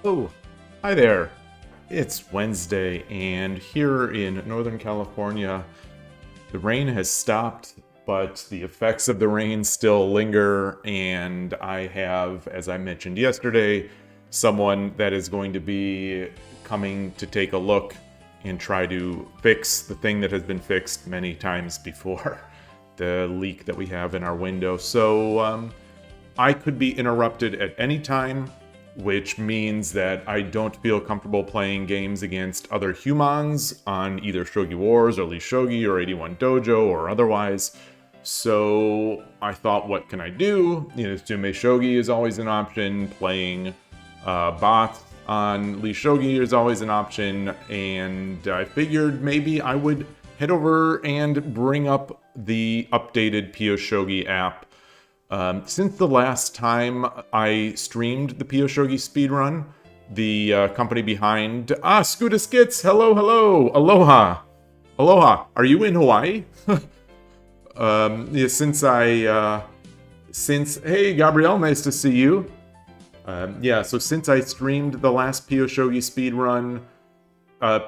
Oh, hi there. It's Wednesday, and here in Northern California, the rain has stopped, but the effects of the rain still linger, and I have, as I mentioned yesterday, someone that is going to be coming to take a look and try to fix the thing that has been fixed many times before, the leak that we have in our window. So I could be interrupted at any time, which means that I don't feel comfortable playing games against other humans on either Shogi Wars or LiShogi or 81 Dojo or otherwise. So I thought, what can I do? Sume Shogi is always an option. Playing bots on LiShogi is always an option. And I figured maybe I would head over and bring up the updated PiyoShogi app. Since the last time I streamed the PiyoShogi speedrun, the company behind... Scooter Skits! Hello, hello! Aloha! Aloha! Are you in Hawaii? Yeah, Hey, Gabrielle, nice to see you. So since I streamed the last PiyoShogi speedrun,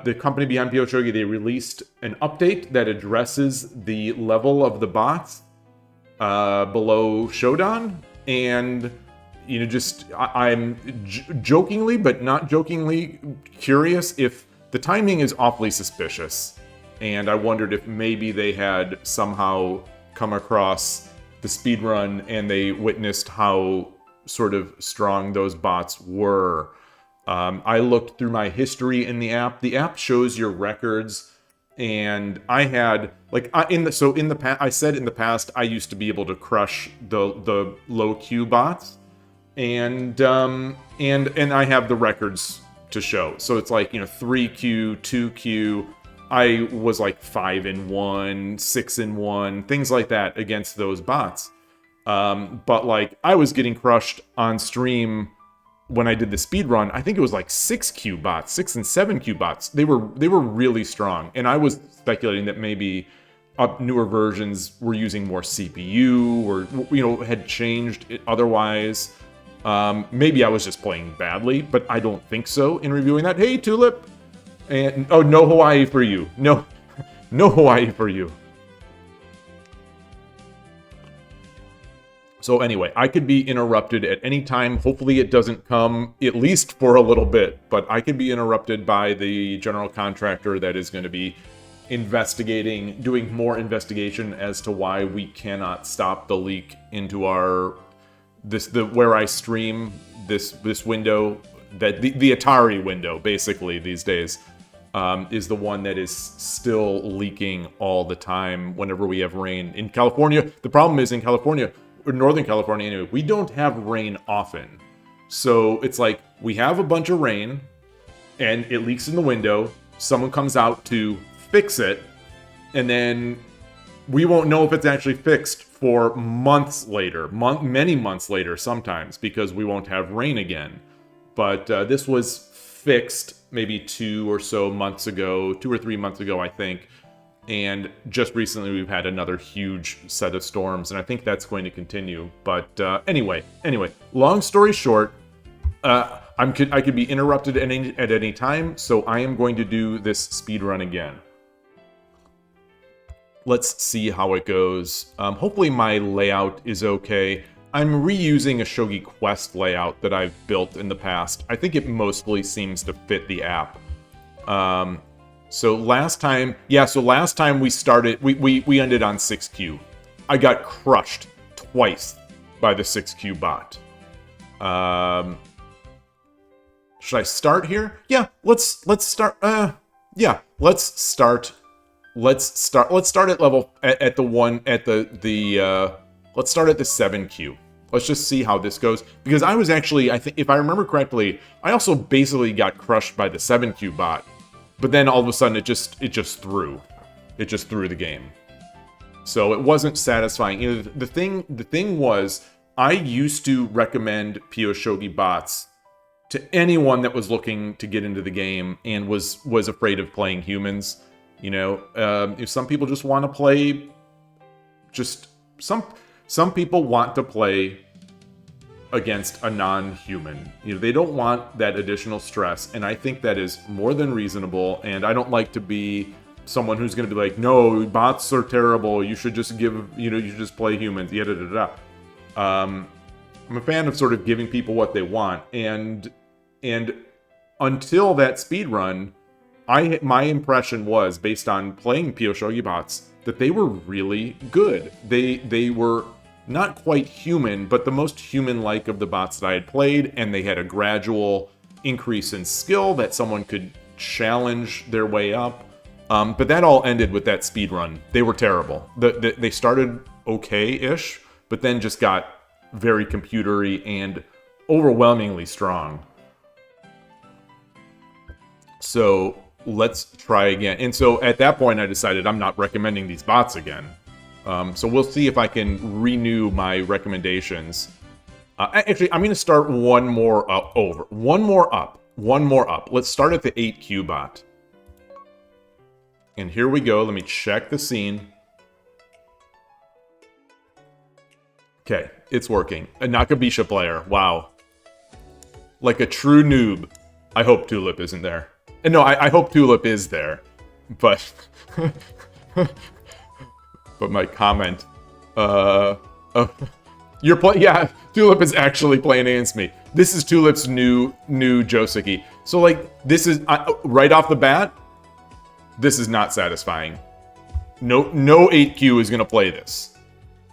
the company behind PiyoShogi, they released an update that addresses the level of the bots below Shodan, and I'm jokingly but not jokingly curious if the timing is awfully suspicious, and I wondered if maybe they had somehow come across the speedrun and they witnessed how sort of strong those bots were. I looked through my history in the app. The app shows your records. And I had in the past I used to be able to crush the low Q bots, and I have the records to show. So it's 3Q, 2Q. I was 5-1, 6-1, things like that against those bots. But I was getting crushed on stream. When I did the speed run, I think it was 6Q bots, 6 and 7Q bots. They were really strong, and I was speculating that maybe newer versions were using more CPU or had changed it otherwise. Maybe I was just playing badly, but I don't think so. In reviewing that, hey Tulip, and oh, no Hawaii for you, no Hawaii for you. So anyway, I could be interrupted at any time. Hopefully it doesn't come, at least for a little bit, but I could be interrupted by the general contractor that is going to be doing more investigation as to why we cannot stop the leak into where I stream this window, that the Atari window basically these days, is the one that is still leaking all the time whenever we have rain. In California, the problem is in California, or Northern California anyway, we don't have rain often. So it's we have a bunch of rain and it leaks in the window, someone comes out to fix it, and then we won't know if it's actually fixed for months later, many months later sometimes, because we won't have rain again. But this was fixed maybe 2 or 3 months ago, I think. And just recently we've had another huge set of storms, and I think that's going to continue. But anyway, long story short, I could be interrupted at any time, so I am going to do this speed run again. Let's see how it goes. Hopefully my layout is okay. I'm reusing a Shogi Quest layout that I've built in the past. I think it mostly seems to fit the app. So last time we started, we ended on 6Q. I got crushed twice by the 6Q bot. Should I start here? Yeah, let's start. Let's start at level at the one at let's start at the 7Q. Let's just see how this goes, because I was actually, I think if I remember correctly, I also basically got crushed by the 7Q bot. But then all of a sudden it just threw the game. So it wasn't satisfying. The thing was, I used to recommend PiyoShogi bots to anyone that was looking to get into the game and was afraid of playing humans. If some people just want to play, some people want to play against a non-human. You know, they don't want that additional stress, and I think that is more than reasonable, and I don't like to be someone who's going to be like, no, bots are terrible, you should just give, you know, you should just play humans, yada da da. I'm a fan of sort of giving people what they want, and until that speedrun, my impression was, based on playing PiyoShogi bots, that they were really good. They were not quite human, but the most human-like of the bots that I had played, and they had a gradual increase in skill that someone could challenge their way up. But that all ended with that speedrun. They were terrible. They started okay-ish, but then just got very computery and overwhelmingly strong. So let's try again. And so at that point, I decided I'm not recommending these bots again. So we'll see if I can renew my recommendations. Actually, I'm going to start one more up. One more up. Let's start at the 8Q bot. And here we go. Let me check the scene. Okay, it's working. A Nakabisha player. Wow. Like a true noob. I hope Tulip isn't there. And no, I hope Tulip is there. But... but my comment... yeah, Tulip is actually playing against me. This is Tulip's new Joseki. So, like, this is... right off the bat, this is not satisfying. No 8Q is going to play this.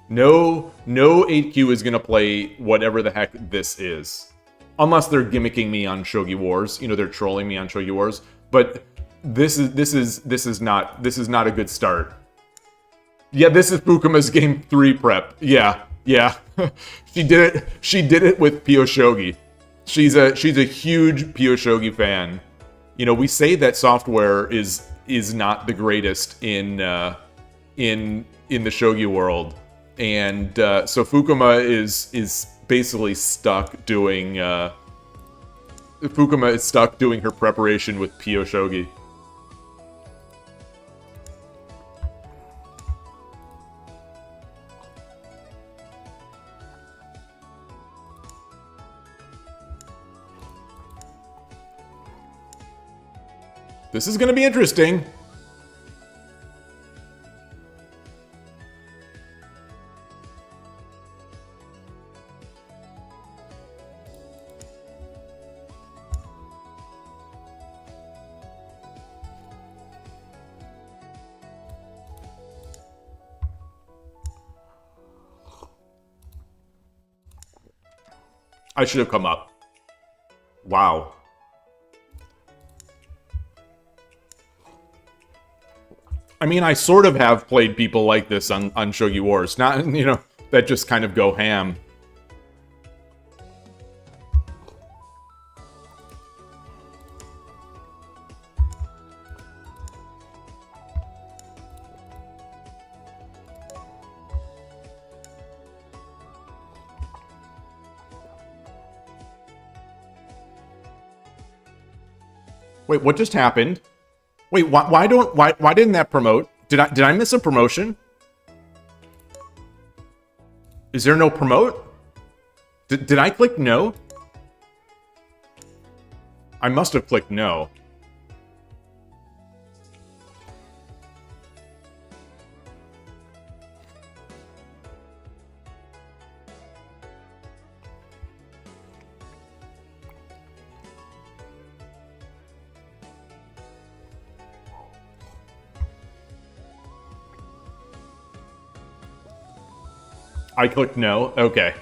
No 8Q is going to play whatever the heck this is. Unless they're gimmicking me on Shogi Wars. You know, they're trolling me on Shogi Wars. But this is not a good start. Yeah, this is Fukuma's game 3 prep. Yeah. She did it with PiyoShogi. She's a huge PiyoShogi fan. You know, we say that software is not the greatest in the Shogi world. And so Fukuma is basically stuck doing Fukuma is stuck doing her preparation with PiyoShogi. This is going to be interesting. I should have come up. Wow. I mean, I sort of have played people like this on Shogi Wars. Not, you know, that just kind of go ham. Wait, what just happened? Wait, why didn't that promote? Did I miss a promotion? Is there no promote? Did I click no? I must have clicked no. I clicked no? Okay.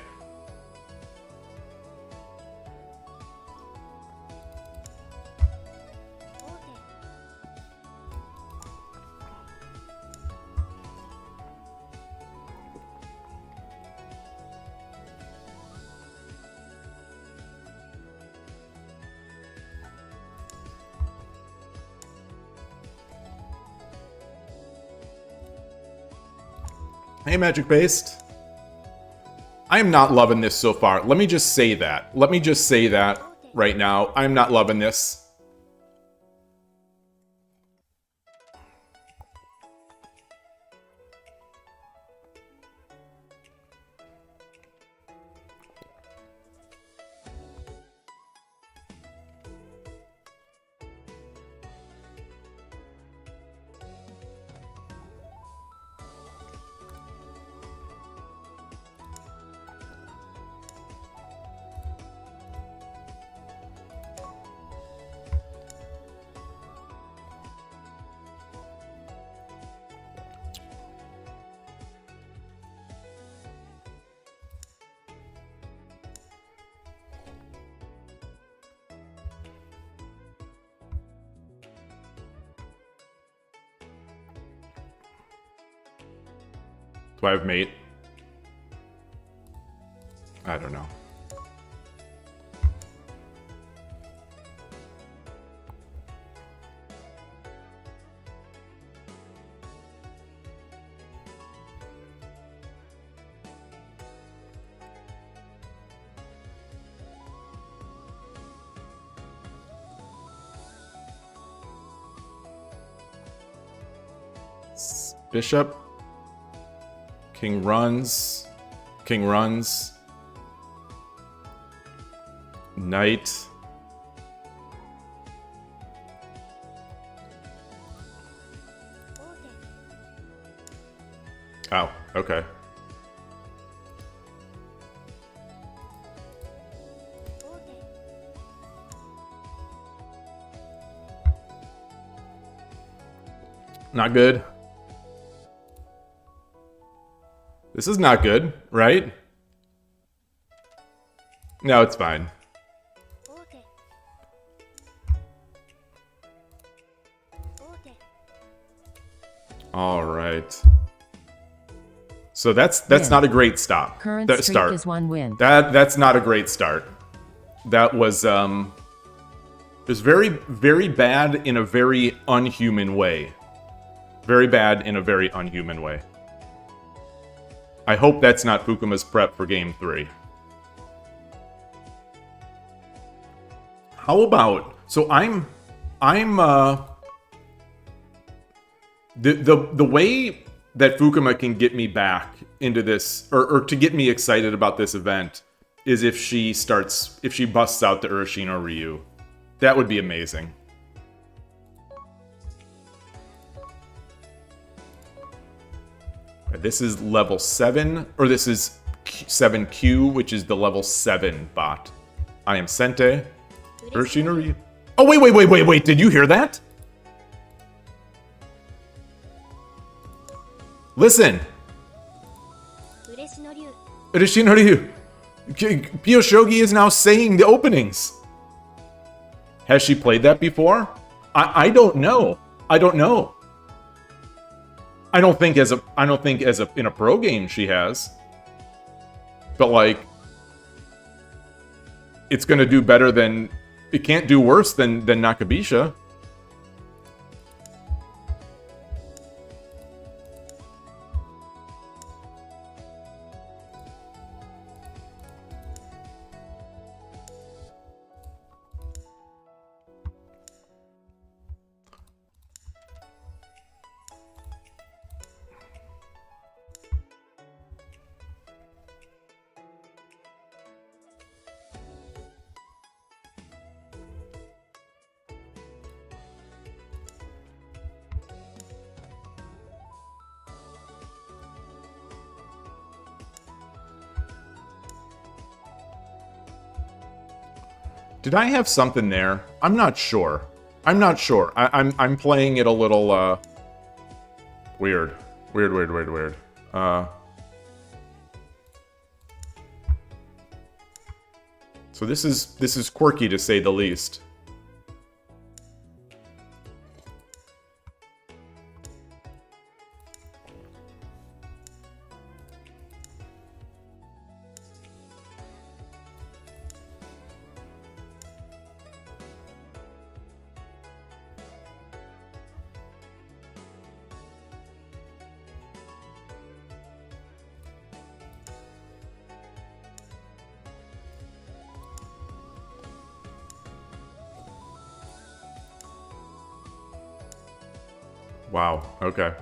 Hey, Magic Based. I am not loving this so far. Let me just say that. Let me just say that right now. I'm not loving this. Do I have mate? I don't know. Bishop. King runs. King runs. Knight. Oh, okay. Not good. This is not good, right? No, it's fine. All right. So that's not a great stop. Current that streak start is 1 win. That's not a great start. That was it was very, very bad in a very unhuman way. Very bad in a very unhuman way. I hope that's not Fukuma's prep for game 3. How about, so I'm the way that Fukuma can get me back into this, or to get me excited about this event, is if she busts out the Urashino Ryu. That would be amazing. This is level 7, or this is 7Q, which is the level 7 bot. I am Sente. Urashino Ryu. Oh, wait, did you hear that? Listen. Urashino Ryu. PiyoShogi is now saying the openings. Has she played that before? I don't know. I don't know. I don't think in a pro game she has. But like, it's gonna do better than, it can't do worse than Nakabisha. Did I have something there? I'm not sure. I'm not sure. I'm playing it a little weird. Weird. So this is quirky to say the least. Wow, okay.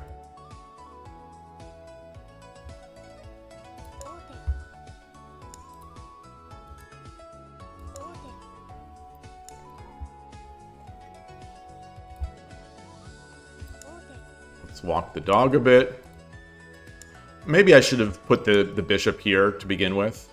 Let's walk the dog a bit. Maybe I should have put the bishop here to begin with.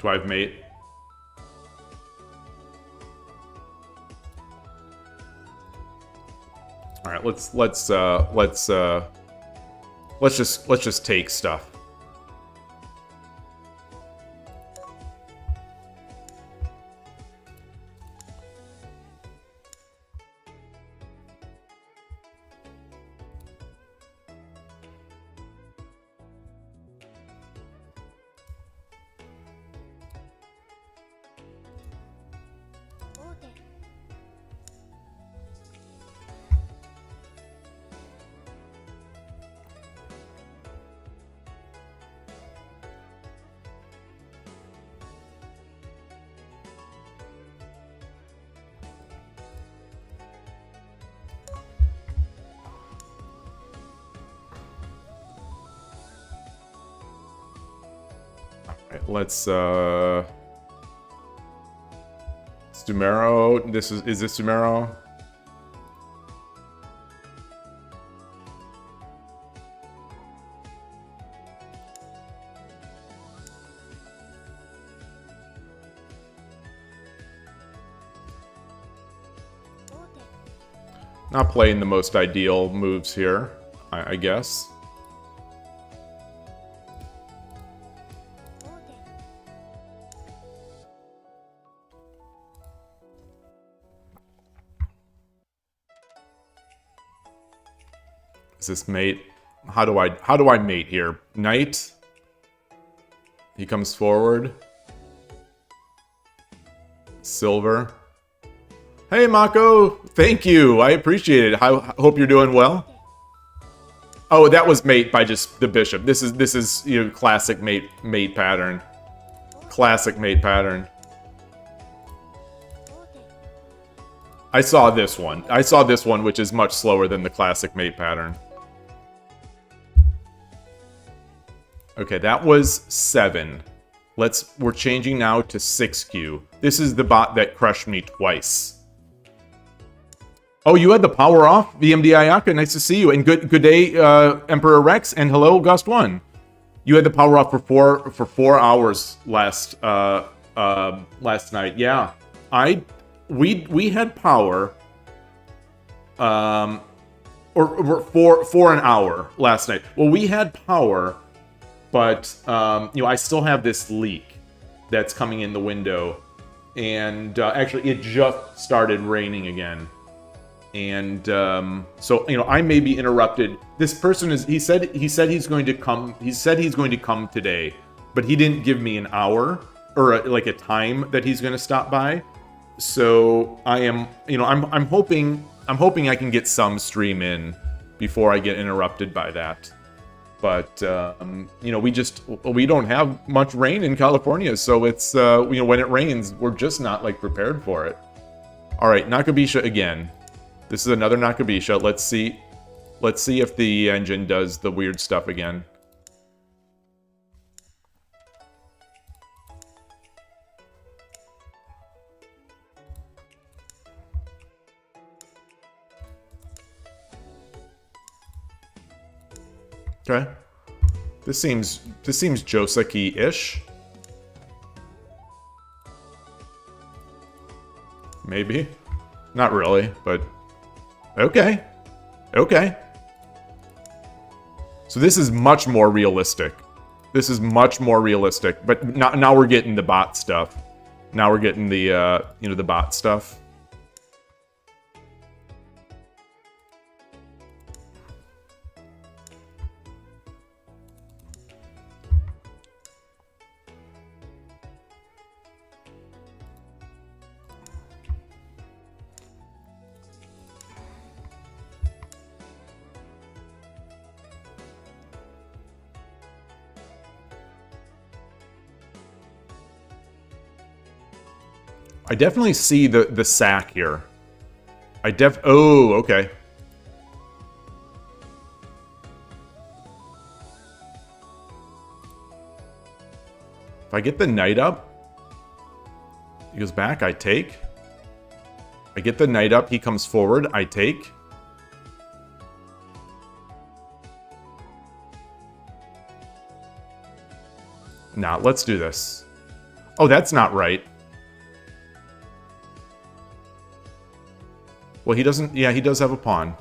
Do I have mate? All right, let's just take stuff. Let's Stumero. Is this Stumero? Not playing the most ideal moves here, I guess. Is this mate? How do I mate here? Knight. He comes forward. Silver. Hey Mako, thank you. I appreciate it. I hope you're doing well. Oh, that was mate by just the bishop. This is you know, classic mate pattern. Classic mate pattern. I saw this one. I saw this one, which is much slower than the classic mate pattern. Okay, that was 7. We're changing now to 6Q. This is the bot that crushed me twice. Oh, you had the power off, VMD Ayaka. Nice to see you, and good day, Emperor Rex, and hello, Gust1. You had the power off for 4 hours last night. Yeah, we had power, or for an hour last night. Well, we had power, but you know, I still have this leak that's coming in the window, and actually, it just started raining again. And so you know, I may be interrupted. This person is he said he's going to come. He said he's going to come today, but he didn't give me an hour or like a time that he's going to stop by. So I am, you know, I'm hoping I can get some stream in before I get interrupted by that. But you know, we don't have much rain in California, so it's you know, when it rains, we're just not like prepared for it. All right, Nakabisha again. This is another Nakabisha. Let's see if the engine does the weird stuff again. Okay. This seems Joseki-ish. Maybe. Not really, but okay. Okay. So this is much more realistic. This is much more realistic, but now we're getting the bot stuff. Now we're getting the you know, the bot stuff. I definitely see the sack here. Oh, okay. If I get the knight up, he goes back, I take. I get the knight up, he comes forward, I take. Now, let's do this. Oh, that's not right. Well, he doesn't... Yeah, he does have a pawn.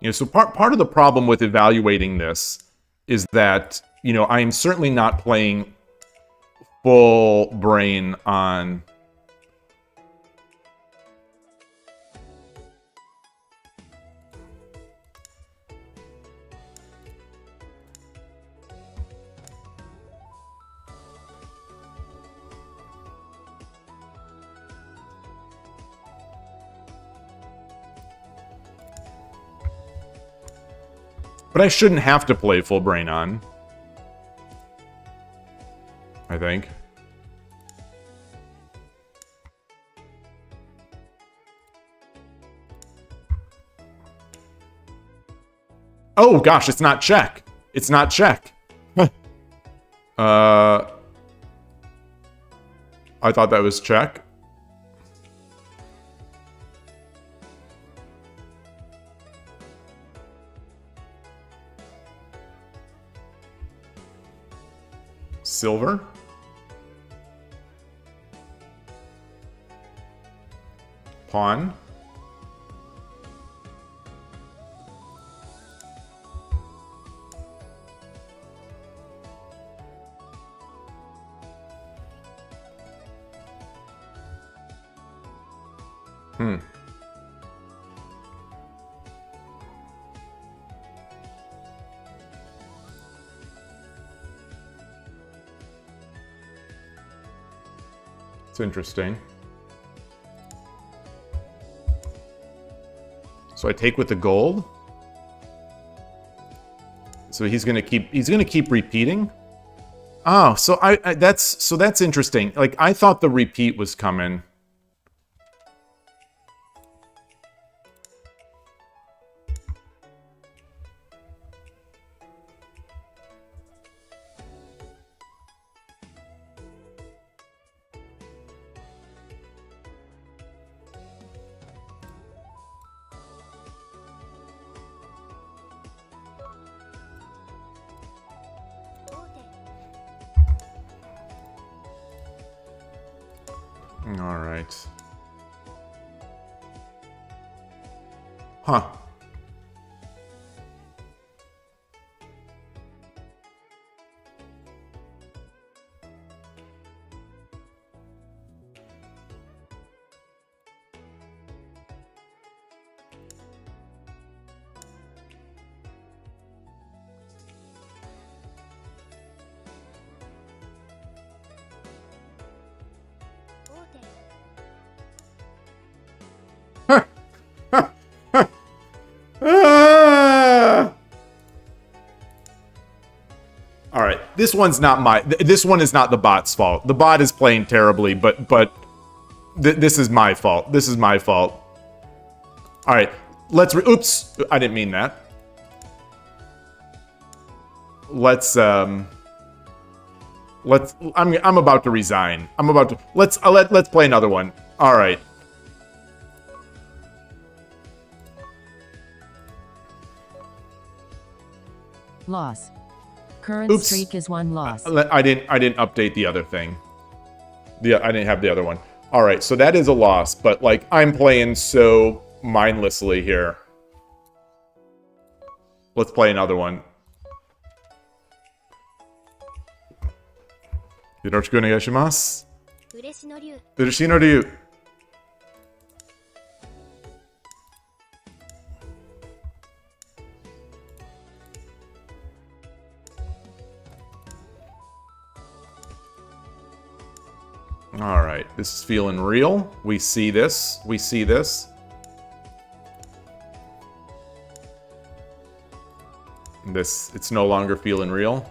You know, so part of the problem with evaluating this is that, you know, I'm certainly not playing full brain on... But I shouldn't have to play full brain on. I think. Oh gosh, it's not check. It's not check. I thought that was check. Silver. Pawn. It's interesting. So I take with the gold. So he's gonna keep repeating. Oh, so that's interesting. Like I thought the repeat was coming. All right. Huh. All right, this one's not my. This one is not the bot's fault. The bot is playing terribly, but this is my fault. This is my fault. All right, let's. Oops, I didn't mean that. Let's. I'm about to resign. I'm about to. Let's play another one. All right. Loss. Current streak is 1 loss. I didn't update the other thing. I didn't have the other one. All right, so that is a loss, but like I'm playing so mindlessly here. Let's play another one. Yoroshiku onegaishimasu. Ureshi no ryu. All right, this is feeling real. We see this. We see this. It's no longer feeling real.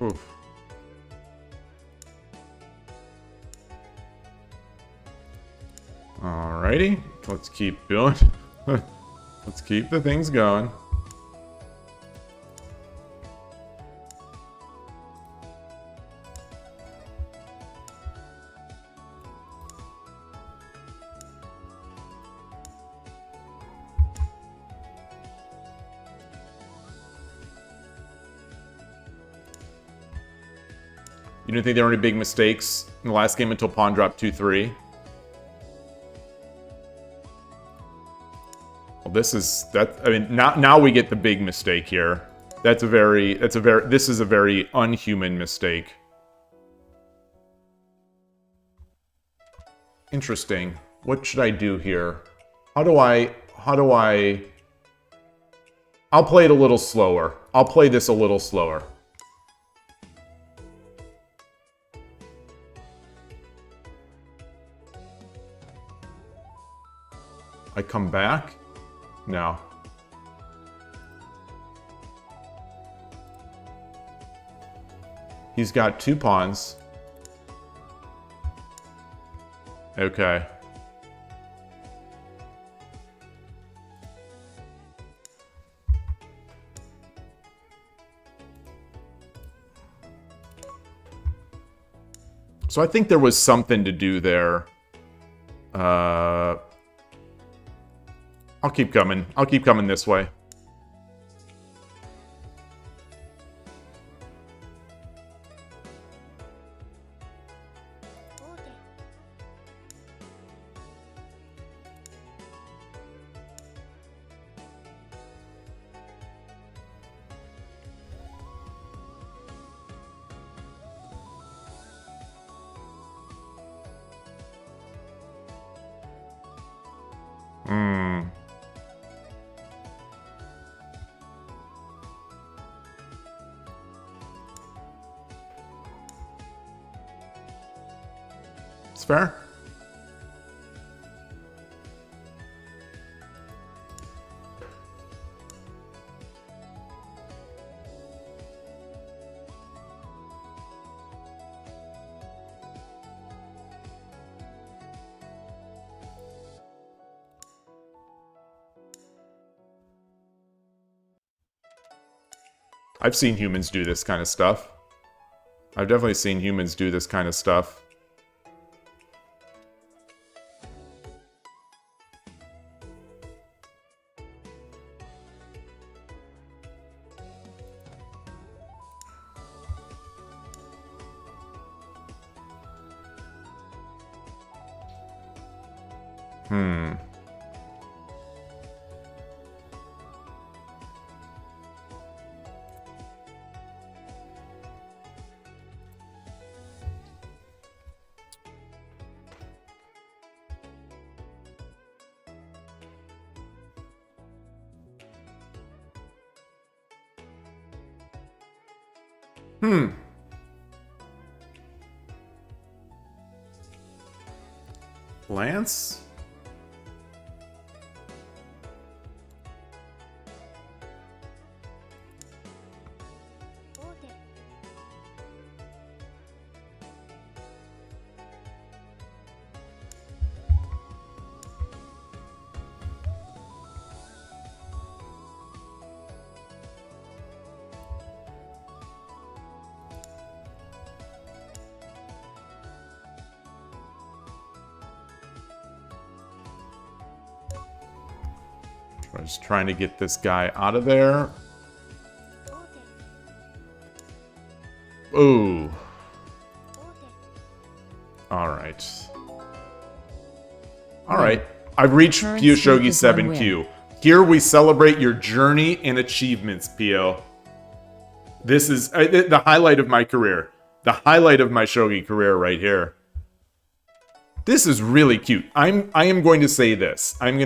Oof. Alrighty, let's keep doing. Let's keep the things going. You didn't think there were any big mistakes in the last game until pawn dropped 2-3? Well, this is that. I mean, now we get the big mistake here. This is a very unhuman mistake. Interesting. What should I do here? How do I? I'll play it a little slower. I'll play this a little slower. I come back? No. He's got 2 pawns. Okay. So I think there was something to do there. I'll keep coming. I'll keep coming this way. It's fair. I've seen humans do this kind of stuff. I've definitely seen humans do this kind of stuff. Lance? I'm just trying to get this guy out of there. Ooh. Alright. Alright. I've reached PiyoShogi 7Q. Here we celebrate your journey and achievements, Piyo. This is the highlight of my career. The highlight of my Shogi career right here. This is really cute. I am going to say this. I'm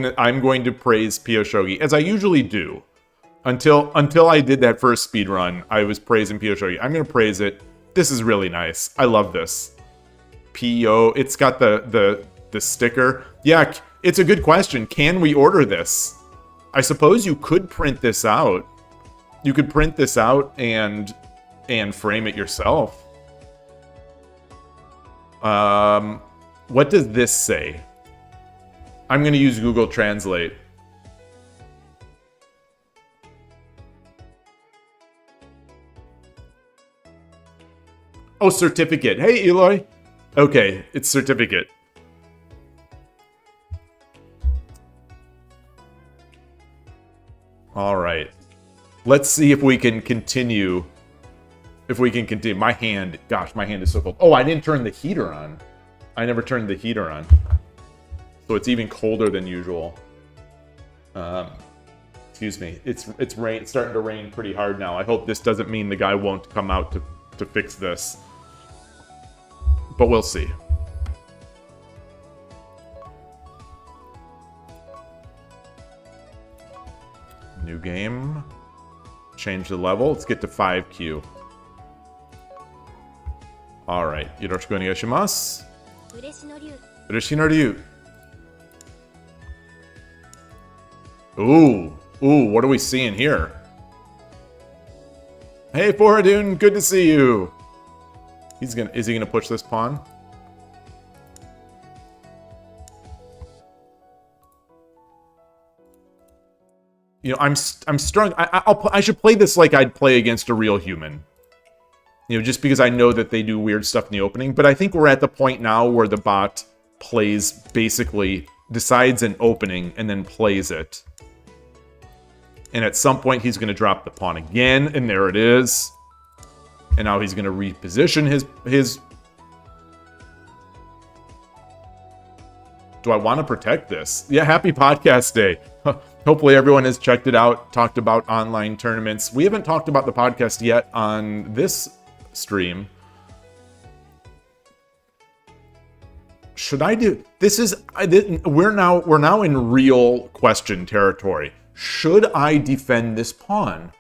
going to praise PiyoShogi, as I usually do. Until I did that first speed run, I was praising PiyoShogi. I'm gonna praise it. This is really nice. I love this. Piyo, it's got the sticker. Yeah, it's a good question. Can we order this? I suppose you could print this out. You could print this out and and frame it yourself. What does this say? I'm going to use Google Translate. Oh, certificate. Hey, Yloigh. Okay, it's certificate. All right. Let's see if we can continue. My hand, gosh, my hand is so cold. Oh, I didn't turn the heater on. I never turned the heater on. So it's even colder than usual. Excuse me. It's starting to rain pretty hard now. I hope this doesn't mean the guy won't come out to fix this. But we'll see. New game. Change the level. Let's get to 5Q. Alright. Yoroshiku onegaishimasu. Ureshi no ryu. Ooh. Ooh, what are we seeing here? Hey, Foradun, good to see you. Is he gonna push this pawn? You know, I'm strong. I should play this like I'd play against a real human. You know, just because I know that they do weird stuff in the opening. But I think we're at the point now where the bot plays, basically decides an opening and then plays it. And at some point he's going to drop the pawn again, and there it is. And now he's going to reposition his... Do I want to protect this? Yeah, happy podcast day. Hopefully everyone has checked it out, talked about online tournaments. We haven't talked about the podcast yet on this stream. Should I do... This is... We're now in real question territory. Should I defend this pawn?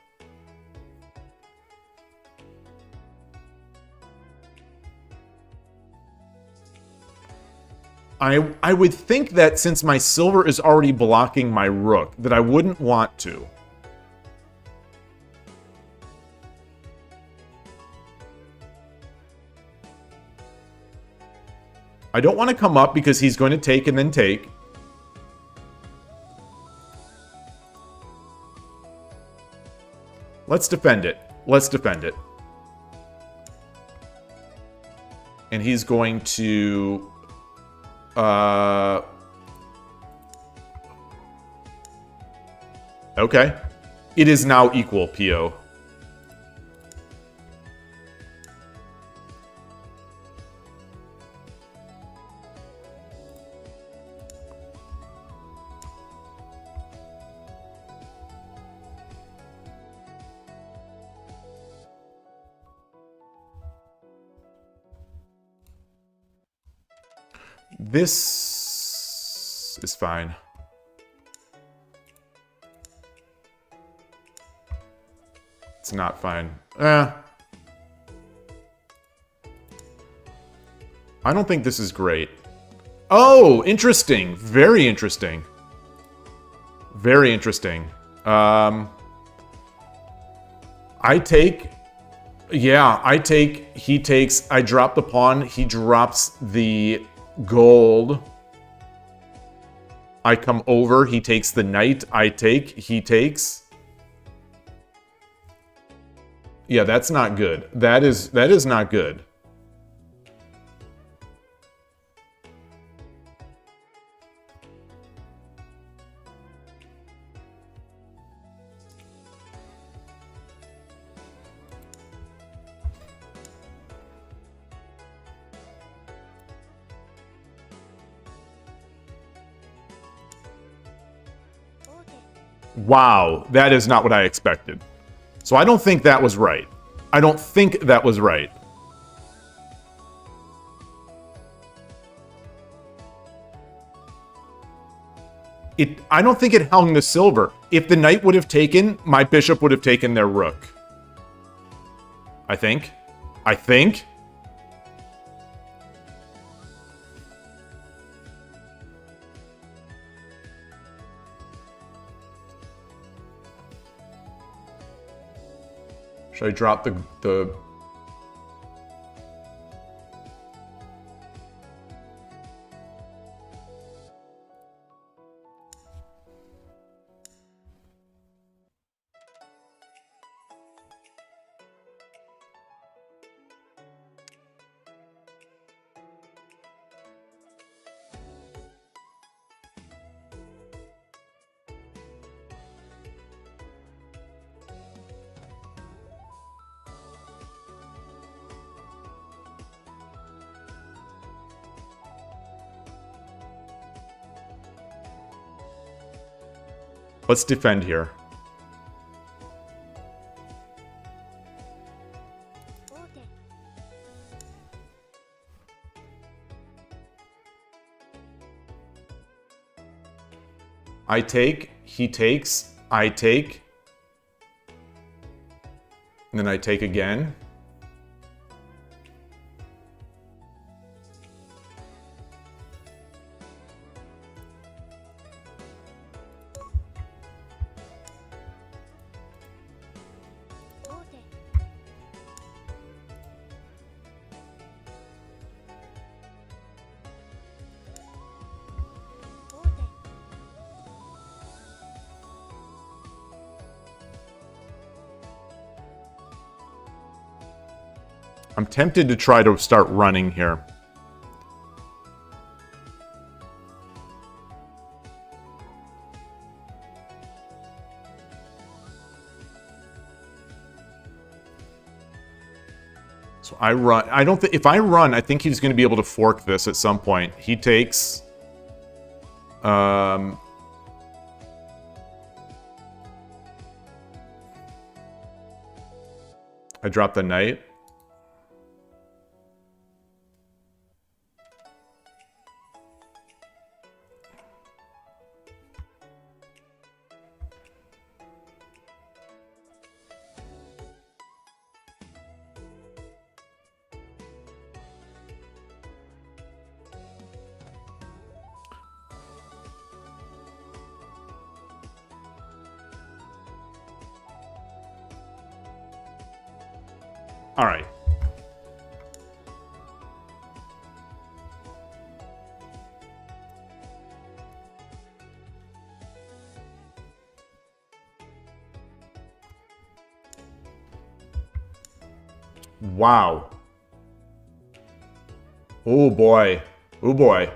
I would think that since my silver is already blocking my rook, that I wouldn't want to. I don't want to come up because he's going to take and then take. Let's defend it. Let's defend it. And he's going to... Okay. It is now equal, Pio. This is fine. It's not fine. I don't think this is great. Oh, interesting. Very interesting. Very interesting. I take... Yeah, I take... He takes... I drop the pawn. He drops the... gold. I come over, he takes the knight, I take, he takes. Yeah, that's not good. That is not good. Wow, that is not what I expected. So I don't think that was right. I don't think that was right. I don't think it hung the silver. If the knight would have taken, my bishop would have taken their rook. I think. Should I drop the... Let's defend here. I take, he takes, I take. And then I take again. I'm tempted to try to start running here. So I run. I don't think if I run, I think he's going to be able to fork this at some point. He takes. I drop the knight. All right. Wow. Oh boy. Oh boy.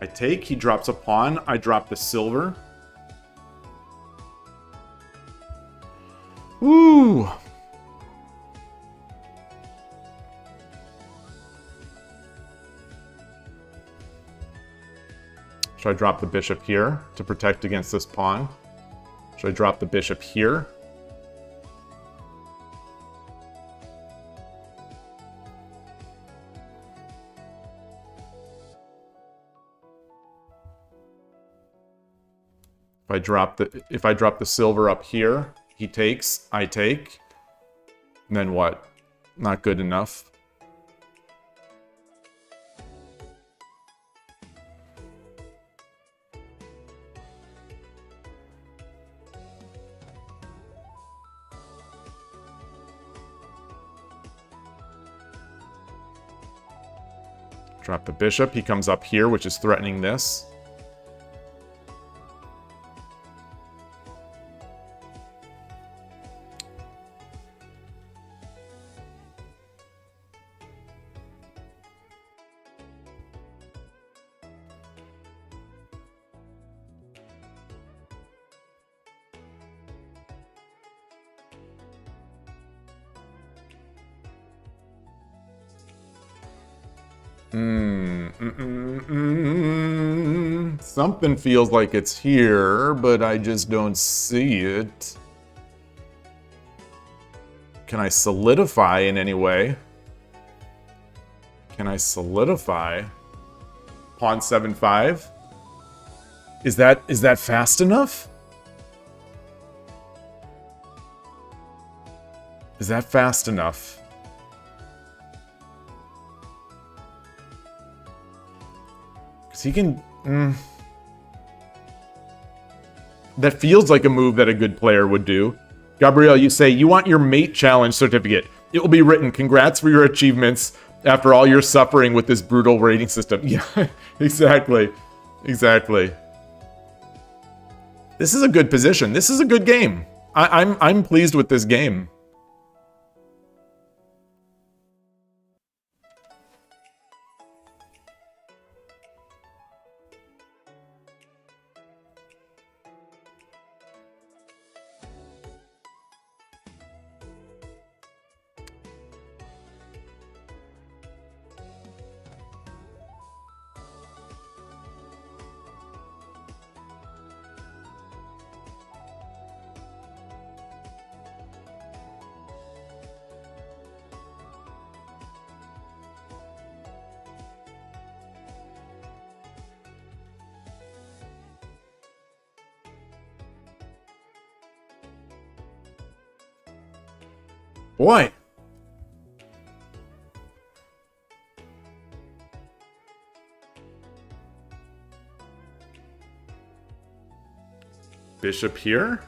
I take, he drops a pawn, I drop the silver. Woo! Should I drop the bishop here to protect against this pawn? Should I drop the bishop here? If I drop the silver up here, he takes, I take. And then what? Not good enough. Drop the bishop, he comes up here, which is threatening this. Something feels like it's here, but I just don't see it. Can I solidify in any way? Can I solidify? Pawn 7-5? Is that fast enough? Is that fast enough? Because he can... That feels like a move that a good player would do. Gabrielle, you say, you want your mate challenge certificate. It will be written, congrats for your achievements after all your suffering with this brutal rating system. Yeah, exactly. Exactly. This is a good position. This is a good game. I'm pleased with this game. Boy. Bishop here?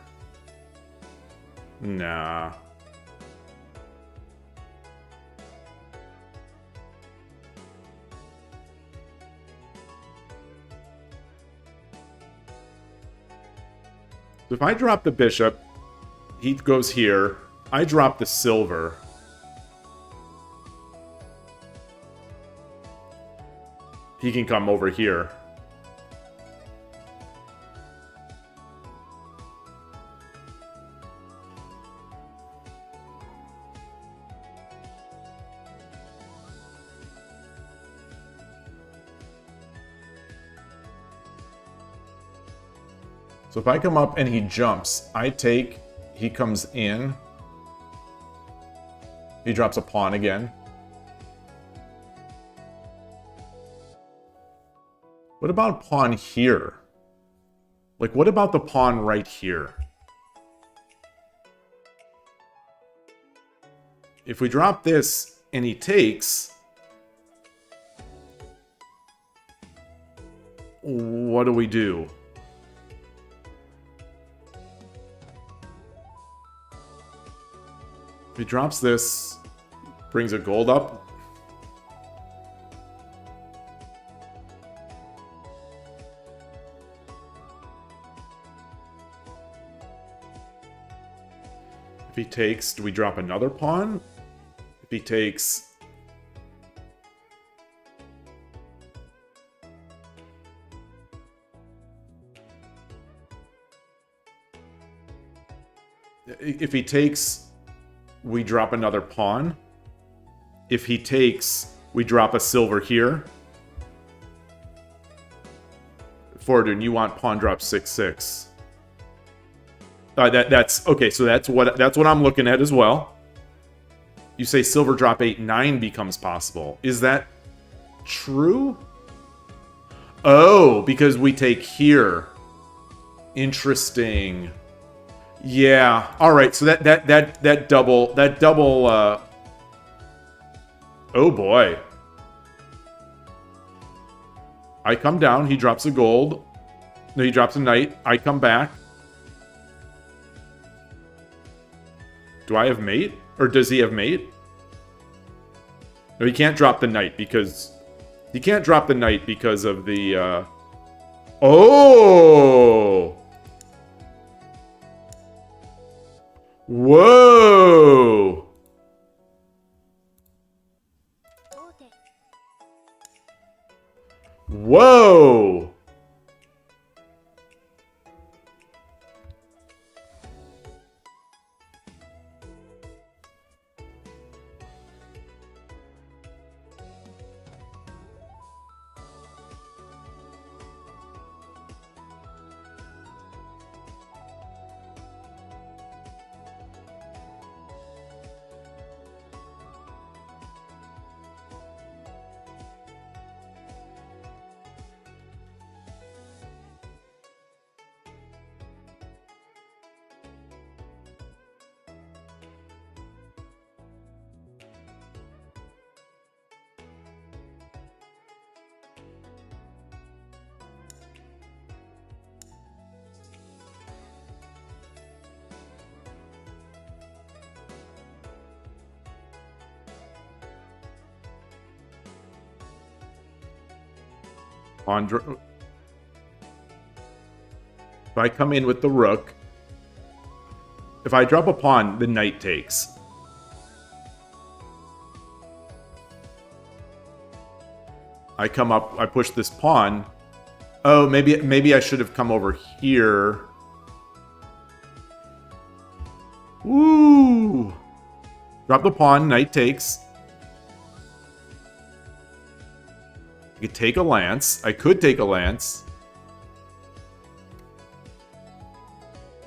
Nah. So if I drop the bishop, he goes here. I drop the silver. He can come over here. So if I come up and he jumps, I take, he comes in. He drops a pawn again. What about a pawn here? Like, what about the pawn right here? If we drop this and he takes, what do we do? If he drops this, brings a gold up. If he takes, do we drop another pawn? If he takes... If he takes... we drop another pawn. If he takes, we drop a silver here. Fortune, you want pawn drop 6-6. That's okay. So that's what I'm looking at as well. You say silver drop 8-9 becomes possible. Is that true? Oh, because we take here. Interesting. Yeah. All right. So that double. Oh boy. I come down. He drops a gold. No, he drops a knight. I come back. Do I have mate, or does he have mate? No, he can't drop the knight because of the. Oh. Whoa! Whoa! Pawn. If I come in with the rook, if I drop a pawn, the knight takes. I come up, I push this pawn. Oh, maybe I should have come over here. Woo! Drop the pawn, knight takes. I could take a lance. I could take a lance.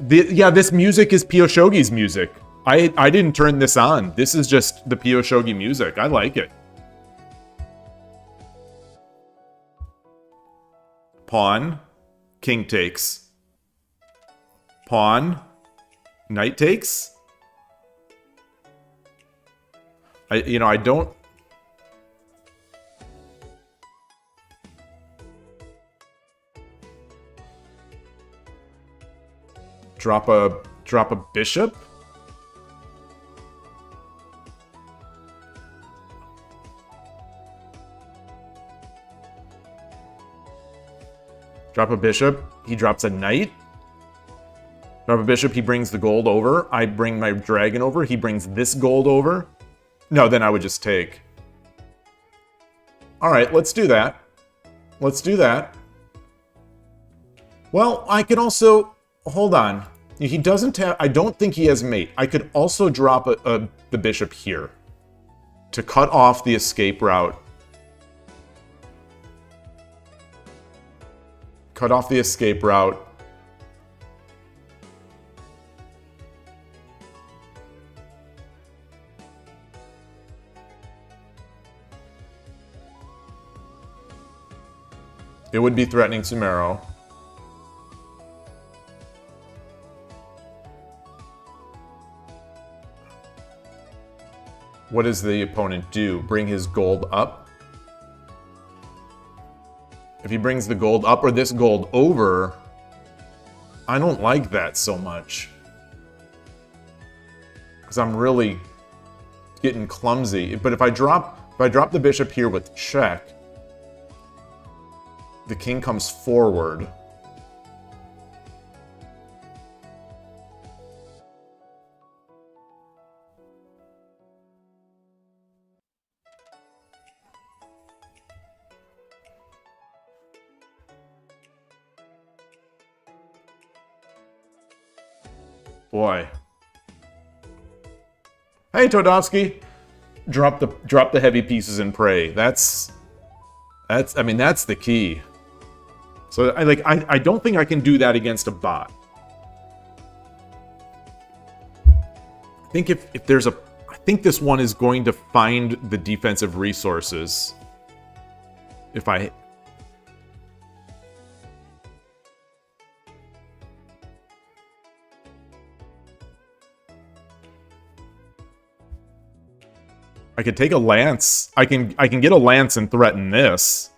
Yeah, this music is PiyoShogi's music. I didn't turn this on. This is just the PiyoShogi music. I like it. Pawn, king takes. Pawn, knight takes. I don't. Drop a bishop. Drop a bishop, he drops a knight. Drop a bishop, he brings the gold over. I bring my dragon over, he brings this gold over. No, then I would just take. Alright, let's do that. Let's do that. Well, I could also... Hold on. He doesn't have... I don't think he has mate. I could also drop the bishop here to cut off the escape route. Cut off the escape route. It would be threatening Sumero. What does the opponent do? Bring his gold up? If he brings the gold up or this gold over, I don't like that so much. Because I'm really getting clumsy. But if I drop the bishop here with check, the king comes forward. Boy. Hey, Todovsky. Drop the heavy pieces and pray. That's the key. So I don't think I can do that against a bot. I think if there's a... I think this one is going to find the defensive resources. If I... I could take a lance. I can get a lance and threaten this.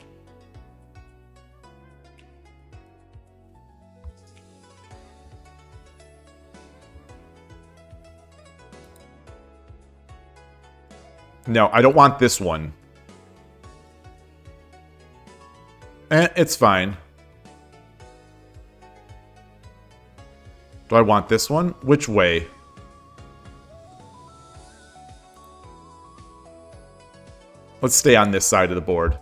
No, I don't want this one. It's fine. Do I want this one? Which way? Let's stay on this side of the board.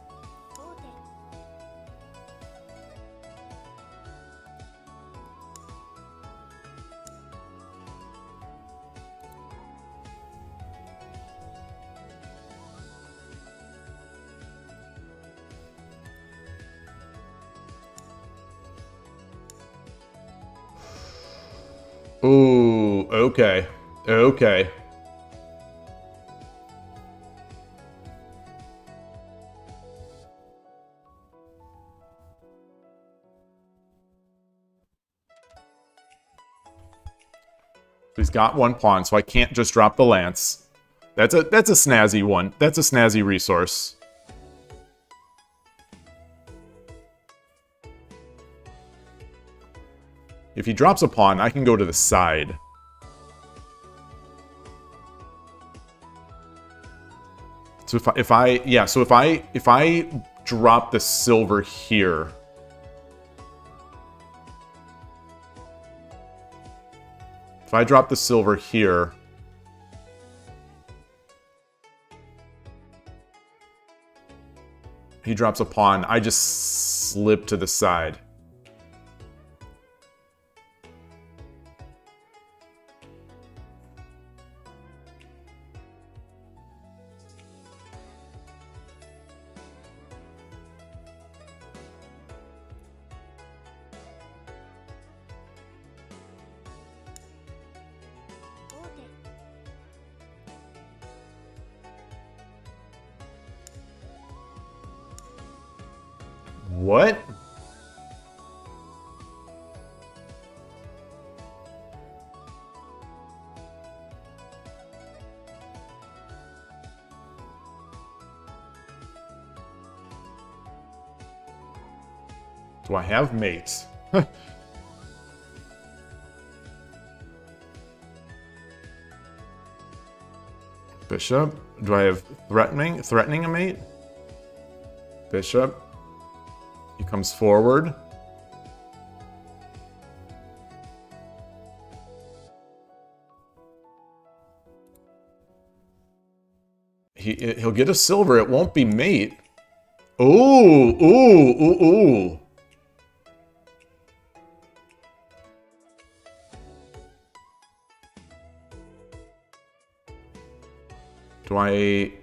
Ooh, okay. Okay. He's got one pawn, so I can't just drop the lance. That's a snazzy one. That's a snazzy resource. If he drops a pawn, I can go to the side. So if I drop the silver here. If I drop the silver here, he drops a pawn. I just slip to the side. What? Do I have mates? Bishop? Do I have threatening a mate? Bishop. He comes forward. He'll get a silver. It won't be mate. Ooh, ooh, ooh, ooh. Do I...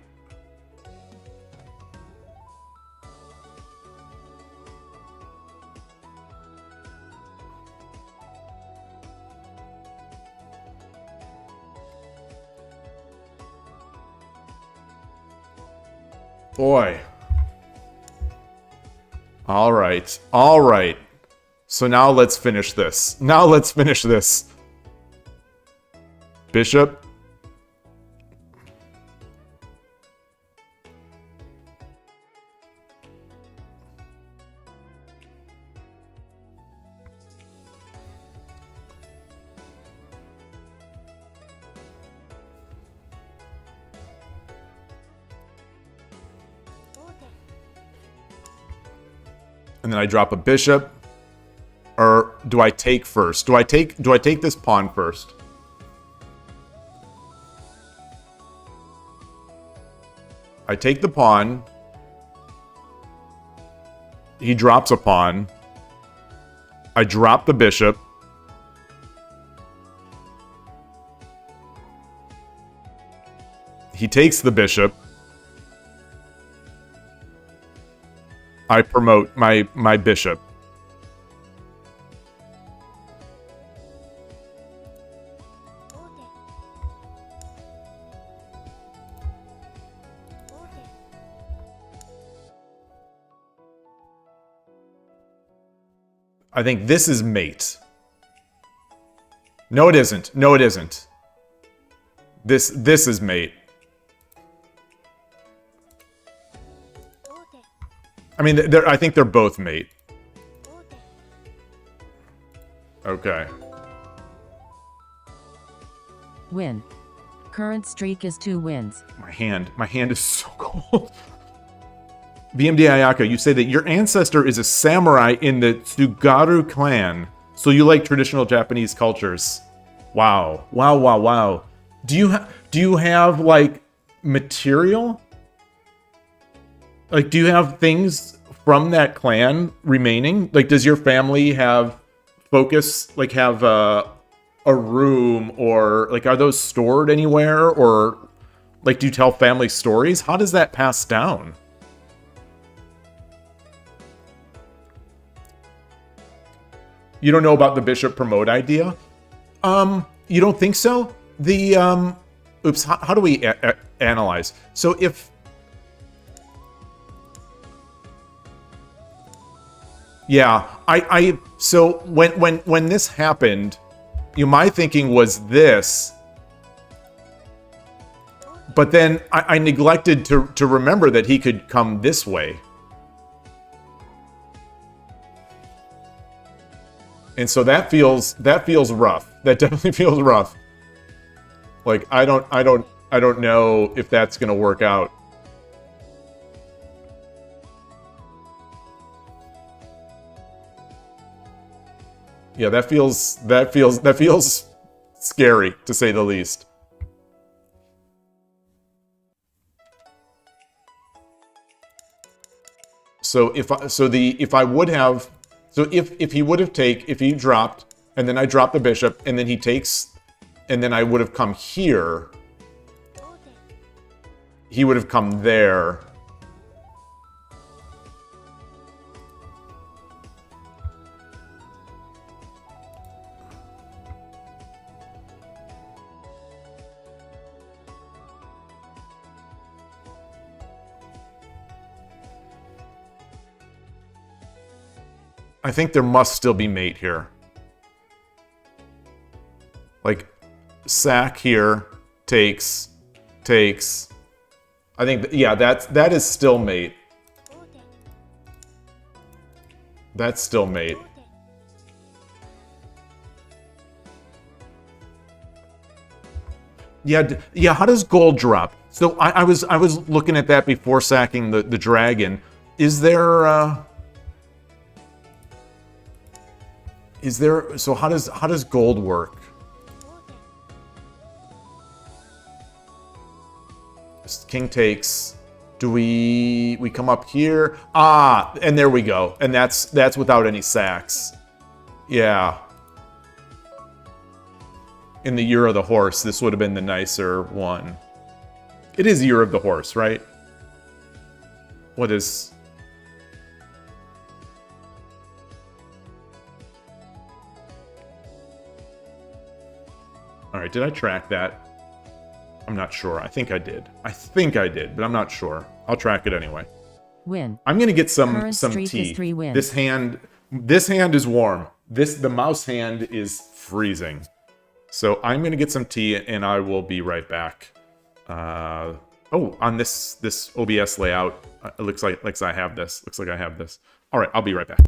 Boy. All right. All right. So now let's finish this. Now let's finish this. Bishop. And then I drop a bishop. Or do I take first? Do I take this pawn first? I take the pawn. He drops a pawn. I drop the bishop. He takes the bishop. I promote my bishop. I think this is mate. No, it isn't. No, it isn't. This is mate. I mean, I think they're both mate. Okay. Win. Current streak is 2 wins. My hand is so cold. BMD Ayaka, you say that your ancestor is a samurai in the Tsugaru clan, so you like traditional Japanese cultures. Wow. Wow, wow, wow. Do you have, like, material? Like, do you have things from that clan remaining? Like, does your family have focus, like, have a room, or, like, are those stored anywhere? Or, like, do you tell family stories? How does that pass down? You don't know about the bishop promote idea? You don't think so? The, oops, how do we analyze? So if... Yeah, so when this happened, my thinking was this, but then I neglected to remember that he could come this way. And so that feels rough. That definitely feels rough. Like, I don't know if that's gonna work out. Yeah, that feels scary, to say the least. So if he dropped, and then I dropped the bishop, and then he takes, and then I would have come here. He would have come there. I think there must still be mate here. Like, sack here, takes. I think, yeah, that is still mate. That's still mate. Yeah, how does gold drop? So I was looking at that before sacking the dragon. Is there so how does gold work? King takes. Do we come up here? Ah, and there we go. And that's without any sacks. Yeah. In the year of the horse, this would have been the nicer one. It is year of the horse, right? What is... All right, did I track that? I'm not sure. I think I did. But I'm not sure. I'll track it anyway. Win. I'm gonna get some Streak tea. is 3 wins. This hand is warm. The mouse hand is freezing. So I'm gonna get some tea and I will be right back. On this OBS layout, it looks like I have this. Looks like I have this. All right, I'll be right back.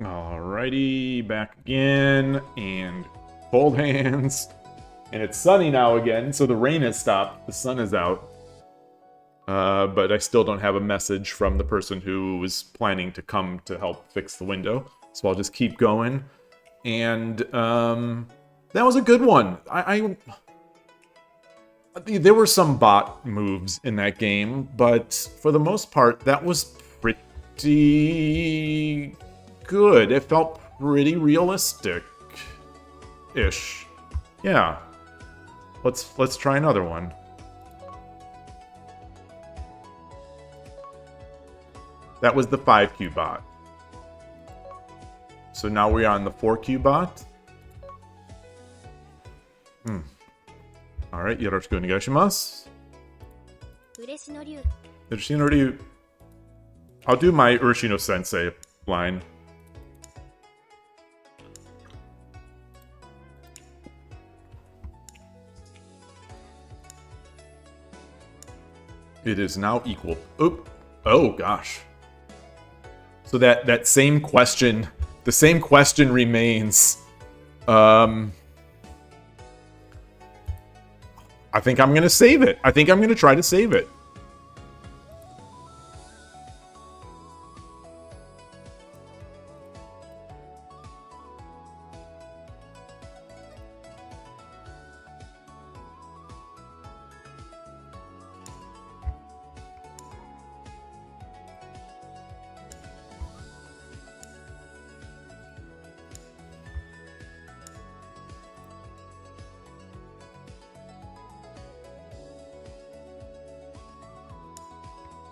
Alrighty, back again, and cold hands. And it's sunny now again, so the rain has stopped. The sun is out. But I still don't have a message from the person who was planning to come to help fix the window. So I'll just keep going. And that was a good one. There were some bot moves in that game, but for the most part, that was pretty good. It felt pretty realistic-ish. Yeah. Let's try another one. That was the 5Q bot. So now we're on the 4Q bot. Alright, yoroshiku onegaishimasu. Ureshi no ryu. I'll do my Urshino Sensei line. It is now equal. Oop. Oh, gosh. So that same question, the same question remains. I think I'm going to save it. I think I'm going to try to save it.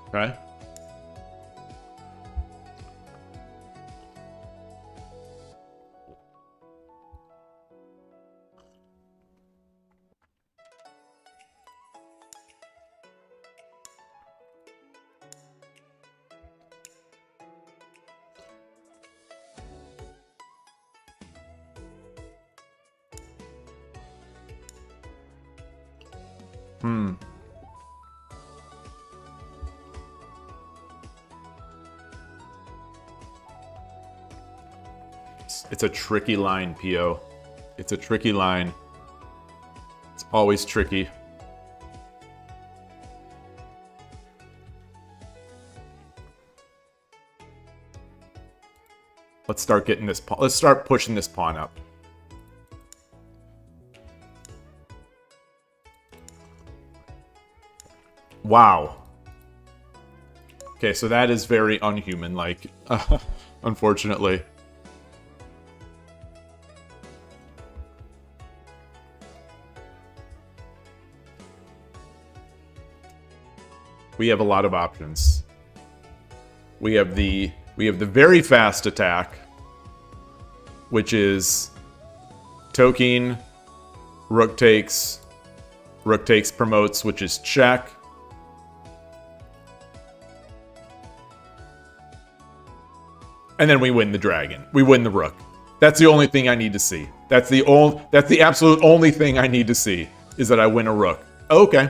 Okay. It's a tricky line, Pio. It's a tricky line. It's always tricky. Let's start getting this pawn. Let's start pushing this pawn up. Wow. Okay, so that is very unhuman-like, unfortunately. We have a lot of options. We have the very fast attack, which is toking, rook takes promotes, which is check. And then we win the dragon. We win the rook. That's the only thing I need to see. That's the absolute only thing I need to see, is that I win a rook. Okay.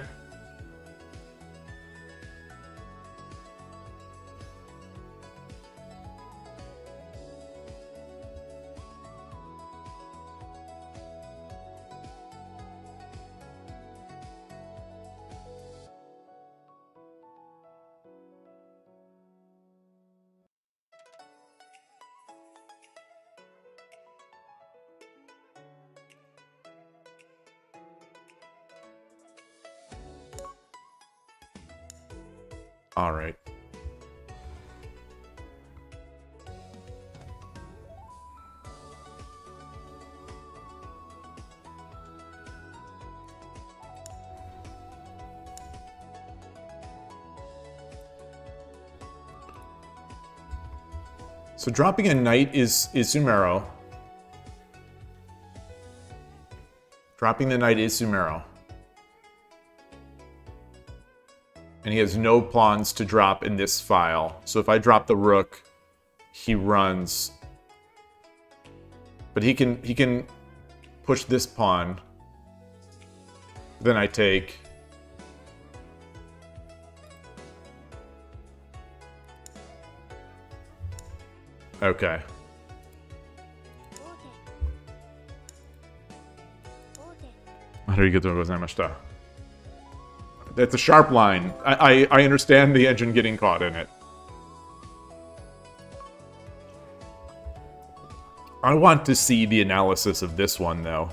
All right. So dropping a knight is Sumero. Dropping the knight is Sumero. And he has no pawns to drop in this file. So if I drop the rook, he runs. But he can push this pawn. Then I take. Okay. That's a sharp line. I understand the engine getting caught in it. I want to see the analysis of this one, though.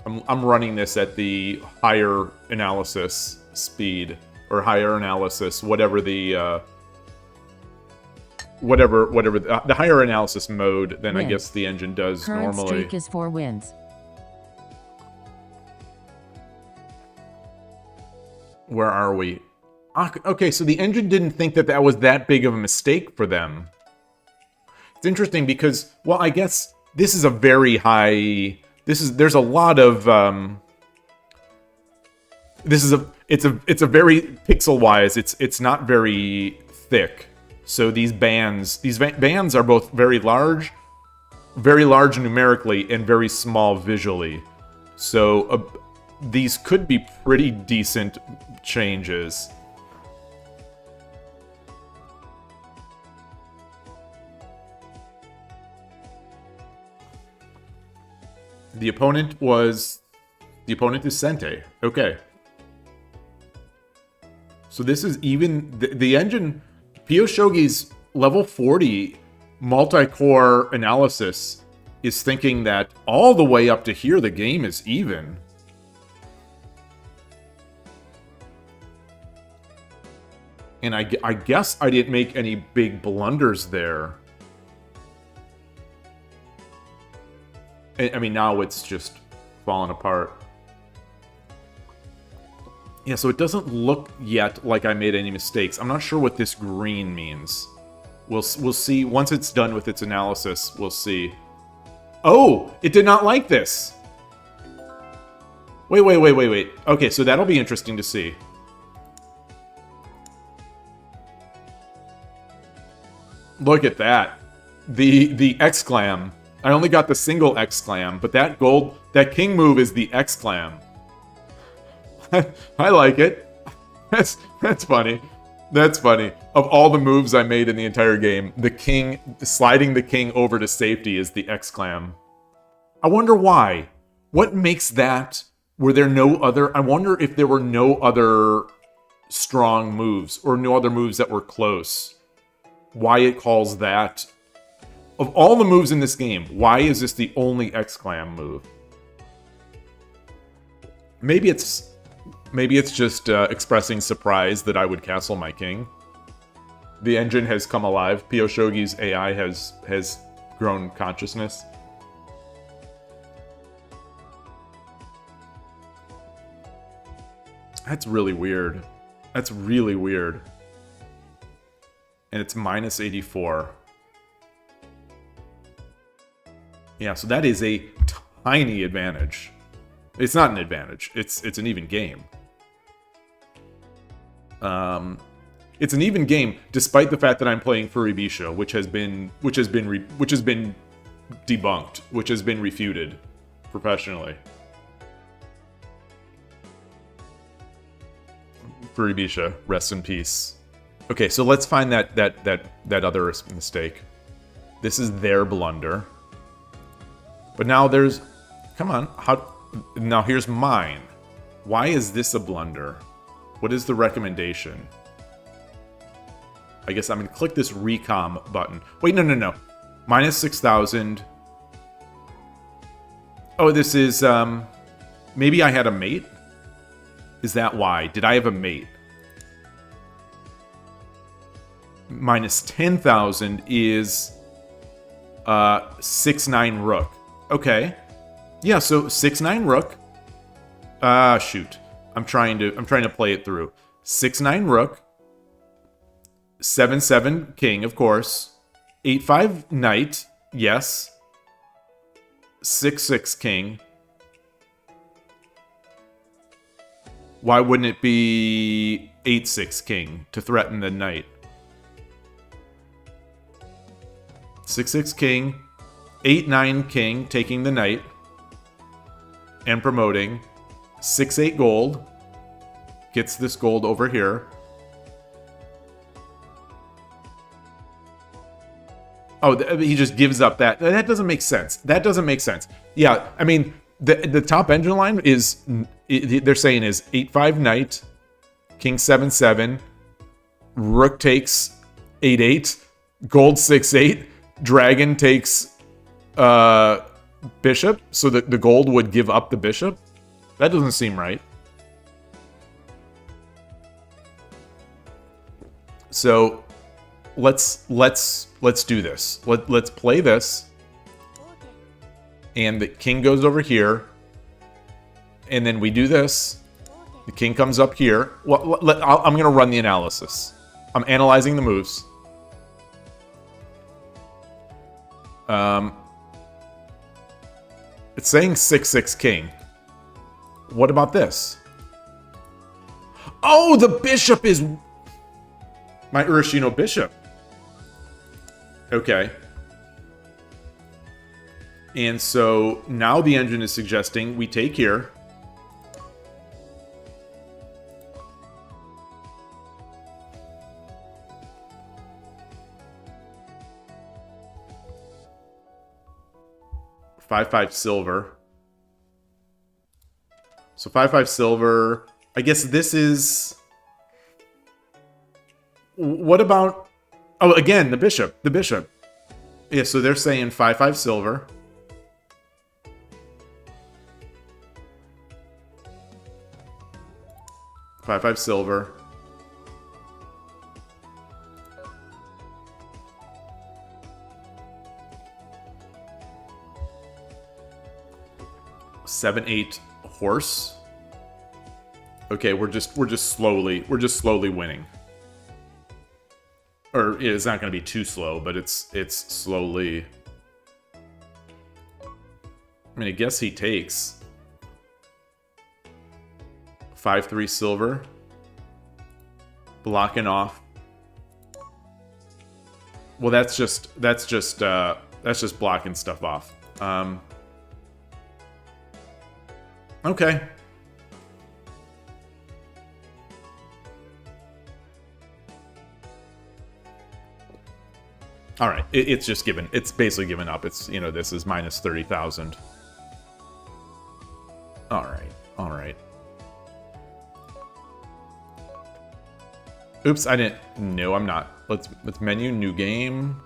I'm running this at the higher analysis speed, or higher analysis, whatever the the higher analysis mode than I guess the engine does Current normally. streak is 4 wins. Where are we? Okay, so the engine didn't think that that was that big of a mistake for them. It's interesting because, well, I guess this is a very high. There's a lot of. It's a very pixel wise. It's not very thick. So these bands are both very large numerically and very small visually. So these could be pretty decent changes. The opponent is Sente. Okay. So this is even the engine. PiyoShogi's level 40 multi-core analysis is thinking that all the way up to here the game is even. And I guess I didn't make any big blunders there. I mean, now it's just falling apart. Yeah, so it doesn't look yet like I made any mistakes. I'm not sure what this green means. We'll see. Once it's done with its analysis, we'll see. Oh! It did not like this! Wait. Okay, so that'll be interesting to see. Look at that. The exclam. I only got the single exclam, but that king move is the exclam. I like it. That's funny. That's funny. Of all the moves I made in the entire game, sliding the king over to safety is the exclam. I wonder why. What makes that? Were there no other? I wonder if there were no other strong moves or no other moves that were close. Why it calls that? Of all the moves in this game, why is this the only exclam move? Maybe it's just expressing surprise that I would castle my king. The engine has come alive. PiyoShogi's AI has grown consciousness. That's really weird. That's really weird. And it's minus 84. Yeah, so that is a tiny advantage. It's not an advantage. It's an even game. It's an even game, despite the fact that I'm playing Furibisha, which has been debunked, which has been refuted professionally. Furibisha, rest in peace. Okay, so let's find that other mistake. This is their blunder. But now there's, come on, now here's mine. Why is this a blunder? What is the recommendation? I guess I'm going to click this recom button. Wait, no. Minus 6,000. Oh, this is, maybe I had a mate? Is that why? Did I have a mate? Minus 10,000 is 6-9 rook. Okay. Yeah, so 6-9 rook. Shoot. I'm trying to play it through. 6-9 rook. 7-7 king, of course. 8-5 knight. Yes. 6-6 king. Why wouldn't it be 8-6 king to threaten the knight? 6-6 king. 8-9 king, taking the knight. And promoting. 6-8 gold. Gets this gold over here. Oh, he just gives up that. That doesn't make sense. That doesn't make sense. Yeah, I mean, the top engine line is, they're saying is 8-5 knight, king 7-7, rook takes 8-8, gold 6-8, dragon takes bishop, so that the gold would give up the bishop. That doesn't seem right. So let's do this. Let's play this. And the king goes over here. And then we do this. The king comes up here. Well, I'm going to run the analysis. I'm analyzing the moves. It's saying 6-6 king. What about this? Oh, the bishop is... my Urashino bishop. Okay. And so now the engine is suggesting we take here. Five silver. So 5-5 silver. I guess this is... what about... oh, again, the bishop. The bishop. Yeah, so they're saying 5-5 silver. Five silver. Seven, 8 horse. Okay, we're just slowly winning. Or it's not going to be too slow, but it's slowly. I mean, I guess he takes 5-3 silver, blocking off. Well, that's just blocking stuff off. Okay. All right, it's just given. It's basically given up. It's, you know, this is minus 30,000. All right, all right. Oops, I didn't. No, I'm not. Let's menu new game.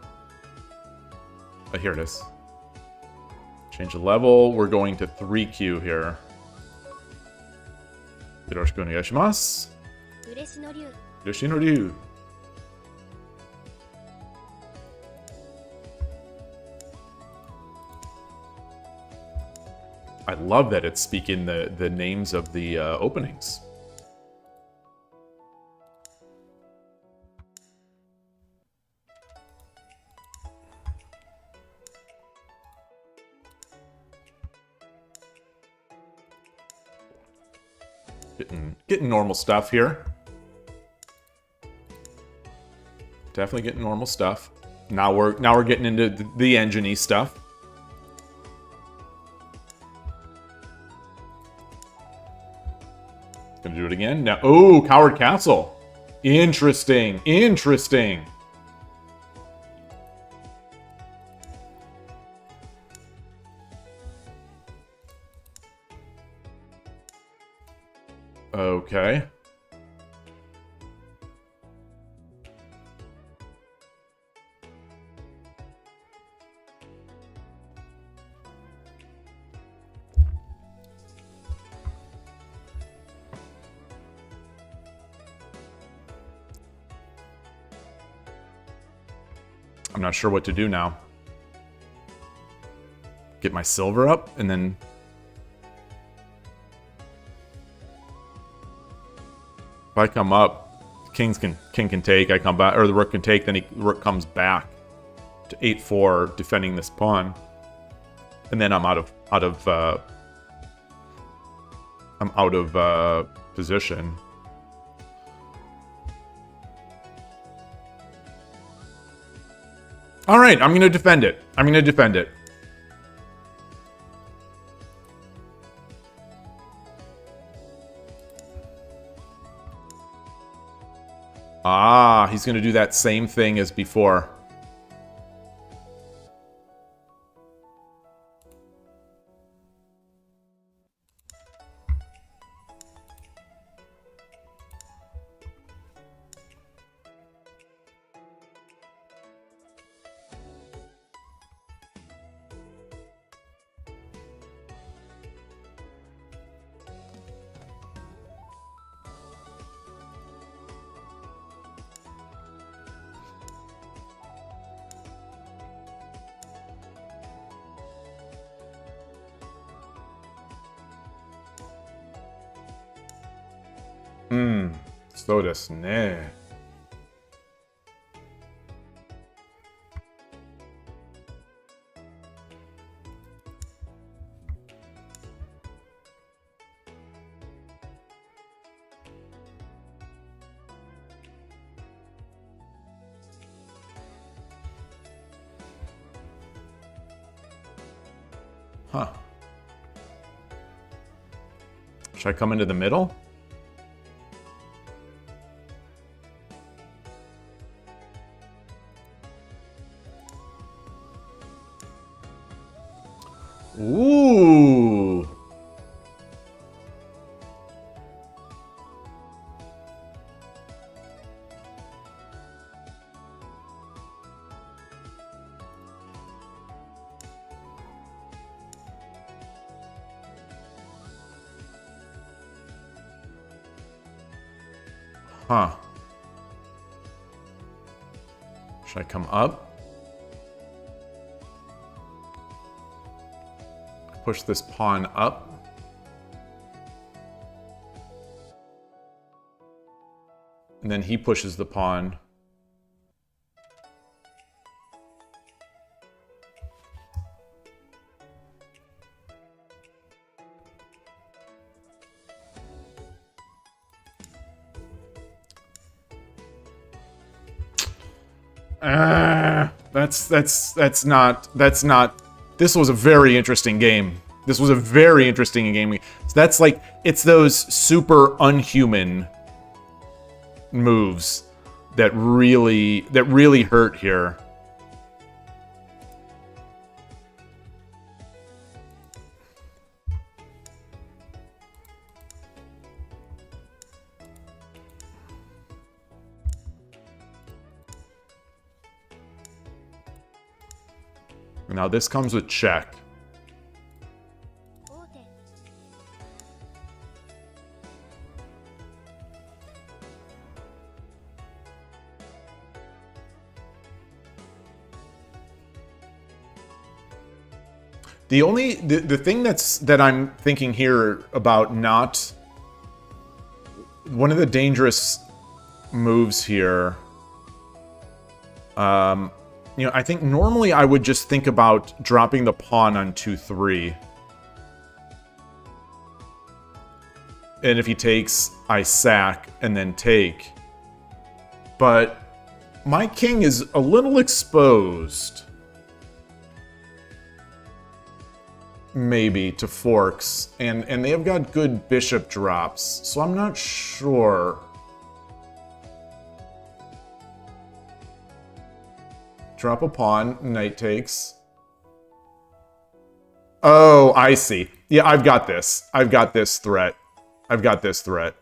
Oh, here it is. Change the level. We're going to 3Q here. Yoroshiku onegaishimasu. Ureshi no ryu. I love that it's speaking the names of the openings. Getting normal stuff here. Definitely getting normal stuff. Now we're getting into the engine-y stuff. Gonna do it again. Now, oh, Coward Castle. Interesting. Interesting. Okay. I'm not sure what to do now. Get my silver up and then... if I come up, king can take, I come back, or the rook can take, then the rook comes back to 8-4, defending this pawn. And then I'm out of position. All right, I'm going to defend it. I'm going to defend it. Ah, he's going to do that same thing as before. そうですね. Huh. Should I come into the middle? Ooh. Huh. Should I come up? Push this pawn up. And then he pushes the pawn. That's not. This was a very interesting game. This was a very interesting game. So that's like, it's those super unhuman moves that really hurt here. Now this comes with check. The thing that I'm thinking here about not one of the dangerous moves here, you know, I think normally I would just think about dropping the pawn on 2-3. And if he takes, I sack and then take. But my king is a little exposed. Maybe to forks. And they have got good bishop drops. So I'm not sure. Drop a pawn, knight takes. Oh, I see. Yeah, I've got this. I've got this threat. I've got this threat.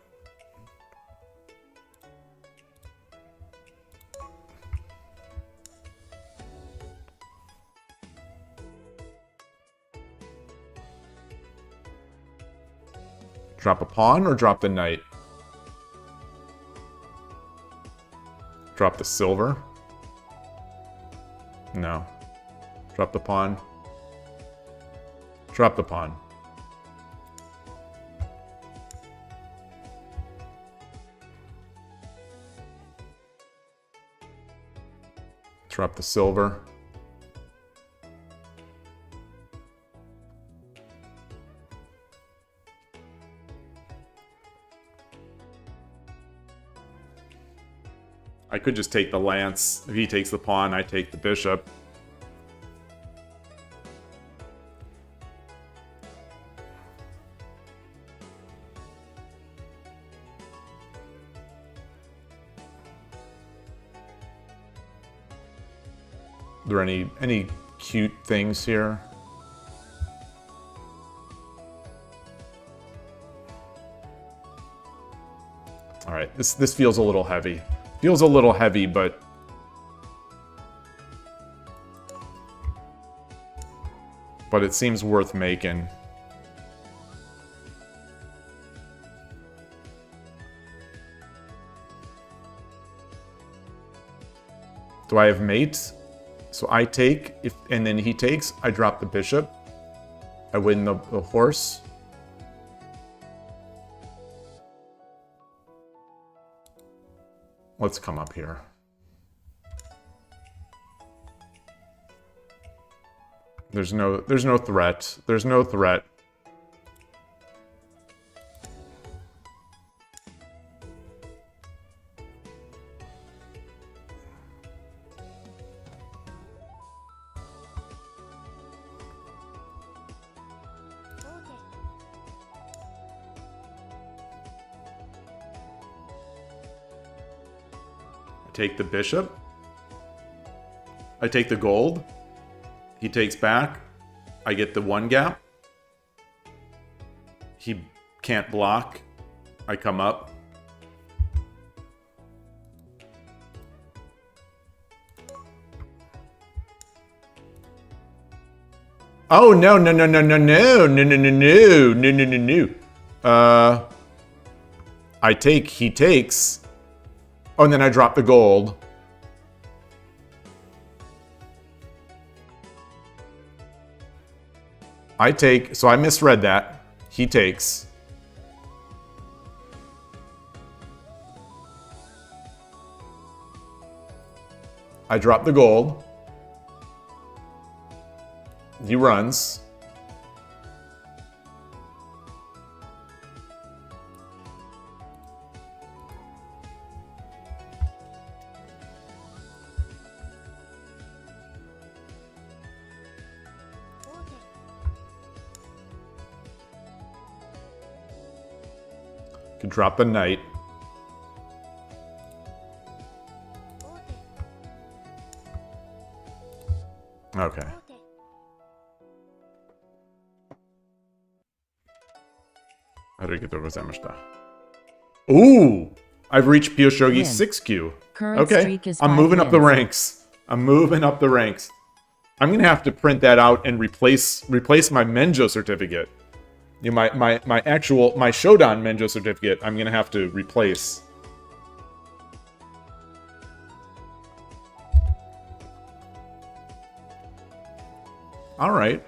Drop a pawn or drop the knight? Drop the silver? No. Drop the pawn. Drop the pawn. Drop the silver. I could just take the lance. If he takes the pawn, I take the bishop. Are there any cute things here? All right, this feels a little heavy. Feels a little heavy, but it seems worth making. Do I have mate? So I take, and then he takes, I drop the bishop. I win the horse. Let's come up here. There's no threat. There's no threat. Take the bishop. I take the gold. He takes back. I get the one gap. He can't block. I come up. Oh no no no no no no no no no no no no no no. I take. He takes. Oh, and then I drop the gold. I take, so I misread that. He takes. I drop the gold. He runs. Can drop the knight. Okay. How do I get over Zamashita? Ooh! I've reached PiyoShogi 6Q. Okay. I'm moving up the ranks. I'm moving up the ranks. I'm gonna have to print that out and replace my Menjo certificate. You know, my Shodan Menjo certificate, I'm gonna have to replace. All right.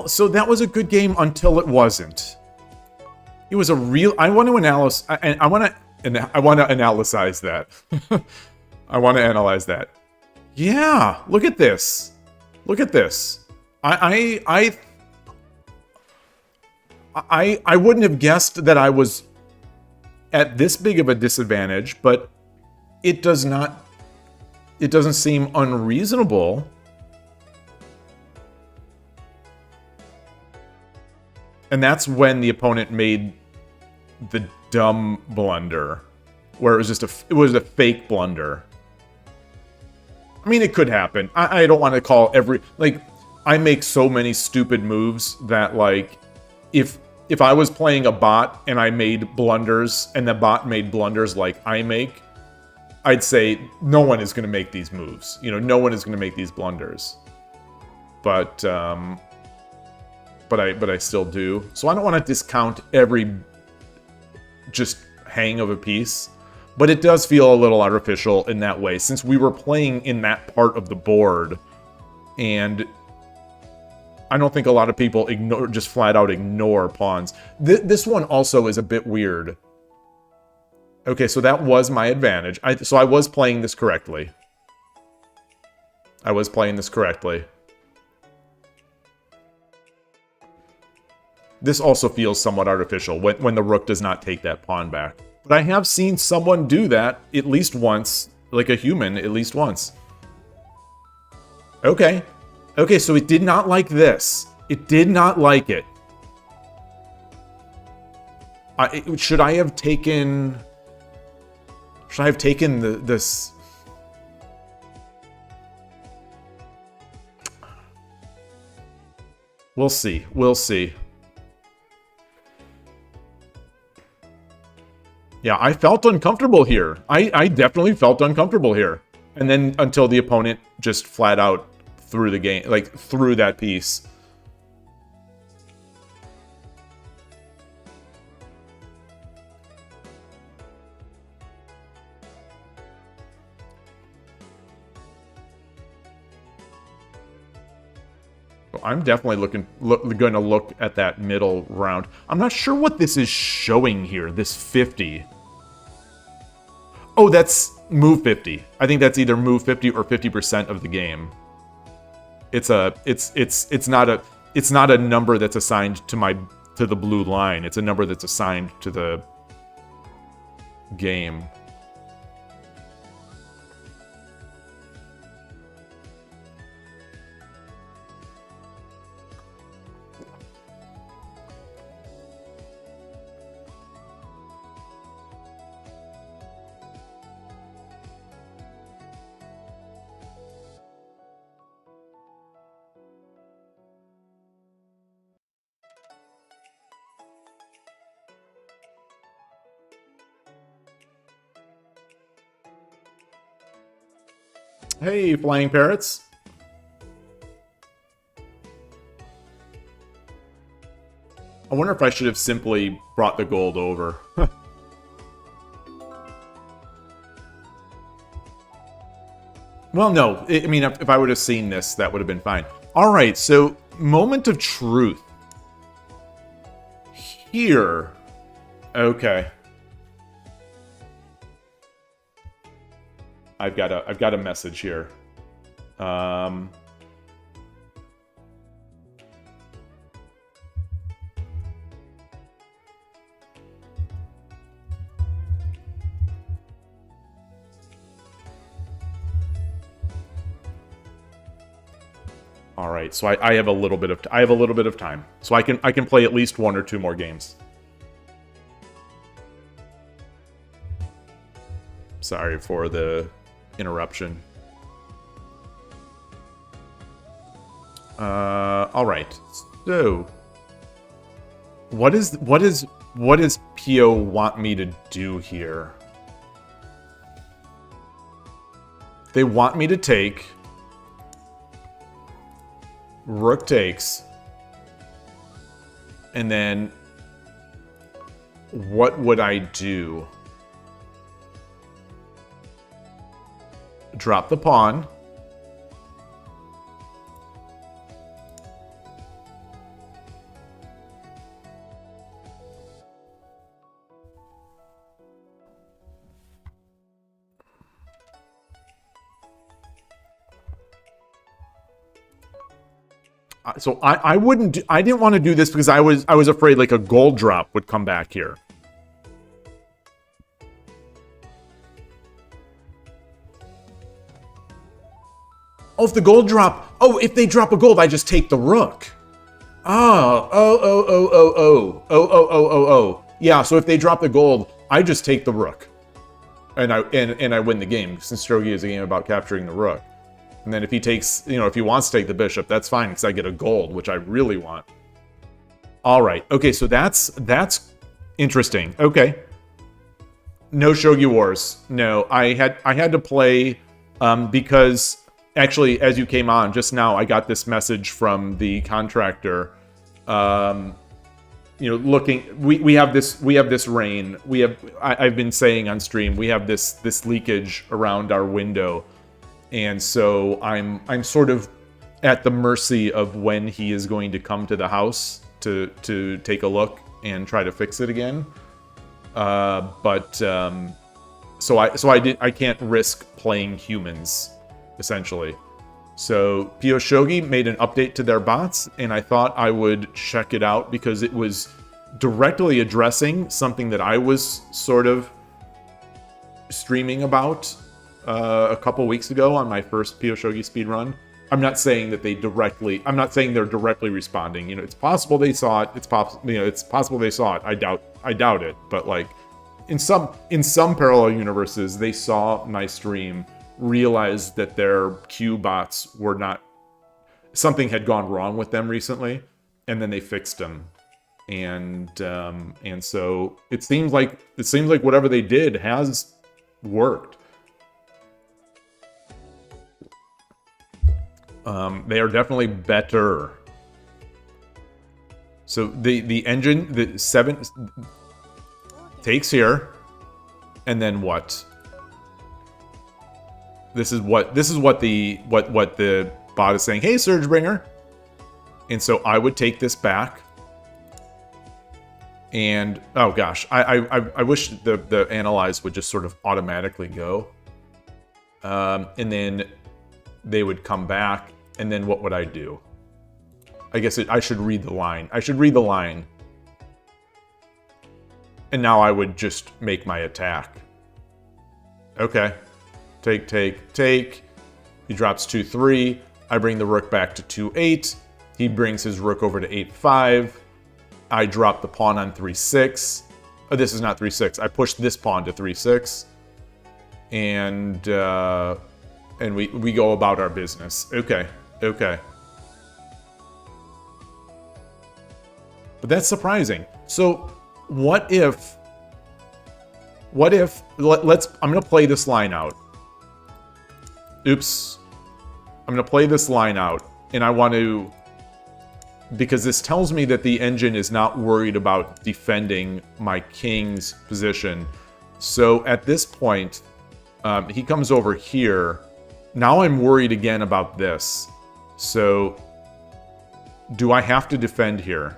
So that was a good game until it wasn't. It was a real. I want to analyze. I want to analyze that. I want to analyze that. Yeah. Look at this. Look at this. I wouldn't have guessed that I was at this big of a disadvantage, but it doesn't seem unreasonable. And that's when the opponent made the dumb blunder, where it was just a fake blunder. I mean, it could happen. I don't want to call I make so many stupid moves that, like, if I was playing a bot and I made blunders and the bot made blunders like I make, I'd say no one is going to make these moves. You know, no one is going to make these blunders. But I still do. So I don't want to discount every just hang of a piece. But it does feel a little artificial in that way, since we were playing in that part of the board. And I don't think a lot of people just flat out ignore pawns. This one also is a bit weird. Okay, so that was my advantage. So I was playing this correctly. I was playing this correctly. This also feels somewhat artificial when the rook does not take that pawn back. But I have seen someone do that at least once, like a human, at least once. Okay. Okay, so it did not like this. It did not like it. Should I have taken... Should I have taken this... We'll see. We'll see. Yeah, I felt uncomfortable here. I definitely felt uncomfortable here. And then until the opponent just flat out threw the game, like, threw that piece. I'm definitely going to look at that middle round. I'm not sure what this is showing here, this 50. Oh, that's move 50. I think that's either move 50 or 50% of the game. It's not a number that's assigned to the blue line. It's a number that's assigned to the game. Hey, flying parrots. I wonder if I should have simply brought the gold over. Well, no. I mean, if I would have seen this, that would have been fine. All right, so moment of truth. Here. Okay. I've got a message here. All right, so I have a little bit of time, so I can play at least 1 or 2 more games. Sorry for the interruption. All right. So, what does Piyo want me to do here? They want me to take rook takes, and then what would I do? Drop the pawn. So I didn't want to do this because I was afraid like a gold drop would come back here. Oh, if the gold drop... Oh, if they drop a gold, I just take the rook. Oh. Yeah, so if they drop the gold, I just take the rook. And I win the game, since Shogi is a game about capturing the rook. And then if he takes... if he wants to take the bishop, that's fine, because I get a gold, which I really want. Alright, okay, so that's interesting. Okay. No Shogi Wars. No, I had to play... because... Actually, as you came on just now, I got this message from the contractor. Looking, we have this rain. I've been saying on stream, we have this leakage around our window, and so I'm sort of at the mercy of when he is going to come to the house to take a look and try to fix it again. So I can't risk playing humans. Essentially. So PiyoShogi made an update to their bots, and I thought I would check it out because it was directly addressing something that I was sort of streaming about a couple weeks ago on my first PiyoShogi speedrun. I'm not saying they're directly responding. It's possible they saw it. It's possible they saw it. I doubt it. But like in some parallel universes, they saw my stream, realized that their Q bots were not... Something had gone wrong with them recently, and then they fixed them. And so it seems like whatever they did has worked. They are definitely better. So the engine, the 7 takes here, and then what? This is what the bot is saying. Hey, Surgebringer. And so I would take this back. And, oh gosh, I wish the analyze would just sort of automatically go. And then they would come back, and then what would I do? I guess I should read the line. I should read the line. And now I would just make my attack. Okay. Take, take, take. He drops 2-3. I bring the rook back to 2-8. He brings his rook over to 8-5. I drop the pawn on 3-6. Oh, this is not 3-6. I push this pawn to 3-6. And we go about our business. Okay, okay. But that's surprising. So what if I'm gonna play this line out. Oops. I'm gonna play this line out, and I want to, because this tells me that the engine is not worried about defending my king's position. So at this point, he comes over here. Now I'm worried again about this. So do I have to defend here?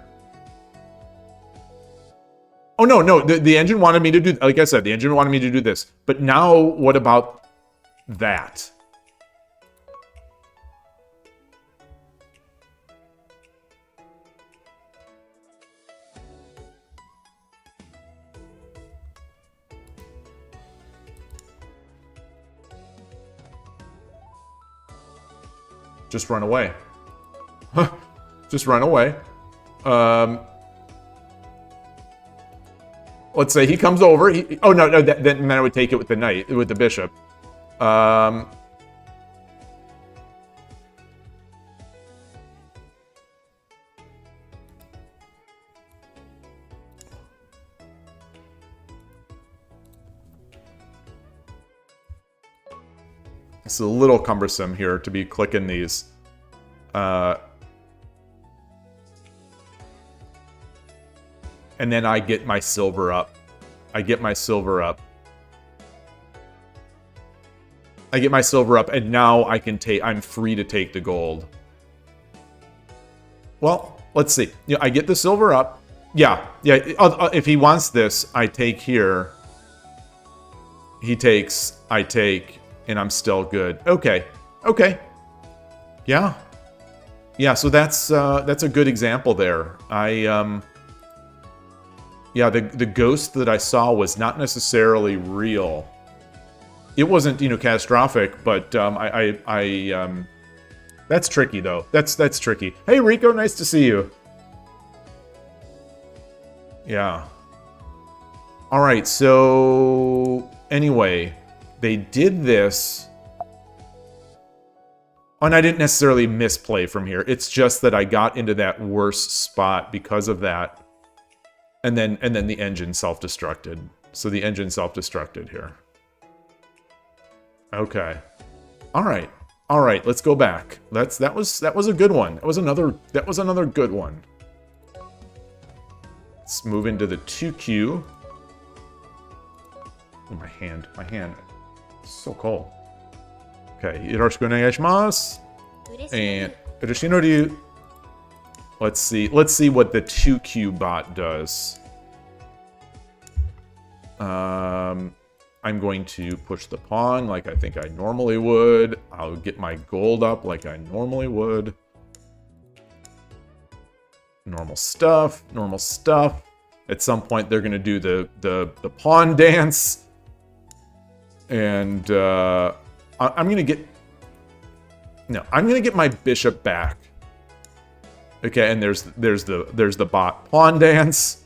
Oh, no, no, the engine wanted me to do, like I said, the engine wanted me to do this. But now, what about that? Just run away. Just run away. Let's say he comes over. Oh, no, then I would take it with the knight, with the bishop. It's a little cumbersome here to be clicking these. And then I get my silver up. I get my silver up. I get my silver up, and now I can take. I'm free to take the gold. Well, let's see. Yeah, I get the silver up. Yeah. If he wants this, I take here. He takes. I take, and I'm still good. Okay. Okay. Yeah. Yeah. So that's a good example there. Yeah, the ghost that I saw was not necessarily real. It wasn't, catastrophic, but that's tricky though. That's tricky. Hey Rico, nice to see you. Yeah. All right, so anyway, they did this. And I didn't necessarily misplay from here. It's just that I got into that worse spot because of that. And then the engine self-destructed. So the engine self-destructed here. Okay. All right, let's go back. That was a good one. That was another good one. Let's move into the 2Q. Oh, my hand. It's so cold. Okay, yoroshiku onegaishimasu. And ureshinoru. Let's see what the 2Q bot does. I'm going to push the pawn like I think I normally would. I'll get my gold up like I normally would. Normal stuff, normal stuff. At some point they're gonna do the pawn dance. And I'm gonna get my bishop back. Okay, and there's the bot pawn dance.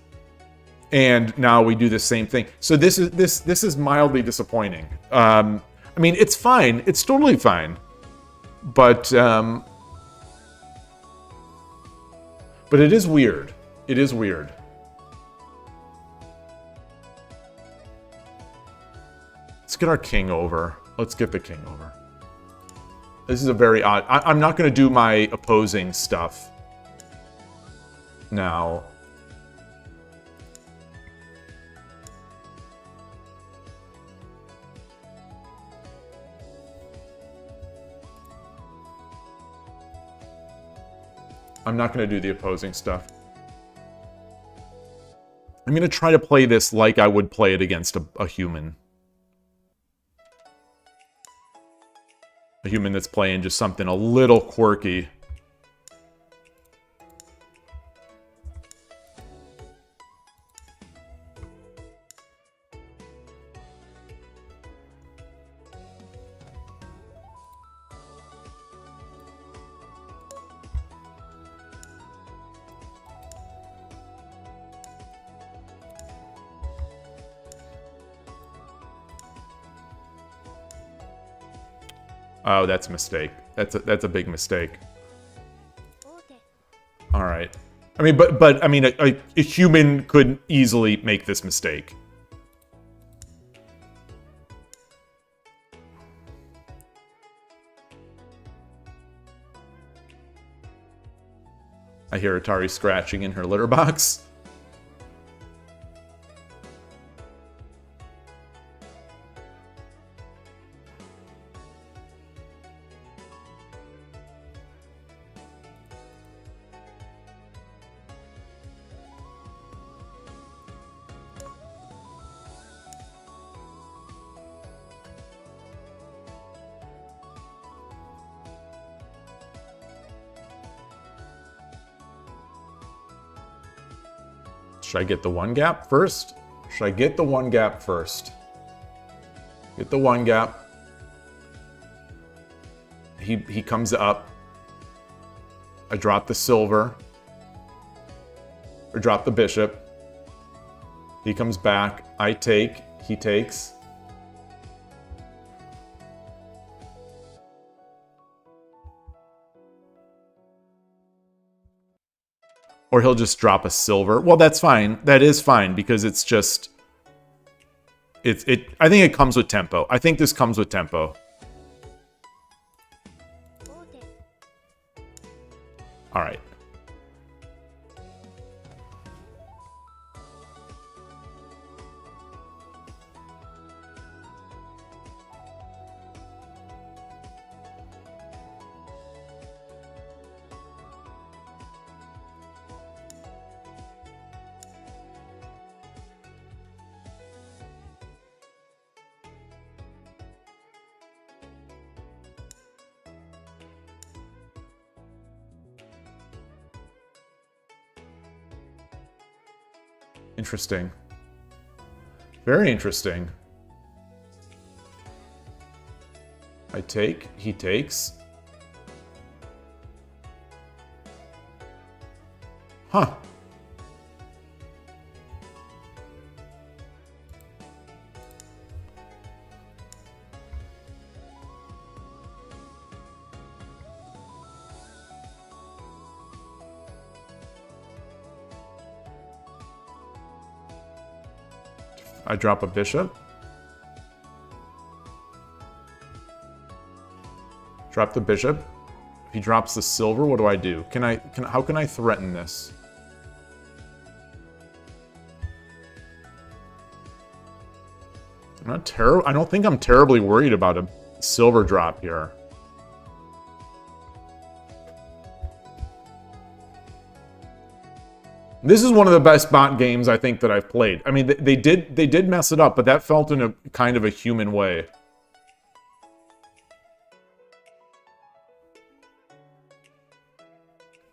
And now we do the same thing. So this is mildly disappointing. I mean, it's fine. It's totally fine. But it is weird. It is weird. Let's get our king over. Let's get the king over. This is a very odd... I'm not going to do my opposing stuff now. I'm not going to do the opposing stuff. I'm going to try to play this like I would play it against a human. A human that's playing just something a little quirky. Oh, that's a mistake. That's a big mistake. All right. I mean, but I mean, a human could easily make this mistake. I hear Atari scratching in her litter box. Should I get the one gap first? Should I get the one gap first? Get the one gap. He comes up. I drop the silver. Or drop the bishop. He comes back. I take. He takes. Or he'll just drop a silver. Well, that's fine. That is fine because it's just... I think it comes with tempo. I think this comes with tempo. All right. Interesting. Very interesting. I take, he takes. Huh. I drop a bishop. Drop the bishop. If he drops the silver, what do I do? How can I threaten this? I don't think I'm terribly worried about a silver drop here. This is one of the best bot games I think that I've played. I mean, they did mess it up, but that felt in a kind of a human way.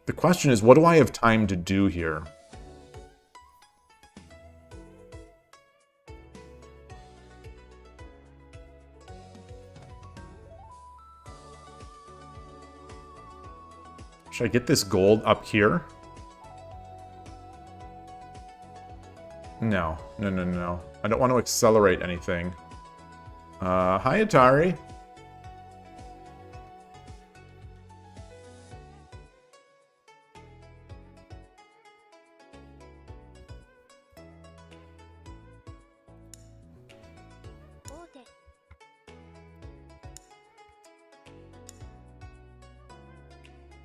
The question is, what do I have time to do here? Should I get this gold up here? No. No. I don't want to accelerate anything. Hi, Atari.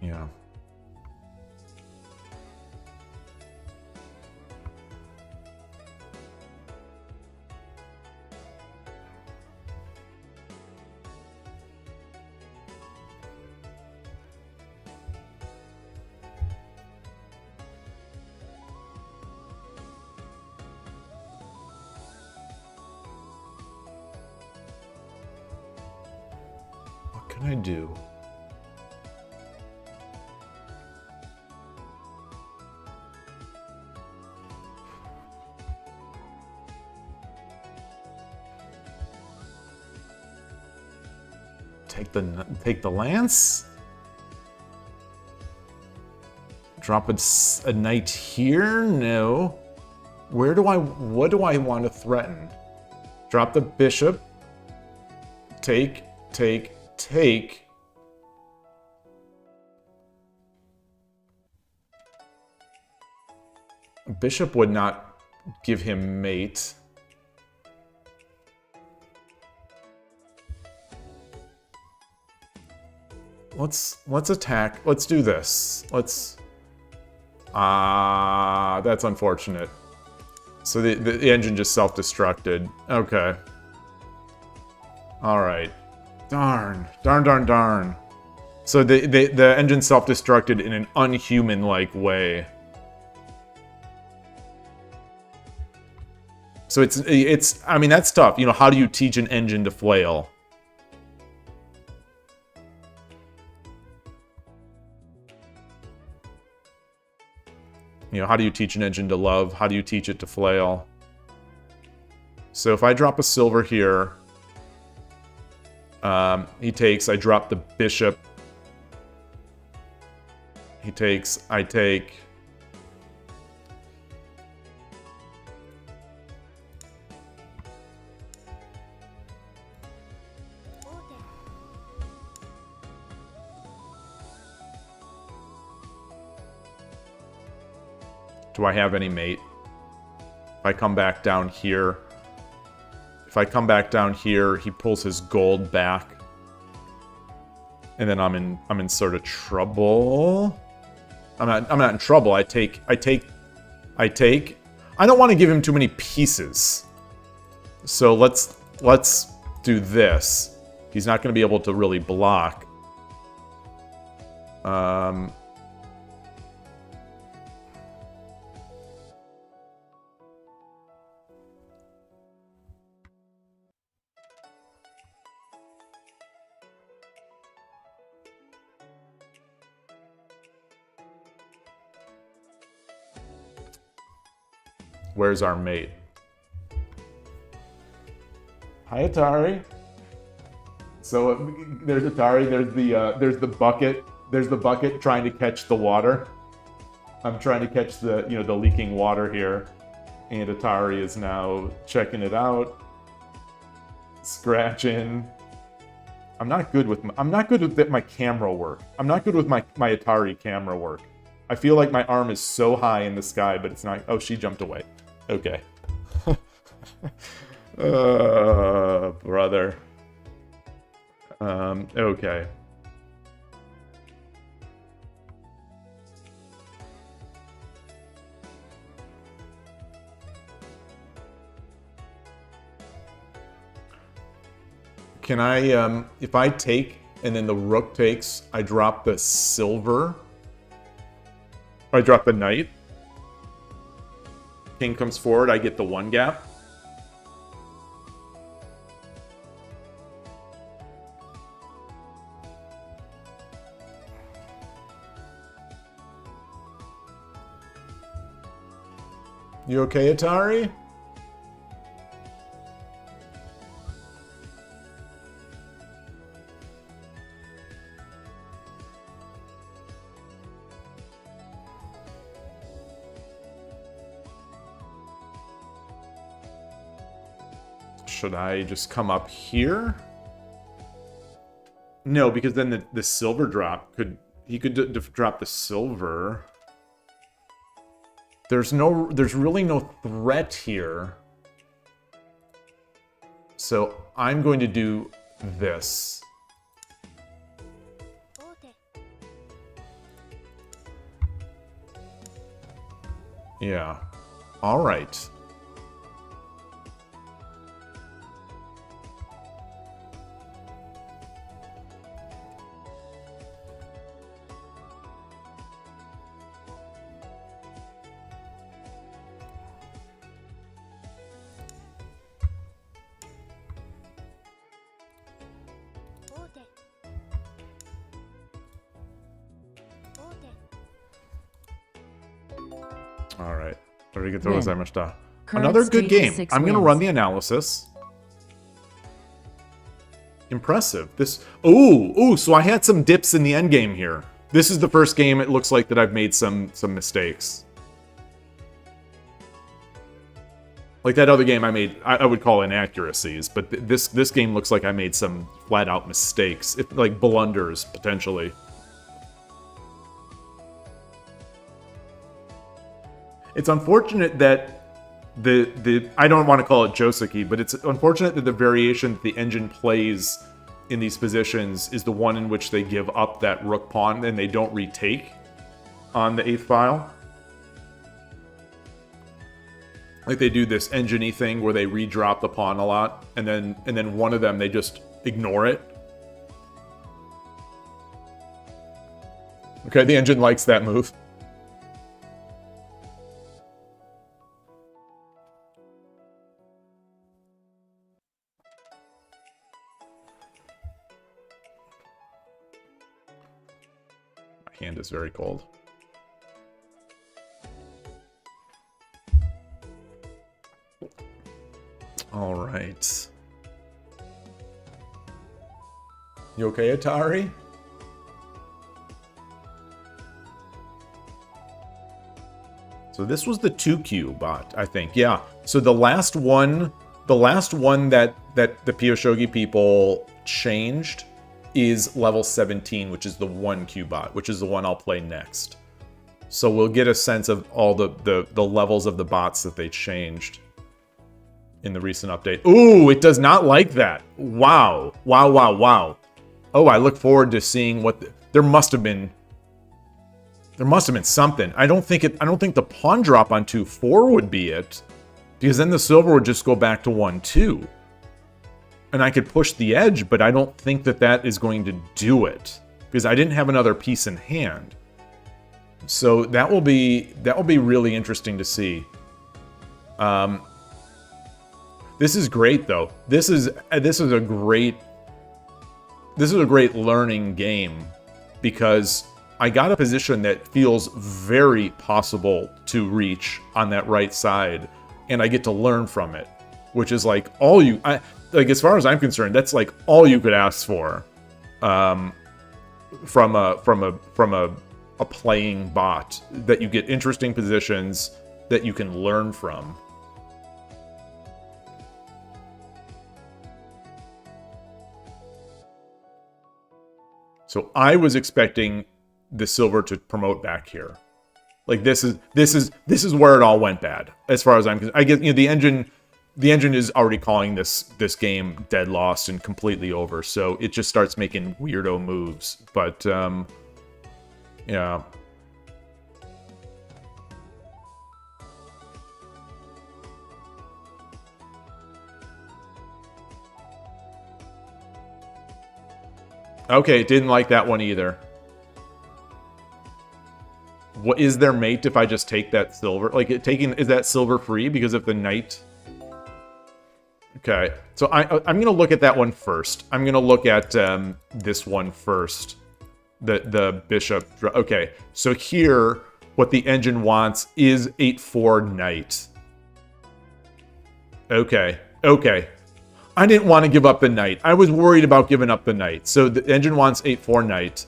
Yeah. can I do? Take the lance? Drop a knight here? No. What do I want to threaten? Drop the bishop. Take. Bishop would not give him mate. Let's attack. Let's do this. Let's... that's unfortunate. So the engine just self-destructed. Okay. Alright. Darn. So the engine self-destructed in an unhuman-like way. So it's I mean, that's tough. You know, how do you teach an engine to flail? You know, how do you teach an engine to love? How do you teach it to flail? So if I drop a silver here, he takes, I drop the bishop. He takes, I take. Do I have any mate? If I come back down here... If I come back down here, he pulls his gold back. And then I'm in sort of trouble. I'm not in trouble. I take. I don't want to give him too many pieces. So let's do this. He's not going to be able to really block. Where's our mate? Hi, Atari. So there's Atari. There's the bucket. There's the bucket trying to catch the water. I'm trying to catch the the leaking water here, and Atari is now checking it out, scratching. I'm not good with my camera work. I'm not good with my Atari camera work. I feel like my arm is so high in the sky, but it's not. Oh, she jumped away. Okay. Brother. Okay. Can I, if I take and then the rook takes, I drop the silver. I drop the knight. King comes forward, I get the one gap. You okay, Atari? Should I just come up here? No, because then the silver drop could... He could drop the silver. There's really no threat here. So I'm going to do this. Yeah. All right. All right. Win. Current Another good streak is game. 6 I'm going to wins. run the analysis. Impressive. This. Ooh. So I had some dips in the end game here. This is the first game it looks like that I've made some mistakes. Like that other game I made, I would call inaccuracies, but this game looks like I made some flat out mistakes, like blunders potentially. It's unfortunate that the I don't want to call it Joseki, but it's unfortunate that the variation that the engine plays in these positions is the one in which they give up that rook pawn and they don't retake on the 8th file. Like they do this engine-y thing where they redrop the pawn a lot, and then one of them they just ignore it. Okay, the engine likes that move. My hand is very cold. All right. You okay, Atari? So this was the 2Q bot, I think. Yeah. So the last one that the PiyoShogi people changed is level 17, which is the 1Q bot, which is the one I'll play next. So we'll get a sense of all the levels of the bots that they changed in the recent update. Ooh, it does not like that. Wow. Wow. Oh, I look forward to seeing what there must have been something. I don't think the pawn drop on 2-4 would be it, because then the silver would just go back to 1-2. And I could push the edge, but I don't think that is going to do it, because I didn't have another piece in hand. So that will be really interesting to see. This is great though. This is a great learning game, because I got a position that feels very possible to reach on that right side, and I get to learn from it, which is like as far as I'm concerned, that's like all you could ask for from a playing bot, that you get interesting positions that you can learn from. So I was expecting the silver to promote back here. Like this is where it all went bad, as far as I'm concerned. I guess, you know, the engine is already calling this game dead lost and completely over, so it just starts making weirdo moves. But yeah. Okay, didn't like that one either. What is their mate if I just take that silver? Like, is that silver free because of the knight? Okay, so I'm gonna look at that one first. I'm gonna look at this one first. The bishop. Okay, so here, what the engine wants is 8-4 knight. Okay. I didn't want to give up the knight. I was worried about giving up the knight. So the engine wants 8-4 knight.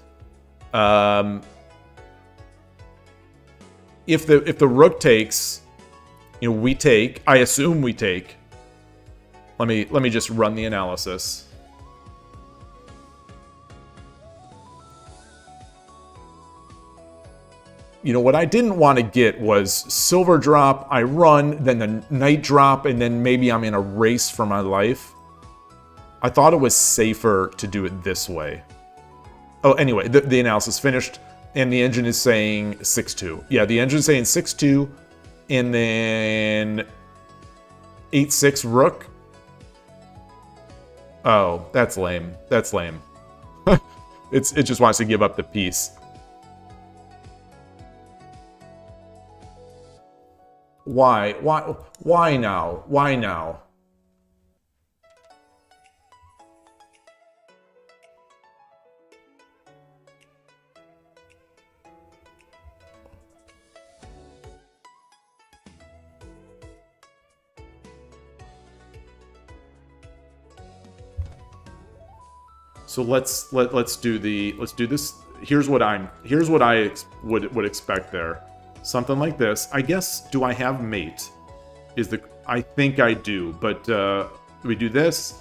If the rook takes, you know, we take. I assume we take. Let me just run the analysis. You know, what I didn't want to get was silver drop, I run, then the knight drop, and then maybe I'm in a race for my life. I thought it was safer to do it this way. Oh, anyway, the analysis finished, and the engine is saying 6-2. Yeah, the engine's saying 6-2, and then 8-6 rook. Oh, that's lame. That's lame. It just wants to give up the piece. Why now? Why now? So let's do this. Here's what I would expect there. Something like this. I guess, do I have mate? I think I do, but we do this.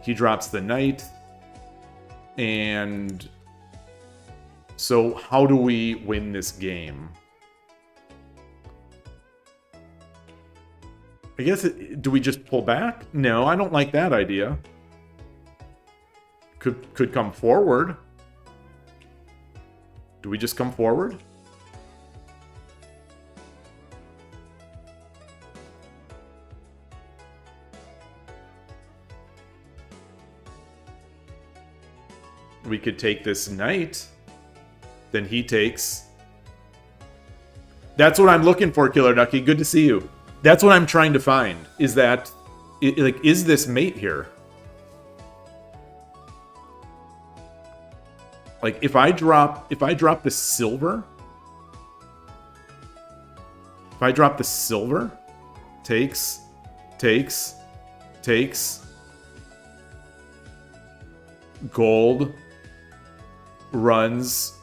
He drops the knight. And so how do we win this game? I guess, do we just pull back? No, I don't like that idea. Could come forward. Do we just come forward? We could take this knight. Then he takes... That's what I'm looking for, Killer Ducky. Good to see you. That's what I'm trying to find. Is that... like, is this mate here? Like, if I drop the silver... If I drop the silver... Takes... Gold... Runs...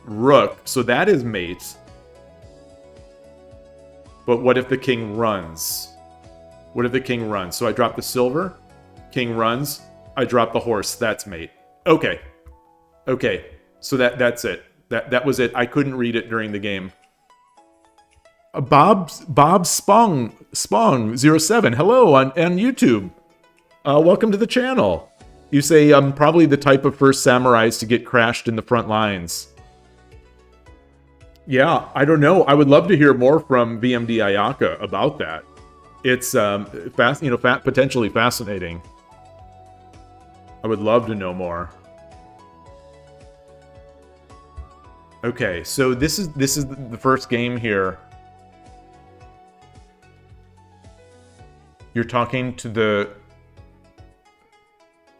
Rook. So that is mate. But what if the king runs? What if the king runs? So I drop the silver. King runs. I drop the horse. That's mate. Okay. Okay. So that's it. That was it. I couldn't read it during the game. Bob Spong 07. Hello on YouTube. Welcome to the channel. You say I'm probably the type of first samurais to get crashed in the front lines. Yeah, I don't know. I would love to hear more from VMD Ayaka about that. It's potentially fascinating. I would love to know more. Okay, so this is the first game here. You're talking to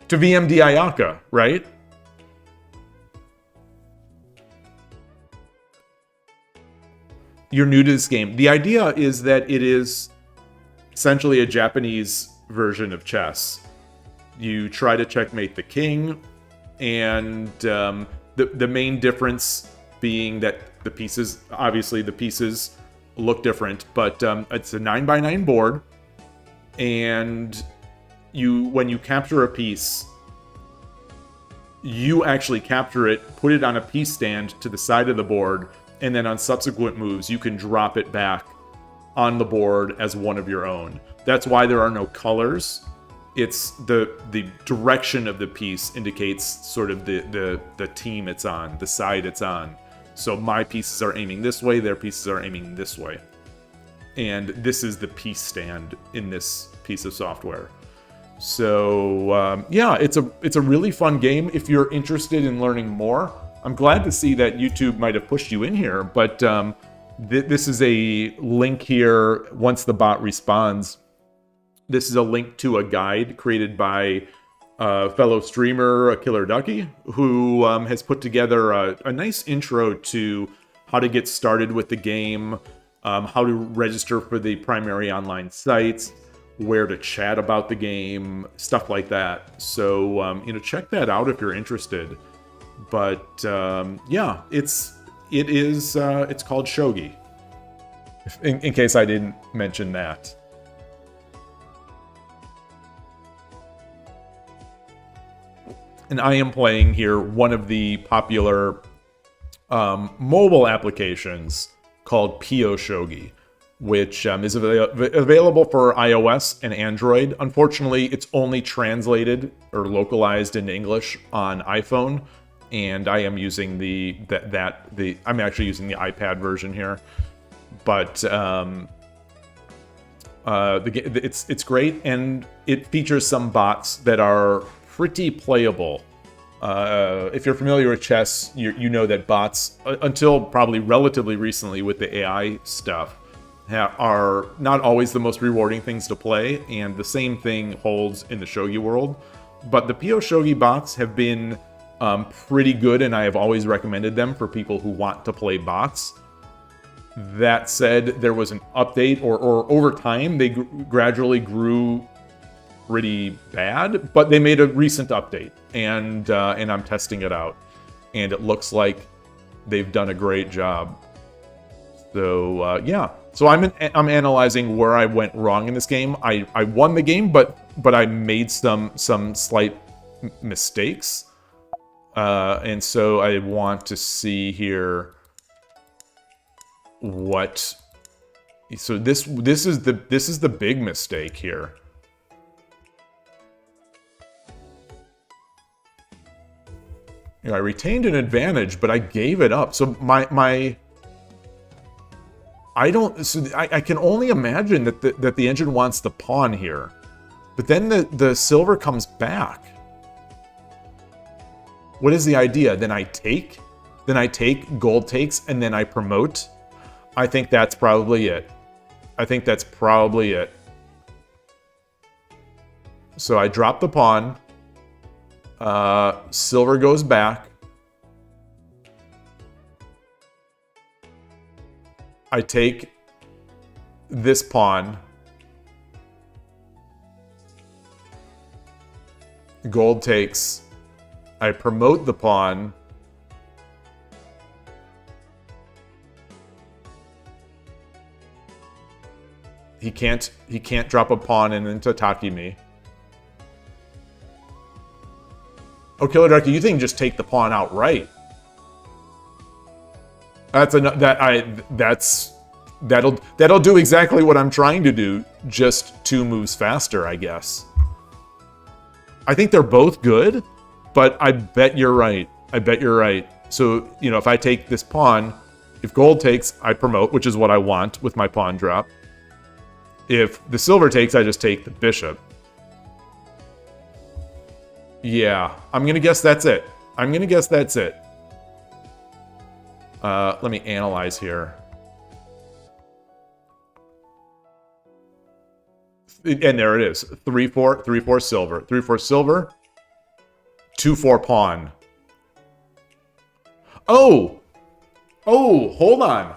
VMD Ayaka, right? You're new to this game. The idea is that it is essentially a Japanese version of chess. You try to checkmate the king, and the main difference being that the pieces look different, but it's a 9x9 board, and when you capture a piece, you actually capture it, put it on a piece stand to the side of the board, and then on subsequent moves, you can drop it back on the board as one of your own. That's why there are no colors. It's the direction of the piece indicates sort of the team it's on, the side it's on. So my pieces are aiming this way, their pieces are aiming this way. And this is the piece stand in this piece of software. So yeah, it's a really fun game if you're interested in learning more. I'm glad to see that YouTube might have pushed you in here, but this is a link here once the bot responds. This is a link to a guide created by fellow streamer Killer Ducky, who has put together a nice intro to how to get started with the game, how to register for the primary online sites, where to chat about the game, stuff like that. So check that out if you're interested. But yeah, it's called Shogi. In case I didn't mention that. And I am playing here one of the popular mobile applications called PiyoShogi, which is available for iOS and Android. Unfortunately, it's only translated or localized into English on iPhone, and I am using I'm actually using the iPad version here. But it's great, and it features some bots that are pretty playable. If you're familiar with chess, you know that bots, until probably relatively recently with the AI stuff, are not always the most rewarding things to play, and the same thing holds in the shogi world. But the PiyoShogi bots have been pretty good, and I have always recommended them for people who want to play bots. That said, there was an update, or over time, they gradually grew pretty bad, but they made a recent update, and I'm testing it out, and it looks like they've done a great job. So yeah, so I'm analyzing where I went wrong in this game. I won the game, but I made some slight mistakes, and so I want to see here what. So this is the big mistake here. You know, I retained an advantage, but I gave it up. So I can only imagine that the engine wants the pawn here, but then the silver comes back. What is the idea? Then I take, gold takes, and then I promote. I think that's probably it. So I drop the pawn. Silver goes back. I take this pawn. Gold takes. I promote the pawn. He can't drop a pawn and then tataki me. Oh, Killer Darky, you think just take the pawn outright? That'll do exactly what I'm trying to do, just 2 moves faster, I guess. I think they're both good, but I bet you're right. So, you know, if I take this pawn, if gold takes, I promote, which is what I want with my pawn drop. If the silver takes, I just take the bishop. Yeah, I'm gonna guess that's it. Let me analyze here. And there it is. 3-4, 3-4 silver. 3-4 silver. 2-4 pawn. Oh! Oh, hold on.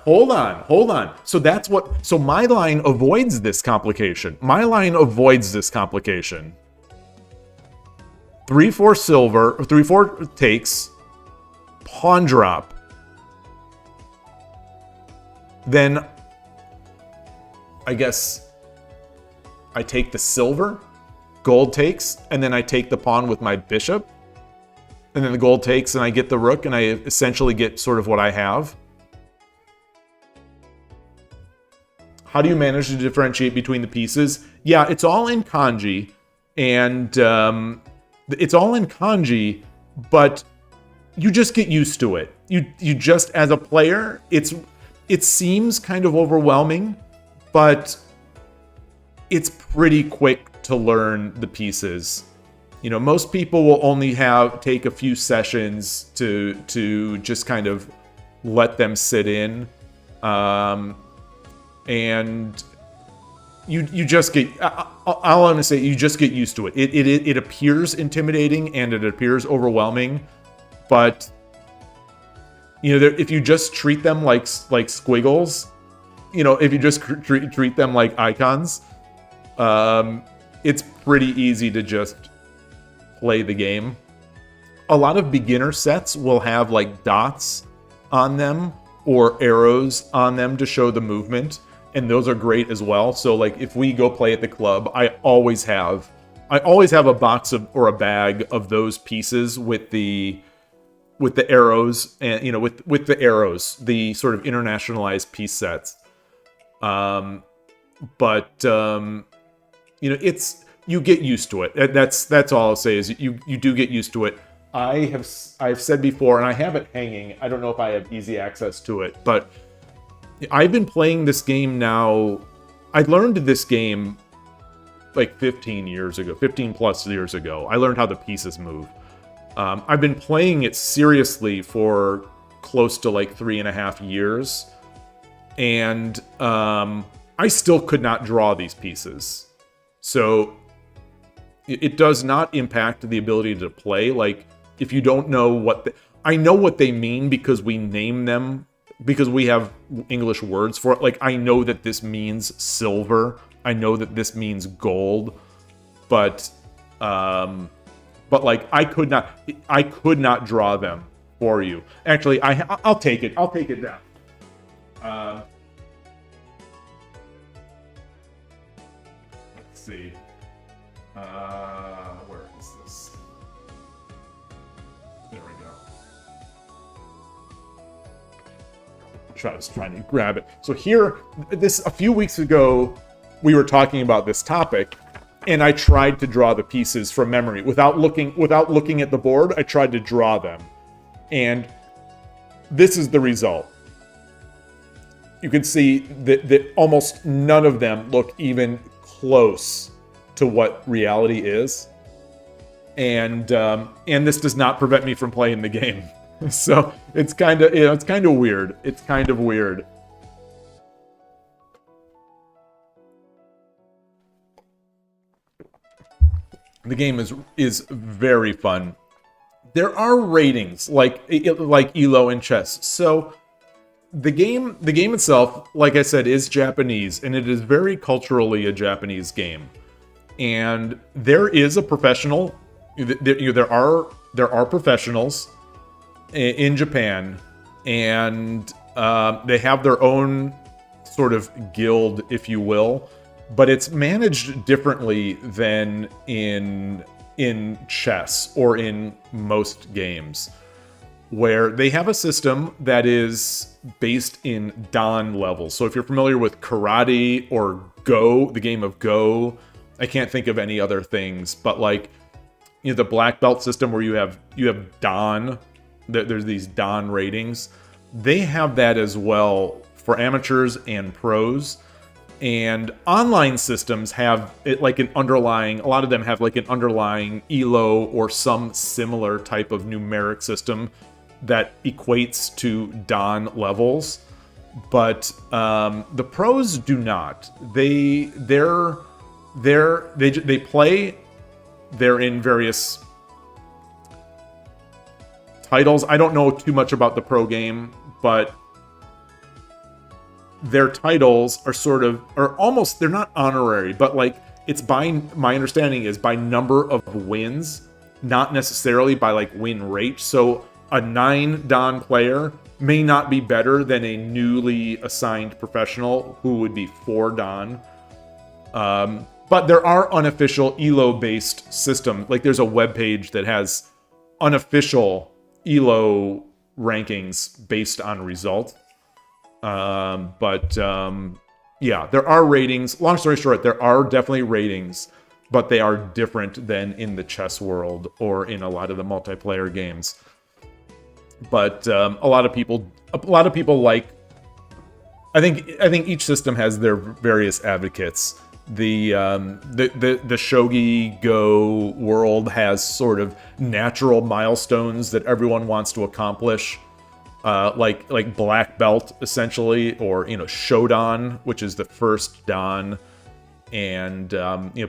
So that's what... So my line avoids this complication. 3-4 silver, 3-4 takes, pawn drop. Then, I guess, I take the silver, gold takes, and then I take the pawn with my bishop. And then the gold takes, and I get the rook, and I essentially get sort of what I have. How do you manage to differentiate between the pieces? Yeah, it's all in kanji, and it's all in kanji, but you just get used to it. You just, as a player, it seems kind of overwhelming, but it's pretty quick to learn the pieces. You know, most people will only take a few sessions to just kind of let them sit in, and you just get. I'll honestly say you just get used to it. It appears intimidating and it appears overwhelming, but you know, if you just treat them like squiggles, you know, if you just treat them like icons, it's pretty easy to just play the game. A lot of beginner sets will have like dots on them or arrows on them to show the movement, and those are great as well. So like if we go play at the club, I always have a box or a bag of those pieces with the arrows, and you know, with the arrows, the sort of internationalized piece sets. You know, you get used to it. That's all I'll say is you do get used to it. I've said before, and I have it hanging. I don't know if I have easy access to it, but I've been playing this game now. I learned this game like 15 plus years ago. I learned how the pieces move. I've been playing it seriously for close to like 3.5 years, and I still could not draw these pieces. So it does not impact the ability to play. Like, if you don't know I know what they mean because we name them, because we have English words for it. Like, I know that this means silver. I know that this means gold. but like I could not draw them for you. Actually, I'll take it. I'll take it down. Let's see. Where is this? There we go. I was trying to grab it. So here, a few weeks ago, we were talking about this topic, and I tried to draw the pieces from memory without looking at the board. I tried to draw them, and this is the result. You can see that almost none of them look even close to what reality is, and this does not prevent me from playing the game. So it's kind of weird. It's kind of weird. The game is very fun. There are ratings like Yloigh in chess. So the game itself, like I said, is Japanese, and it is very culturally a Japanese game. And there is a professional. There are professionals in Japan, and they have their own sort of guild, if you will, but it's managed differently than in chess or in most games, where they have a system that is based in Dan levels. So if you're familiar with karate or Go, the game of Go, I can't think of any other things, but like, you know, the black belt system where you have Dan. There's these Dan ratings. They have that as well for amateurs and pros. And online systems have it like an underlying, a lot of them have like an underlying Yloigh or some similar type of numeric system that equates to Dan levels. But the pros do not. They play. They're in various titles. I don't know too much about the pro game, but their titles they're not honorary, but like it's my understanding is by number of wins, not necessarily by like win rate. So a 9 Dan player may not be better than a newly assigned professional who would be 4 Dan. But there are unofficial Yloigh-based systems. Like there's a webpage that has unofficial Yloigh rankings based on result. Yeah, there are ratings. Long story short, there are definitely ratings, but they are different than in the chess world or in a lot of the multiplayer games. But a lot of people like. I think each system has their various advocates. The Shogi Go world has sort of natural milestones that everyone wants to accomplish, like black belt essentially, or Shodan, which is the first Dan, and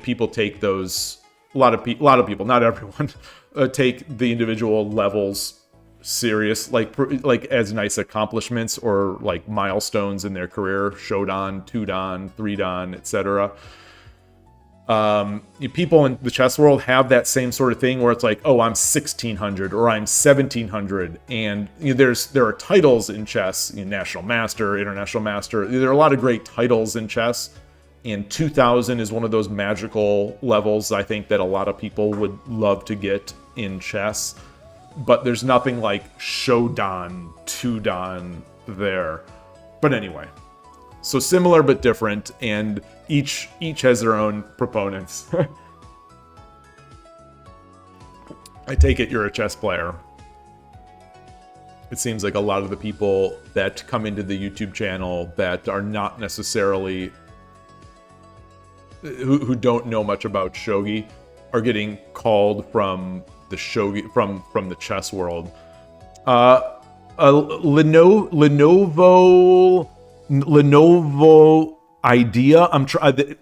people take those. A lot of people, not everyone, take the individual levels serious, like as nice accomplishments or like milestones in their career. Shodan, 2 Dan, 3 Dan, etc. People in the chess world have that same sort of thing where it's like, oh, I'm 1600 or I'm 1700, and there are titles in chess, national master, international master. There are a lot of great titles in chess, and 2000 is one of those magical levels I think that a lot of people would love to get in chess. But there's nothing like Shodan, 2 Dan there. But anyway, so similar but different, and each has their own proponents. I take it you're a chess player. It seems like a lot of the people that come into the YouTube channel that are not necessarily who don't know much about shogi are getting called from the shogi from the chess world. Lenovo idea.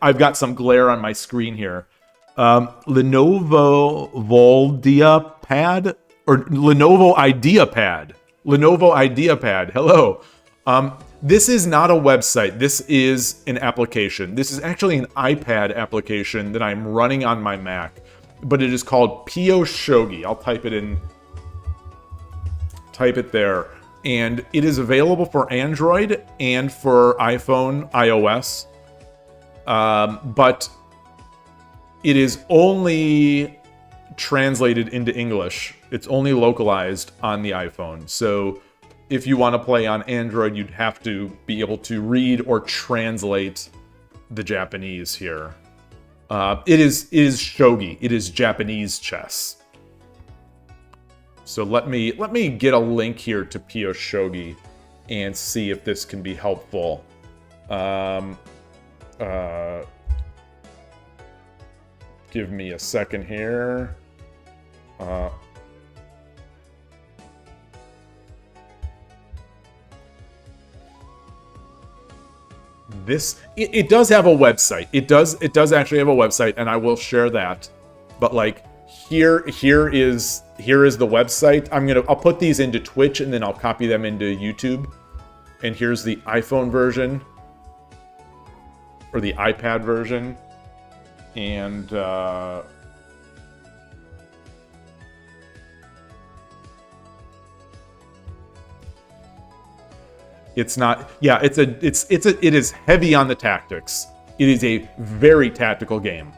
I've got some glare on my screen here. Lenovo Voldia Pad or Lenovo Idea Pad. Lenovo Idea Pad. Hello. This is not a website. This is an application. This is actually an iPad application that I'm running on my Mac, but it is called PiyoShogi. I'll type it there. And it is available for Android and for iPhone, iOS. But it is only translated into English. It's only localized on the iPhone. So if you want to play on Android, you'd have to be able to read or translate the Japanese here. It is shogi. It is Japanese chess. So let me get a link here to PiyoShogi and see if this can be helpful. Give me a second here. It does have a website. It does actually have a website, and I will share that. But like here is the website. I'll put these into Twitch and then I'll copy them into YouTube. And here's the iPhone version or the iPad version. And it's not, yeah, it is heavy on the tactics. It is a very tactical game.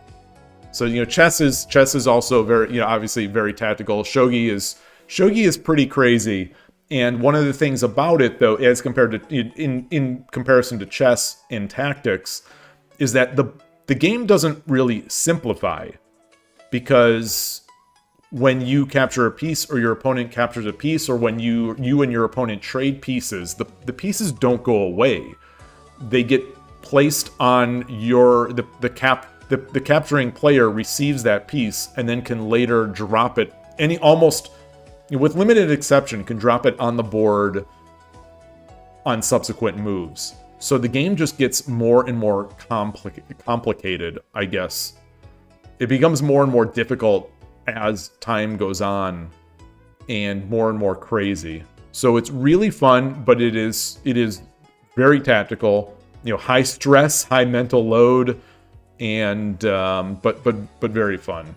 So, you know, chess is also very, you know, obviously very tactical. Shogi is pretty crazy. And one of the things about it, though, as compared to in comparison to chess and tactics, is that the game doesn't really simplify, because when you capture a piece or your opponent captures a piece, or when you and your opponent trade pieces, the pieces don't go away. They get placed on the capturing player receives that piece and then can later drop it, almost with limited exception, can drop it on the board on subsequent moves. So the game just gets more and more complicated, I guess. It becomes more and more difficult as time goes on, and more crazy. So it's really fun, but it is very tactical. You know, high stress, high mental load, and but very fun.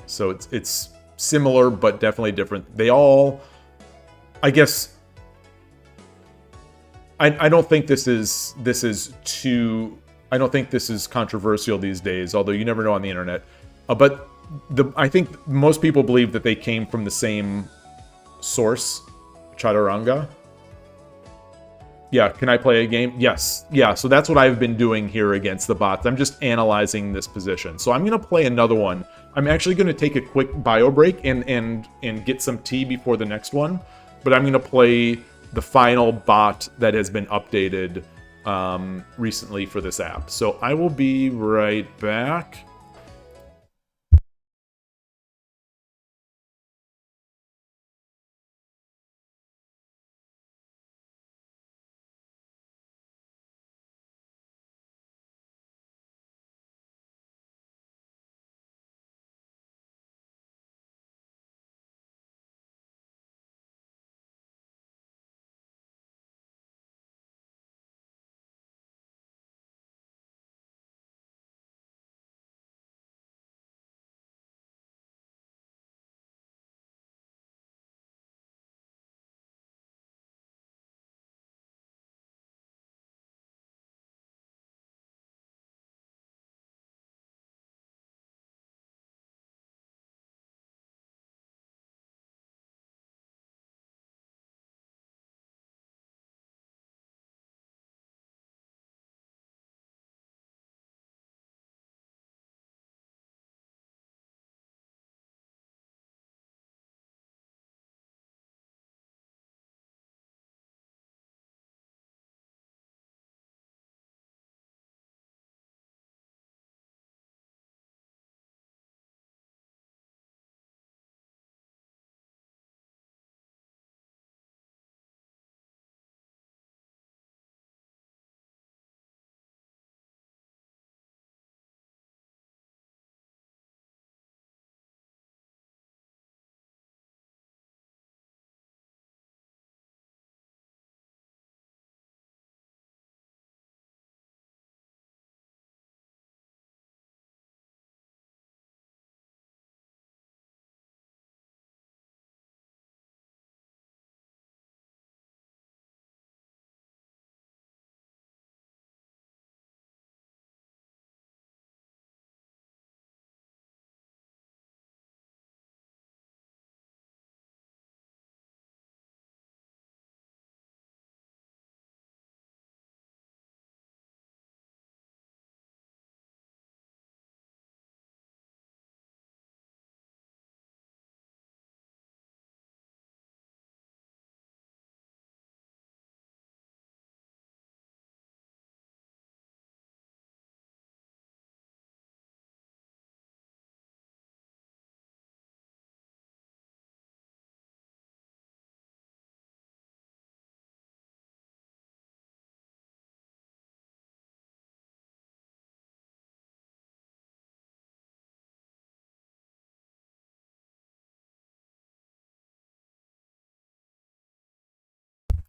So it's similar but definitely different. They all, I guess, I don't think this is too, I don't think this is controversial these days, although you never know on the internet. But I think most people believe that they came from the same source, Chaturanga. Yeah, can I play a game? Yes. Yeah, so that's what I've been doing here against the bots. I'm just analyzing this position. So I'm going to play another one. I'm actually going to take a quick bio break and get some tea before the next one. But I'm going to play the final bot that has been updated recently for this app. So I will be right back.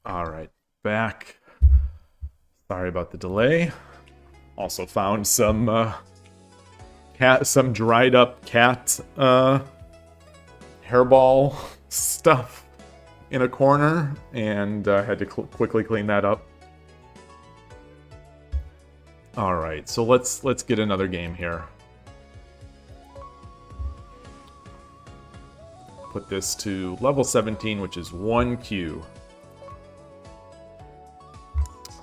All right, back. Sorry about the delay. Also found some some dried up cat hairball stuff in a corner, and had to quickly clean that up. All right, so let's get another game here. Put this to level 17, which is 1 Q.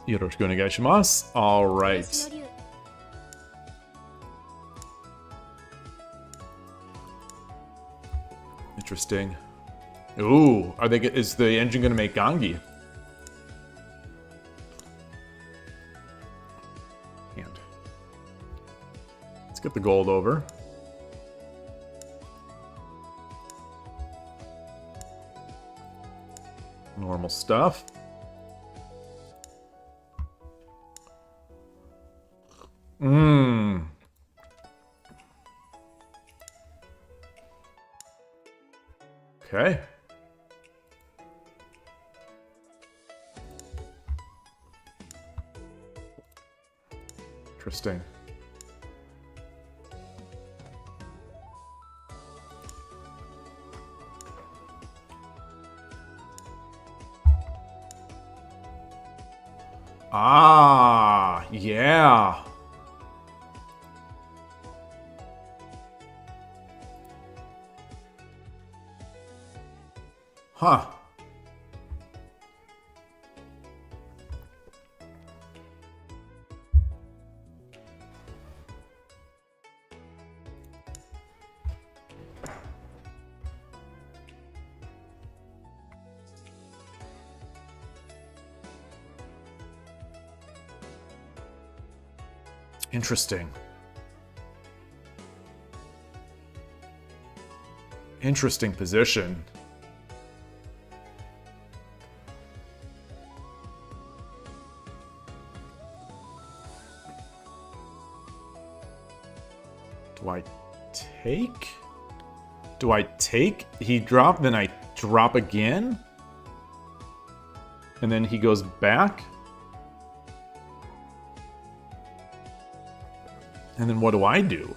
Yoroshiku onegai shimasu. All right. Interesting. Ooh, is the engine gonna make Gangi? And let's get the gold over. Normal stuff. Okay. Interesting. Ah, yeah. Huh. Interesting. Interesting position. Do I take? Do I take? He dropped, then I drop again? And then he goes back? And then what do I do?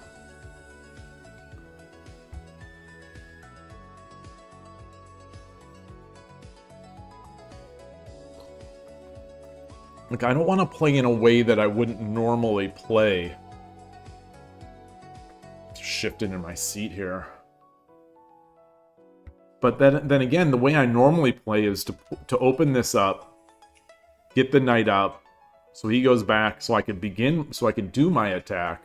Like, I don't want to play in a way that I wouldn't normally play. Shifting in my seat here. But then again, the way I normally play is to open this up, get the knight up, so he goes back, so I can begin, so I can do my attack.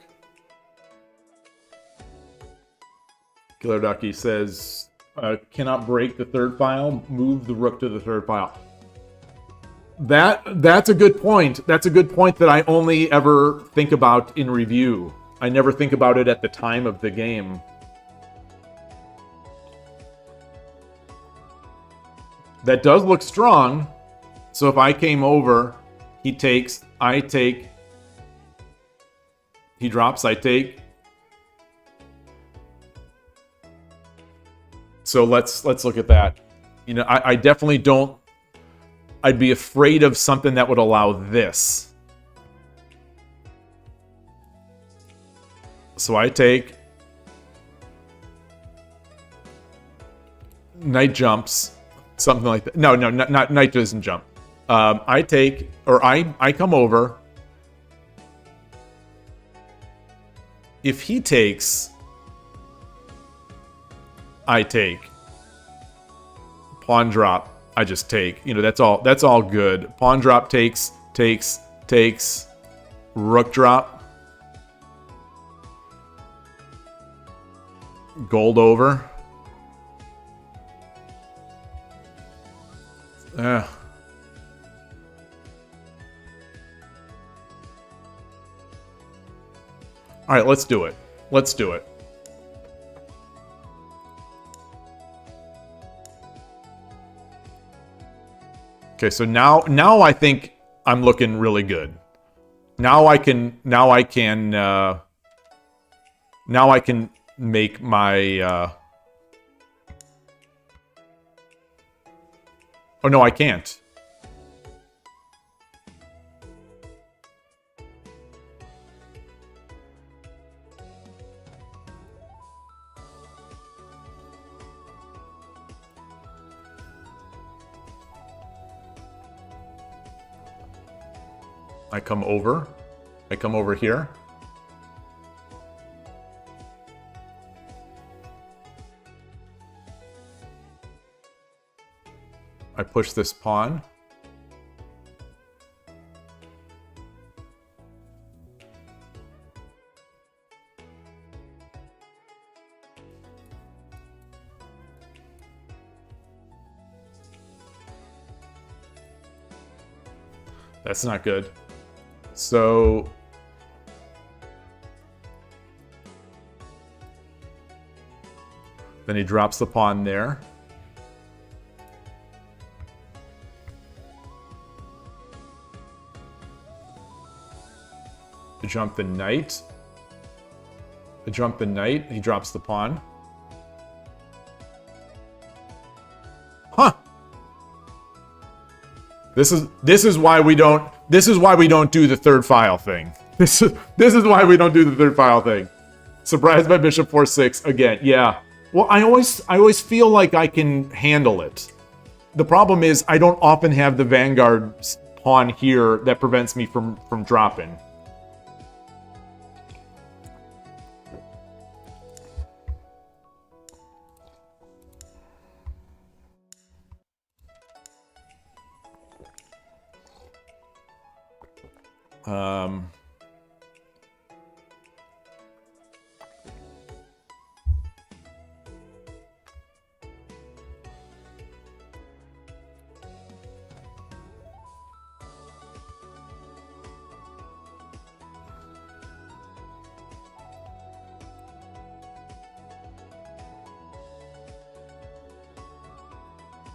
Killerducky says, cannot break the third file, move the rook to the third file. That's a good point. That's a good point that I only ever think about in review. I never think about it at the time of the game. That does look strong. So if I came over, he takes, I take, he drops, I take. So let's look at that. You know, I definitely don't, I'd be afraid of something that would allow this. So I take, knight jumps, something like that. No, not knight doesn't jump. I take, or I come over. If he takes, I take. Pawn drop, I just take. You know, that's all good. Pawn drop takes. Rook drop. Gold over. All right, let's do it. Let's do it. Okay, so now I think I'm looking really good. Now I can make my oh no, I can't. I come over here. I push this pawn. That's not good. So then he drops the pawn there. I jump the knight. I jump the knight. He drops the pawn. Huh. This is why we don't do the third file thing. This is why we don't do the third file thing. Surprised by bishop 4-6 again. Yeah. Well, I always feel like I can handle it. The problem is I don't often have the vanguard pawn here that prevents me from dropping.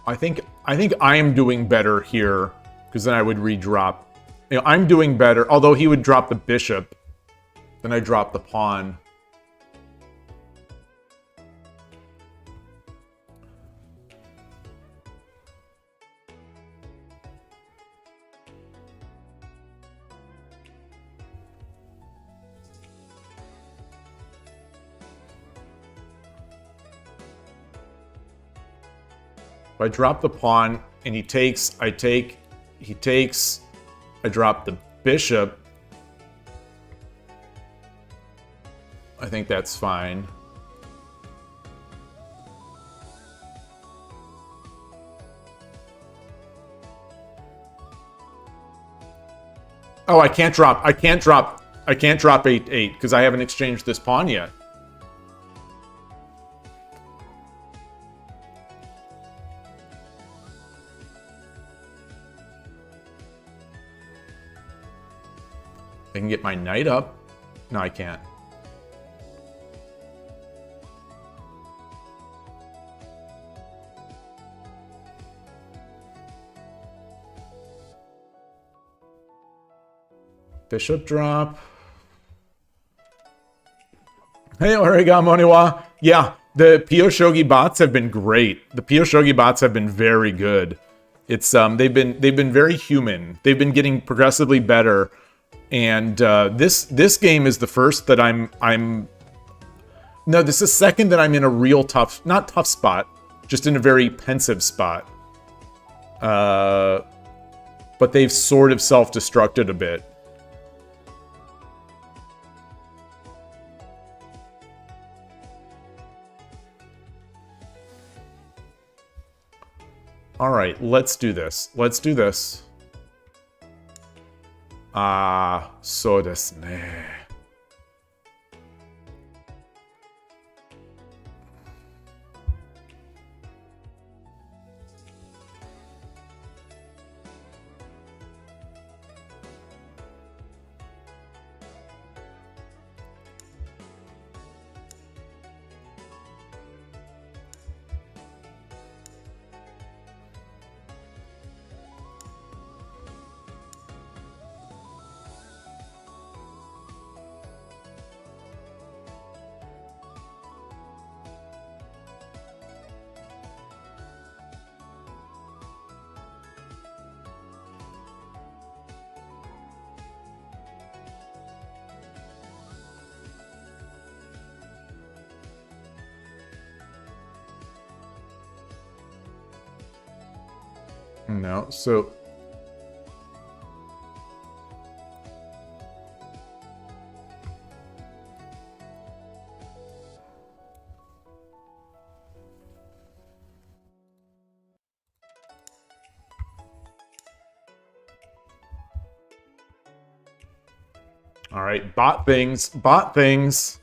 I think I am doing better here, because then I would redrop. You know, I'm doing better, although he would drop the bishop. Then I drop the pawn. If I drop the pawn and he takes, I take, he takes, I drop the bishop. I think that's fine. Oh, I can't drop 8-8 because I haven't exchanged this pawn yet. I can get my knight up. No, I can't. Bishop drop. Hey, Origamoniwa. Yeah, the PiyoShogi bots have been great. The PiyoShogi bots have been very good. It's they've been very human. They've been getting progressively better. And this game is the first that no, this is second that I'm in a real tough, not tough spot, just in a very pensive spot. But they've sort of self-destructed a bit. All right, let's do this. Let's do this. Ah, so desu ne. No, so All right, bot things, bot things.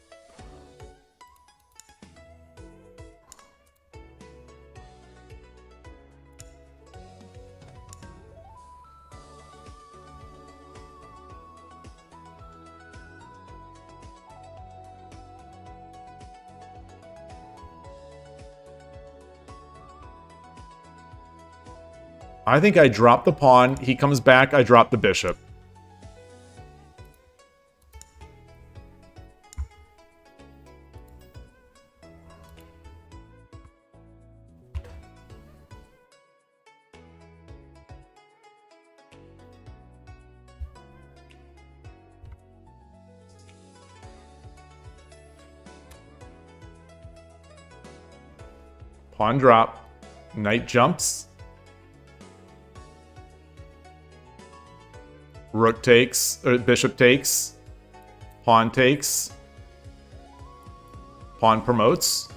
I think I drop the pawn. He comes back. I drop the bishop. Pawn drop. Knight jumps. Rook takes, or bishop takes, pawn takes, pawn promotes.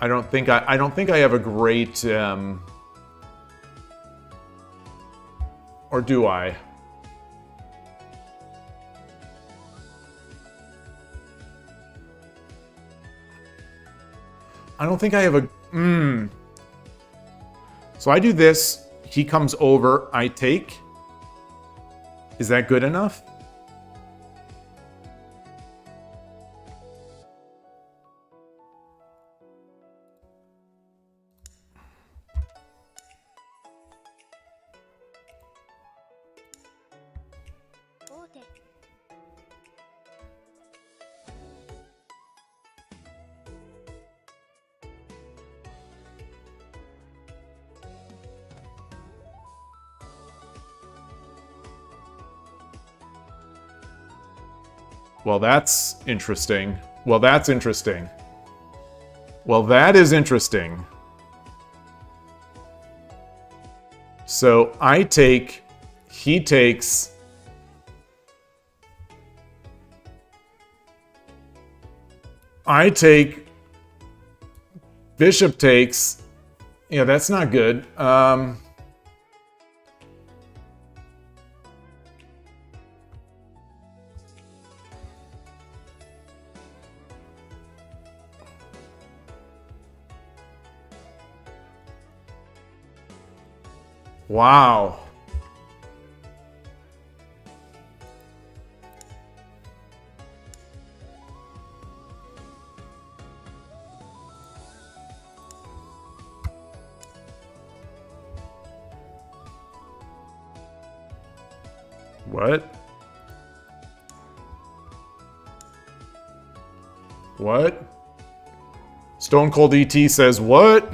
I don't think I have a great, or do I? I don't think I have a... So I do this. He comes over. I take. Is that good enough? Well, that's interesting. Well, that's interesting. Well, that is interesting. So I take, he takes. I take, bishop takes. Yeah, that's not good. Wow. What? What? Stone Cold ET says what?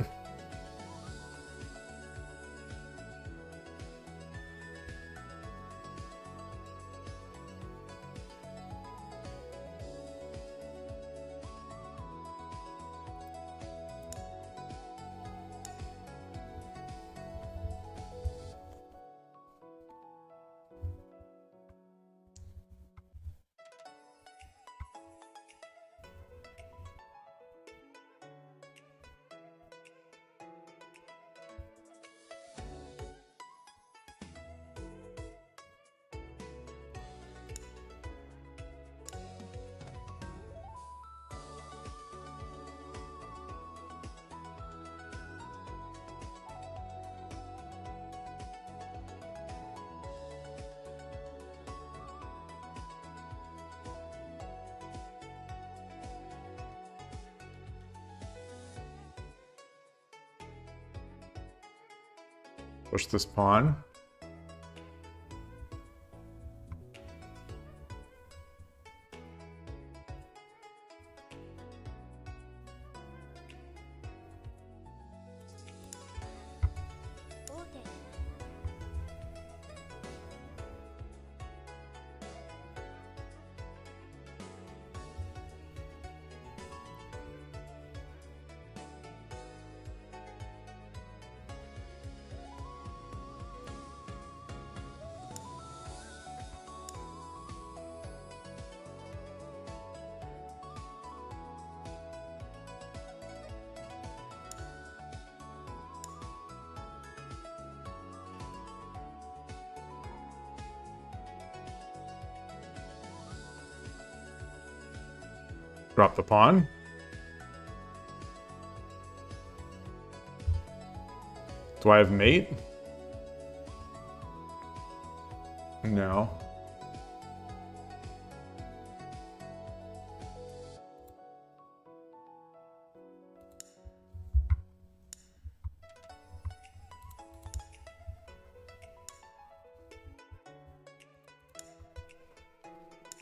Push this pawn. Drop the pawn. Do I have mate? No.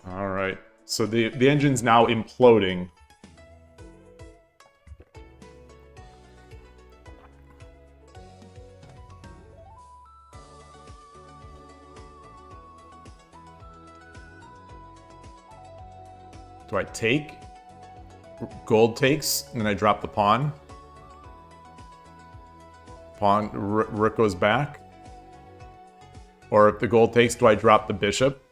All right. So the engine's now imploding. Do I take? Gold takes, and then I drop the pawn. Pawn, rook goes back. Or if the gold takes, do I drop the bishop?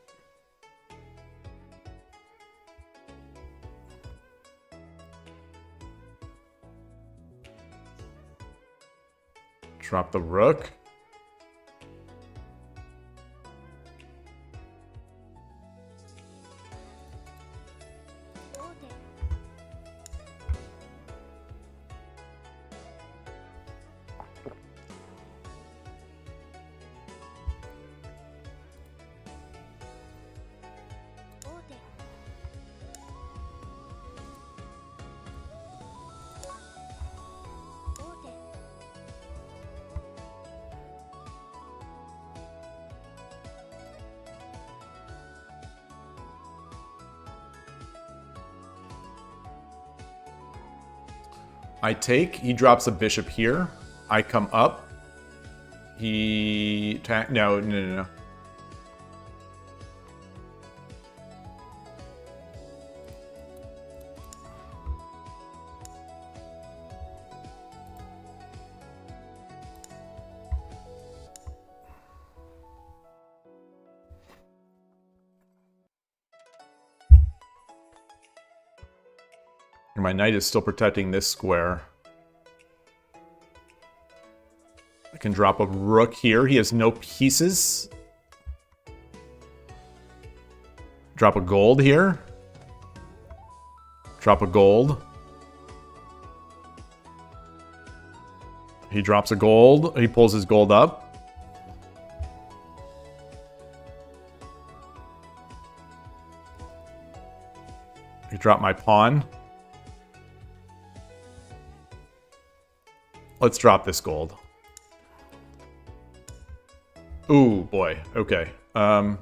Drop the rook. I take, he drops a bishop here. I come up. He... No. My knight is still protecting this square. I can drop a rook here. He has no pieces. Drop a gold here. Drop a gold. He drops a gold. He pulls his gold up. He dropped my pawn. Let's drop this gold. Ooh, boy. Okay. I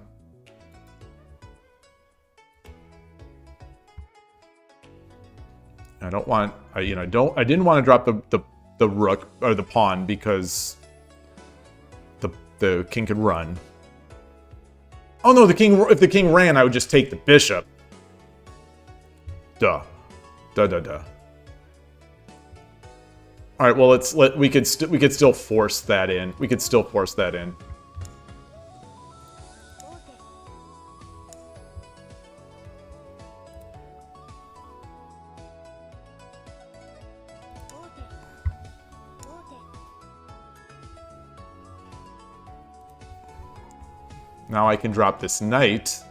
don't want... I didn't want to drop the rook or the pawn because the king could run. Oh no, the king. If the king ran, I would just take the bishop. Duh. All right, well, we could still force that in. We could still force that in. Now I can drop this knight.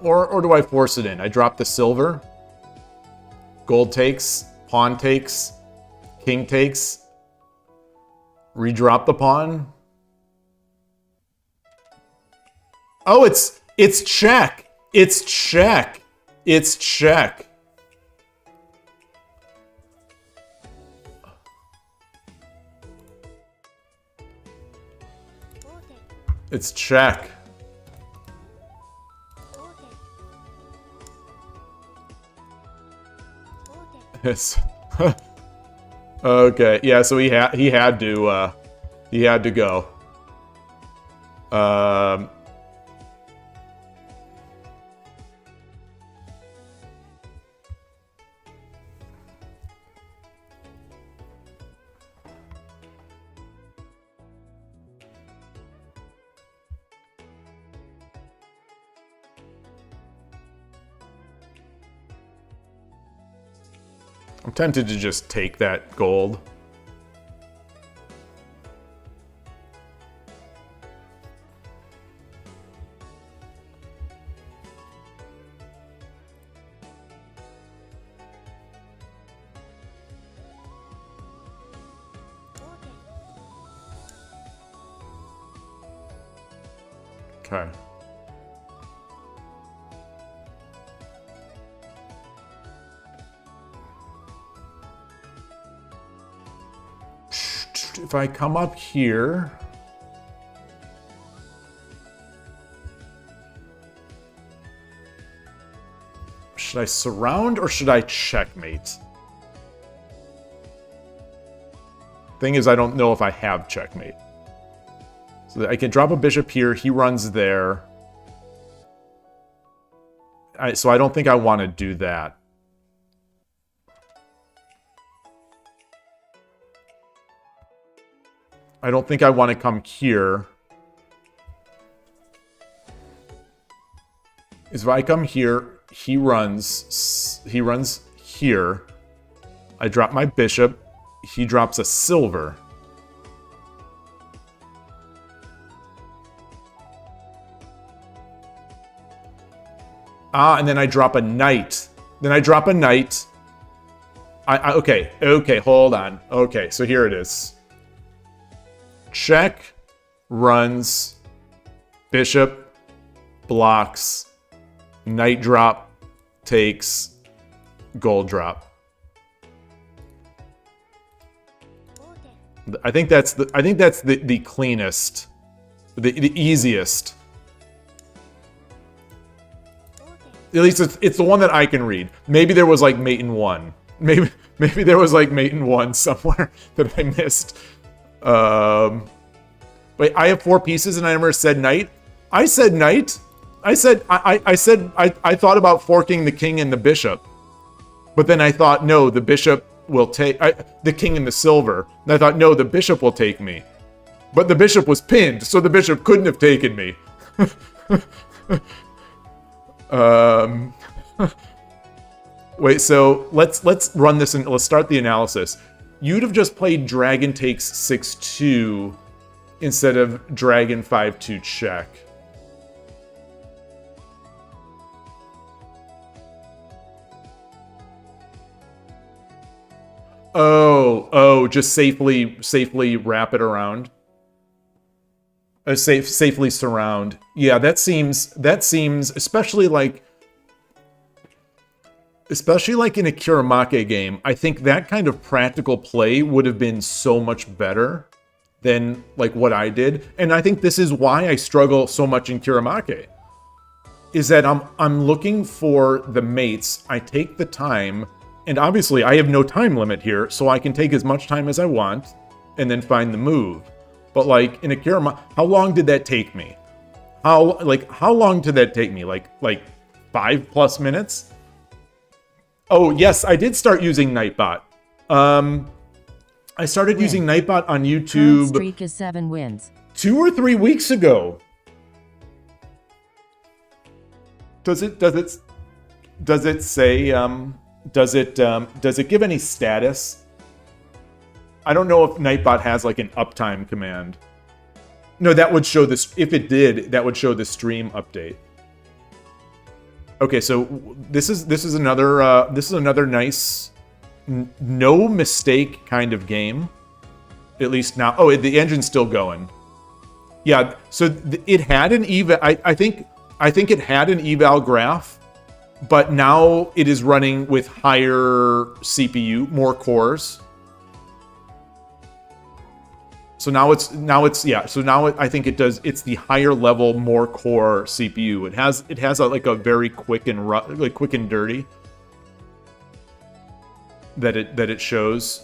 Or do I force it in? I drop the silver. Gold takes. Pawn takes. King takes. Redrop the pawn. Oh, it's check. It's check. It's check. It's check. It's okay. Yeah, so he had to go. I'm tempted to just take that gold. Okay. If I come up here... Should I surround or should I checkmate? Thing is, I don't know if I have checkmate. So I can drop a bishop here. He runs there. So I don't think I want to do that. I don't think I want to come here. If I come here, he runs here. I drop my bishop. He drops a silver. And then I drop a knight. Okay, hold on. Okay, so here it is. Check, runs, bishop, blocks, knight drop, takes, gold drop. I think that's the cleanest, the easiest. At least it's the one that I can read. Maybe there was like mate in one. Maybe there was like mate in one somewhere that I missed. Wait, I have 4 pieces and I never said knight. I said knight. I thought about forking the king and the bishop, but then I thought no, the bishop will take the king and the silver. And I thought no, the bishop will take me, but the bishop was pinned, so the bishop couldn't have taken me. Wait, so let's run this and let's start the analysis. You'd have just played dragon takes 6-2 instead of dragon 5-2 check. Oh, just safely wrap it around. Safely surround. Yeah, that seems especially like in a Kuramake game, I think that kind of practical play would have been so much better than like what I did. And I think this is why I struggle so much in Kuramake. Is that I'm looking for the mates, I take the time, and obviously I have no time limit here, so I can take as much time as I want and then find the move. But like in a Kuramake, how long did that take me? How long did that take me? Like 5+ minutes? Oh, yes, I did start using Nightbot. I started using Nightbot on YouTube. Current streak is 7 wins. 2 or 3 weeks ago. Does it say does it give any status? I don't know if Nightbot has like an uptime command. No, that would show this. If it did, that would show the stream update. Okay, so this is another nice, no mistake kind of game. At least now. Oh, the engine's still going. Yeah. So it had an eval. I think it had an eval graph, but now it is running with higher CPU, more cores. So now it's yeah. So now I think it does. It's the higher level, more core CPU. It has a very quick and quick and dirty that it shows.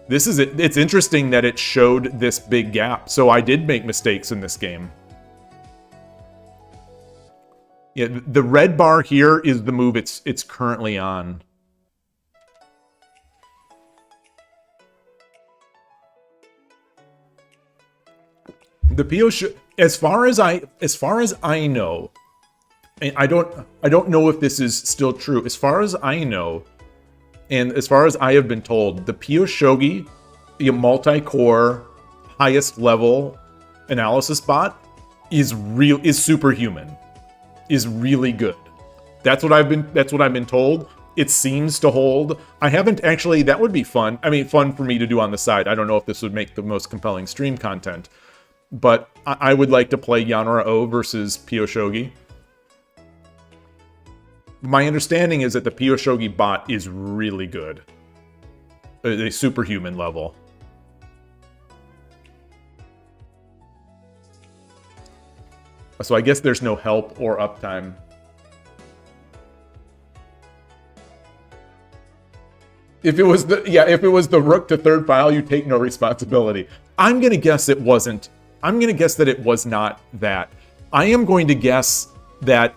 This is it. It's interesting that it showed this big gap. So I did make mistakes in this game. Yeah, the red bar here is the move it's currently on. The PiyoShogi, as far as I know, and I don't know if this is still true. As far as I know, and as far as I have been told, the PiyoShogi, the multi-core, highest level analysis bot is superhuman, is really good. That's what I've been told. It seems to hold. I haven't actually. That would be fun. I mean, fun for me to do on the side. I don't know if this would make the most compelling stream content. but I would like to play Yanara O versus PiyoShogi. My understanding is that the PiyoShogi bot is really good. A superhuman level. So I guess there's no help or uptime. If it was the rook to third file, you take no responsibility. I'm gonna guess it wasn't. I'm gonna guess that it was not that. I am going to guess that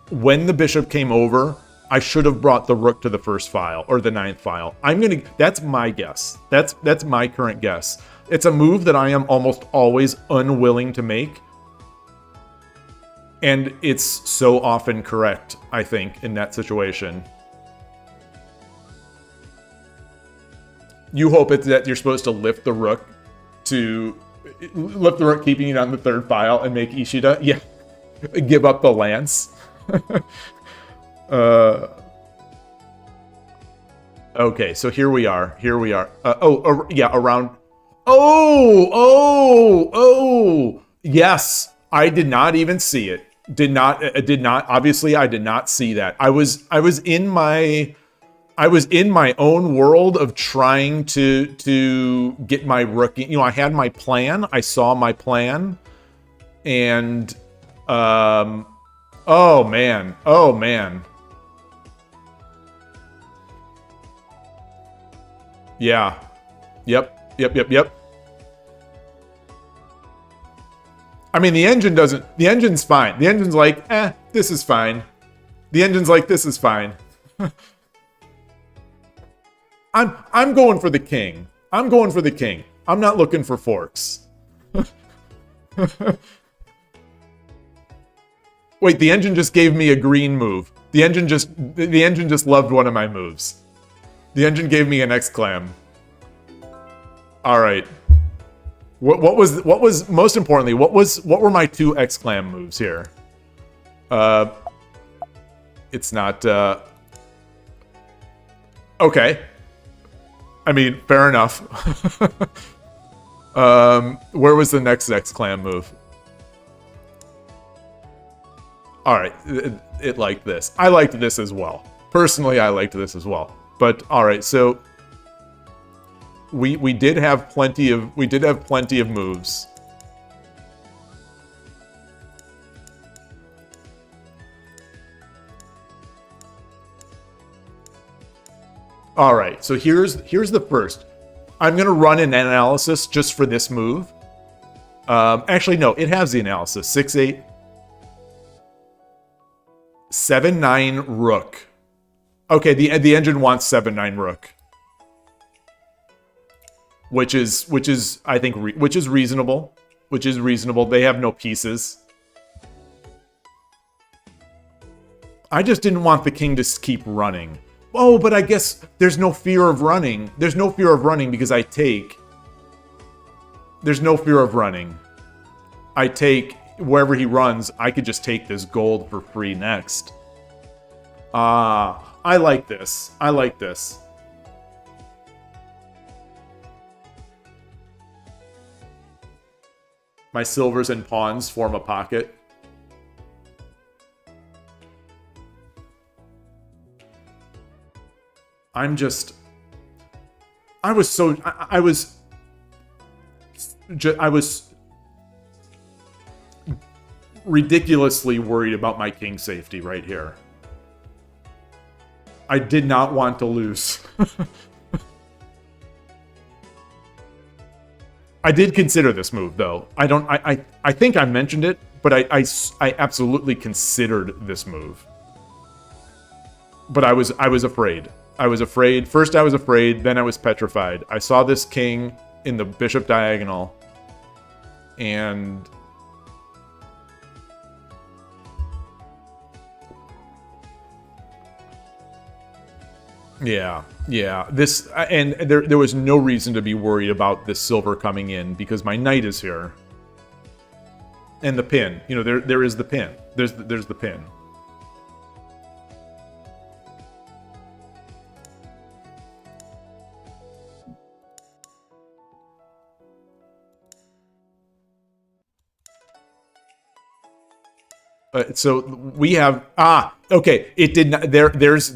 when the bishop came over, I should have brought the rook to the first file or the ninth file. That's my guess. That's my current guess. It's a move that I am almost always unwilling to make. And it's so often correct, I think, in that situation. You hope it's that you're supposed to lift the rook, keeping it on the third file and make Ishida, yeah, give up the lance. Okay, so here we are. Around. Oh! Yes, I did not even see it. Obviously, I did not see that. I was in my own world of trying to get my rook. You know, I had my plan. I saw my plan, and oh man. Yeah. Yep. I mean, the engine's fine. The engine's like, this is fine. The engine's like, this is fine. I'm going for the king. I'm not looking for forks. Wait, the engine just gave me a green move. The engine just loved one of my moves. The engine gave me an exclam. All right. What was most importantly, what were my two exclam moves here? It's not okay. I mean, fair enough. Where was the next exclam move? All right, it liked this. I liked this as well. Personally, I liked this as well. But all right, so we did have plenty of moves. All right, so here's the first. I'm gonna run an analysis just for this move. Actually, no, it has the analysis. 6-8, 7-9 rook. Okay, the engine wants 7-9 rook, which is I think reasonable. Which is reasonable. They have no pieces. I just didn't want the king to keep running. Oh, but I guess there's no fear of running. There's no fear of running because I take. There's no fear of running. I take wherever he runs. I could just take this gold for free next. I like this. I like this. My silvers and pawns form a pocket. I was ridiculously worried about my king safety right here. I did not want to lose. I did consider this move though. I think I mentioned it, but I absolutely considered this move. But I was afraid. I was afraid. First I was afraid, then I was petrified. I saw this king in the bishop diagonal, and yeah. This and there was no reason to be worried about this silver coming in because my knight is here, and the pin. You know, there is the pin. There's the pin. So we have okay. It did not. There's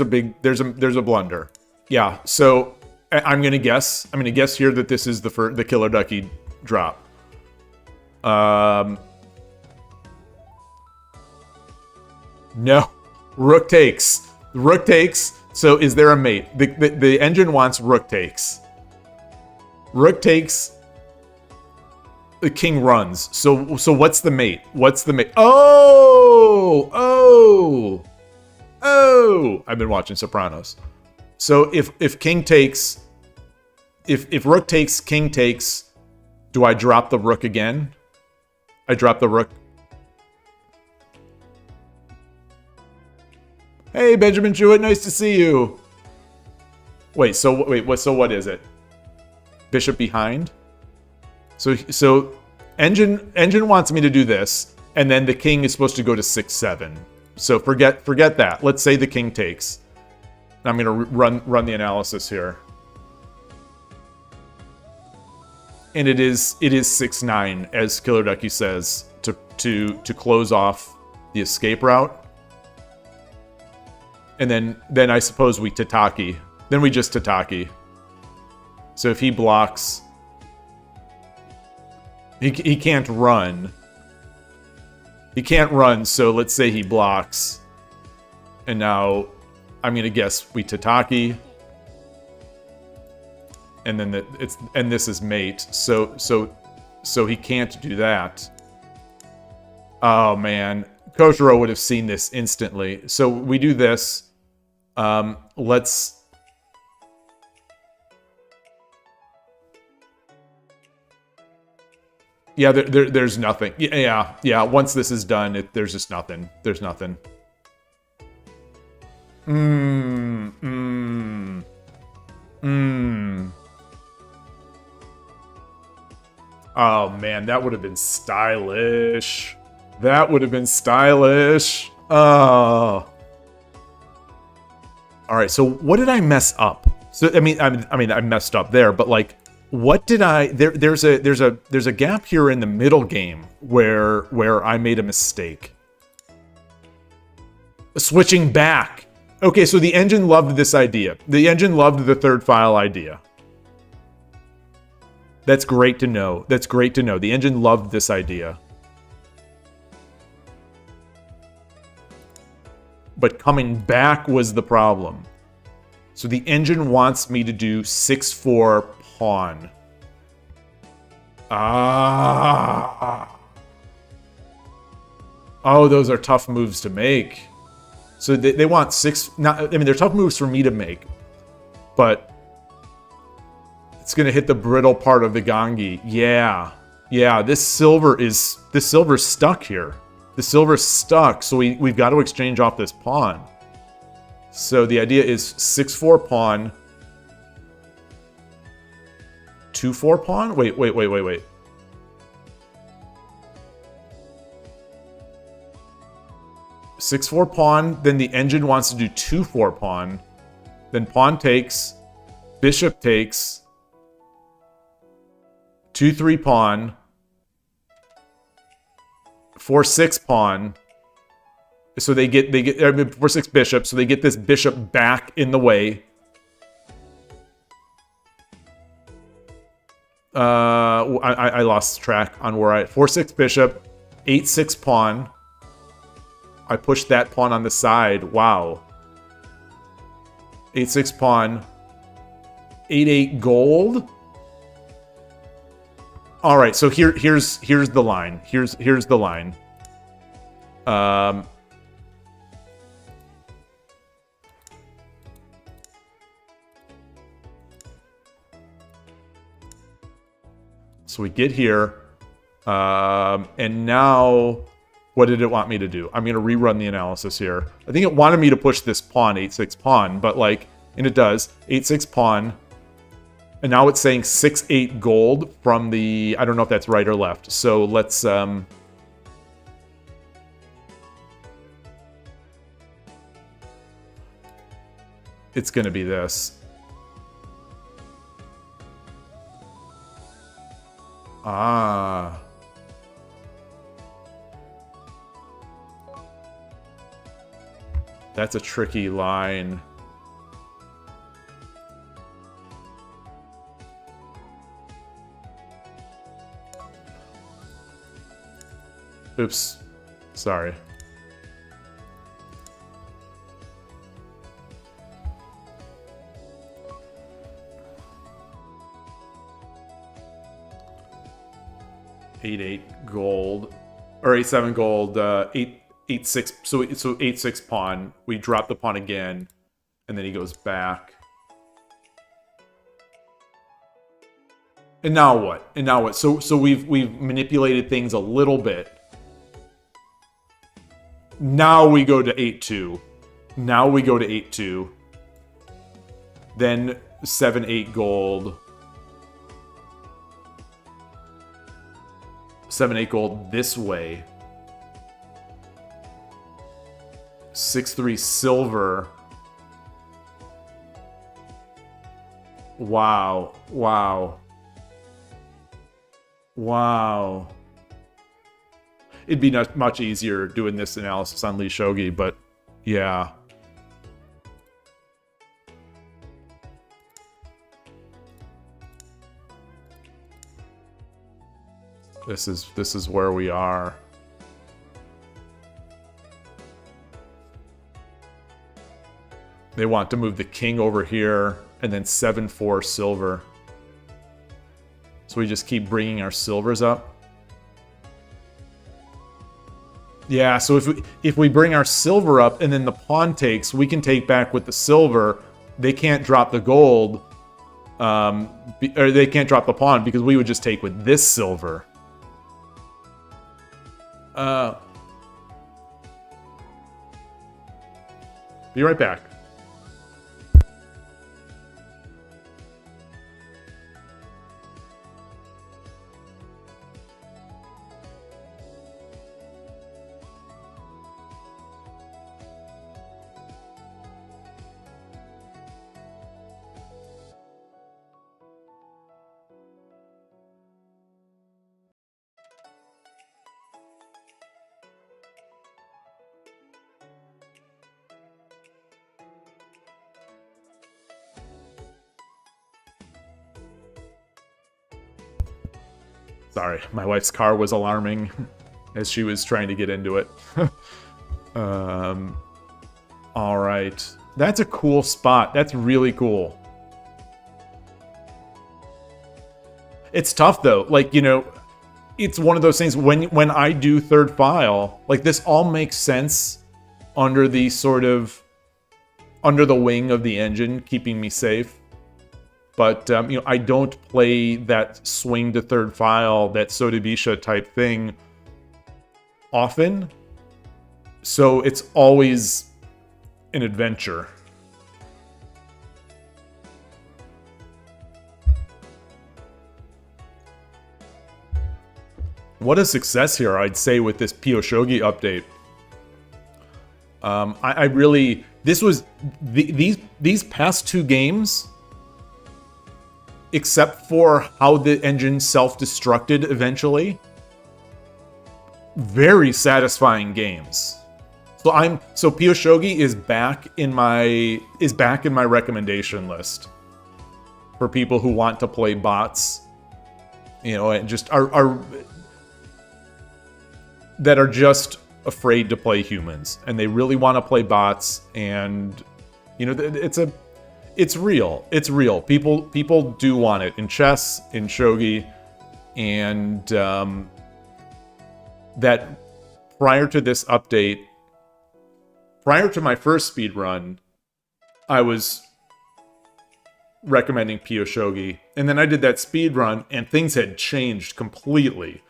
a blunder. Yeah. So I'm gonna guess. I'm gonna guess here that this is the killer ducky drop. No. Rook takes. Rook takes. So is there a mate? The engine wants rook takes. Rook takes. The king runs. So what's the mate? What's the mate? Oh! I've been watching Sopranos. So if king takes, if rook takes, king takes, do I drop the rook again? I drop the rook. Hey, Benjamin Jewett, nice to see you. So what is it? Bishop behind? So engine wants me to do this, and then the king is supposed to go to 6-7. So forget that. Let's say the king takes. I'm gonna run the analysis here, and it is 6-9 as Killer Ducky says to close off the escape route, and then I suppose we tataki. Then we just tataki. So if he blocks. He can't run. He can't run, so let's say he blocks. And now I'm gonna guess we tataki. And then this is mate. So he can't do that. Oh man. Koshiro would have seen this instantly. So we do this. Let's. Yeah, there's nothing. Yeah. Once this is done, there's just nothing. There's nothing. Oh man, that would have been stylish. That would have been stylish. Oh. All right. So what did I mess up? So I mean, I messed up there, but like. What did I? There's a gap here in the middle game where I made a mistake. Switching back. Okay, so the engine loved this idea. The engine loved the third file idea. That's great to know. That's great to know. The engine loved this idea. But coming back was the problem. So the engine wants me to do 6-4 pawn. Oh, those are tough moves to make. So they want they're tough moves for me to make. But it's gonna hit the brittle part of the gangi. Yeah, this silver's stuck here. The silver's stuck, so we've got to exchange off this pawn. So the idea is 6-4 pawn. 2-4 pawn? Wait. 6-4 pawn, then the engine wants to do 2-4 pawn. Then pawn takes, bishop takes, 2-3 pawn, 4-6 pawn. So they get 4-6 bishop, so they get this bishop back in the way. I lost track on where 4-6 bishop, 8-6 pawn. I pushed that pawn on the side. Wow. 8-6 pawn. 8-8 gold. All right, so here's the line. Here's the line. So we get here, and now, what did it want me to do? I'm going to rerun the analysis here. I think it wanted me to push this pawn, 8-6 pawn, but like, and it does, 8-6 pawn, and now it's saying 6-8 gold from the, I don't know if that's right or left, so let's, it's going to be this. That's a tricky line. Oops. Sorry. $8 gold, or $8 gold, 8 6. So 8 pawn. We drop the pawn again, and then he goes back. And now what? And now what? So we've manipulated things a little bit. Now we go to 8-2. Now we go to 8-2. Then 7-8 gold. 7-8 gold this way. 6-3 silver. Wow. Wow. Wow. It'd be much easier doing this analysis on Shogi, but yeah. This is where we are. They want to move the king over here and then 7-4 silver. So we just keep bringing our silvers up. Yeah, so if we bring our silver up and then the pawn takes, we can take back with the silver. They can't drop the gold, or they can't drop the pawn because we would just take with this silver. Be right back. Sorry, my wife's car was alarming as she was trying to get into it. All right. That's a cool spot. That's really cool. It's tough, though. Like, you know, it's one of those things when I do third file, like, this all makes sense under the sort of under the wing of the engine, keeping me safe. But, you know, I don't play that swing to third file, that Sotobisha type thing often. So it's always an adventure. What a success here, I'd say, with this PiyoShogi update. I really... This was... These past two games... Except for how the engine self-destructed eventually. Very satisfying games. So PiyoShogi is back in my recommendation list for people who want to play bots, you know, and just are that are just afraid to play humans and they really want to play bots, and you know, it's real. It's real. People do want it in chess, in shogi, and that prior to this update, prior to my first speed run, I was recommending PiyoShogi, and then I did that speed run, and things had changed completely,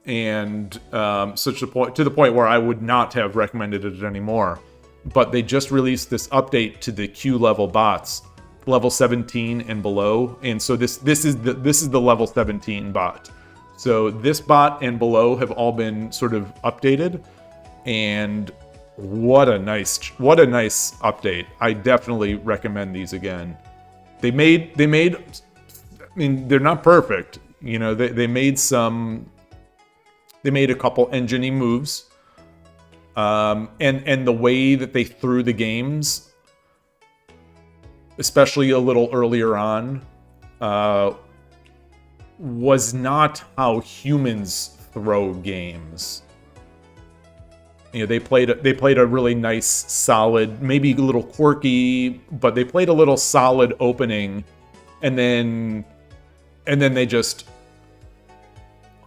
and to the point where I would not have recommended it anymore. But they just released this update to the Q level bots, level 17 and below, and so this is the level 17 bot. So this bot and below have all been sort of updated, and what a nice update. I definitely recommend these again. They made I mean, they're not perfect, you know, they made a couple engine-y moves. And the way that they threw the games, especially a little earlier on, was not how humans throw games. You know, they played a really nice, solid, maybe a little quirky, but they played a little solid opening, and then they just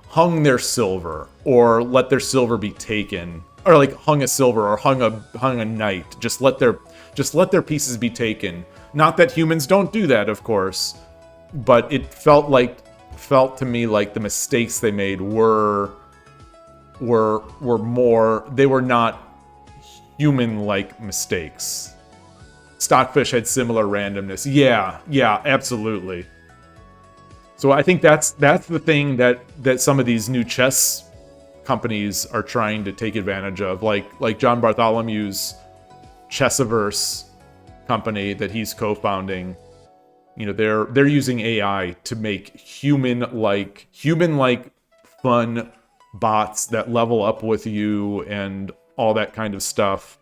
hung their silver, or let their silver be taken, or like hung a silver, or hung a knight. Just let their pieces be taken. Not that humans don't do that, of course, but it felt to me like the mistakes they made were more, they were not human-like mistakes. Stockfish had similar randomness. Yeah, absolutely. So I think that's the thing that some of these new chess companies are trying to take advantage of, like John Bartholomew's Chessiverse company that he's co-founding. You know, they're using AI to make human-like fun bots that level up with you and all that kind of stuff.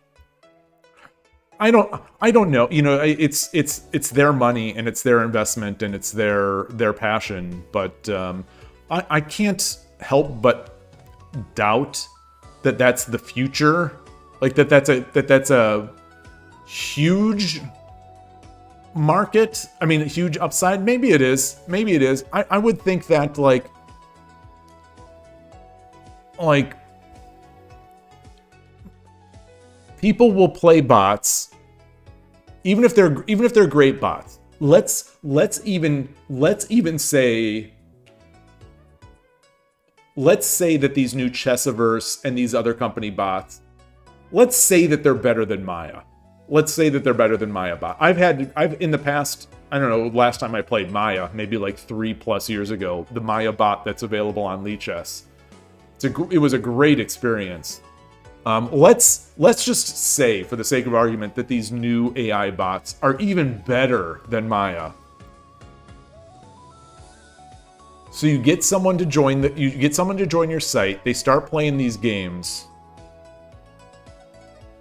I don't know. You know, it's their money and it's their investment and it's their passion. But I can't help but doubt that that's the future. Like that's a huge market. I mean, a huge upside. Maybe it is. I would think that like people will play bots even if they're great bots. Let's even say that these new Chessiverse and these other company bots, let's say that they're better than Maya. Let's say that they're better than Maya bot. I've in the past, I don't know, last time I played Maya, maybe like 3+ years ago, the Maya bot that's available on Lichess. It was a great experience. Let's just say, for the sake of argument, that these new AI bots are even better than Maya. So you get someone to join your site. They start playing these games.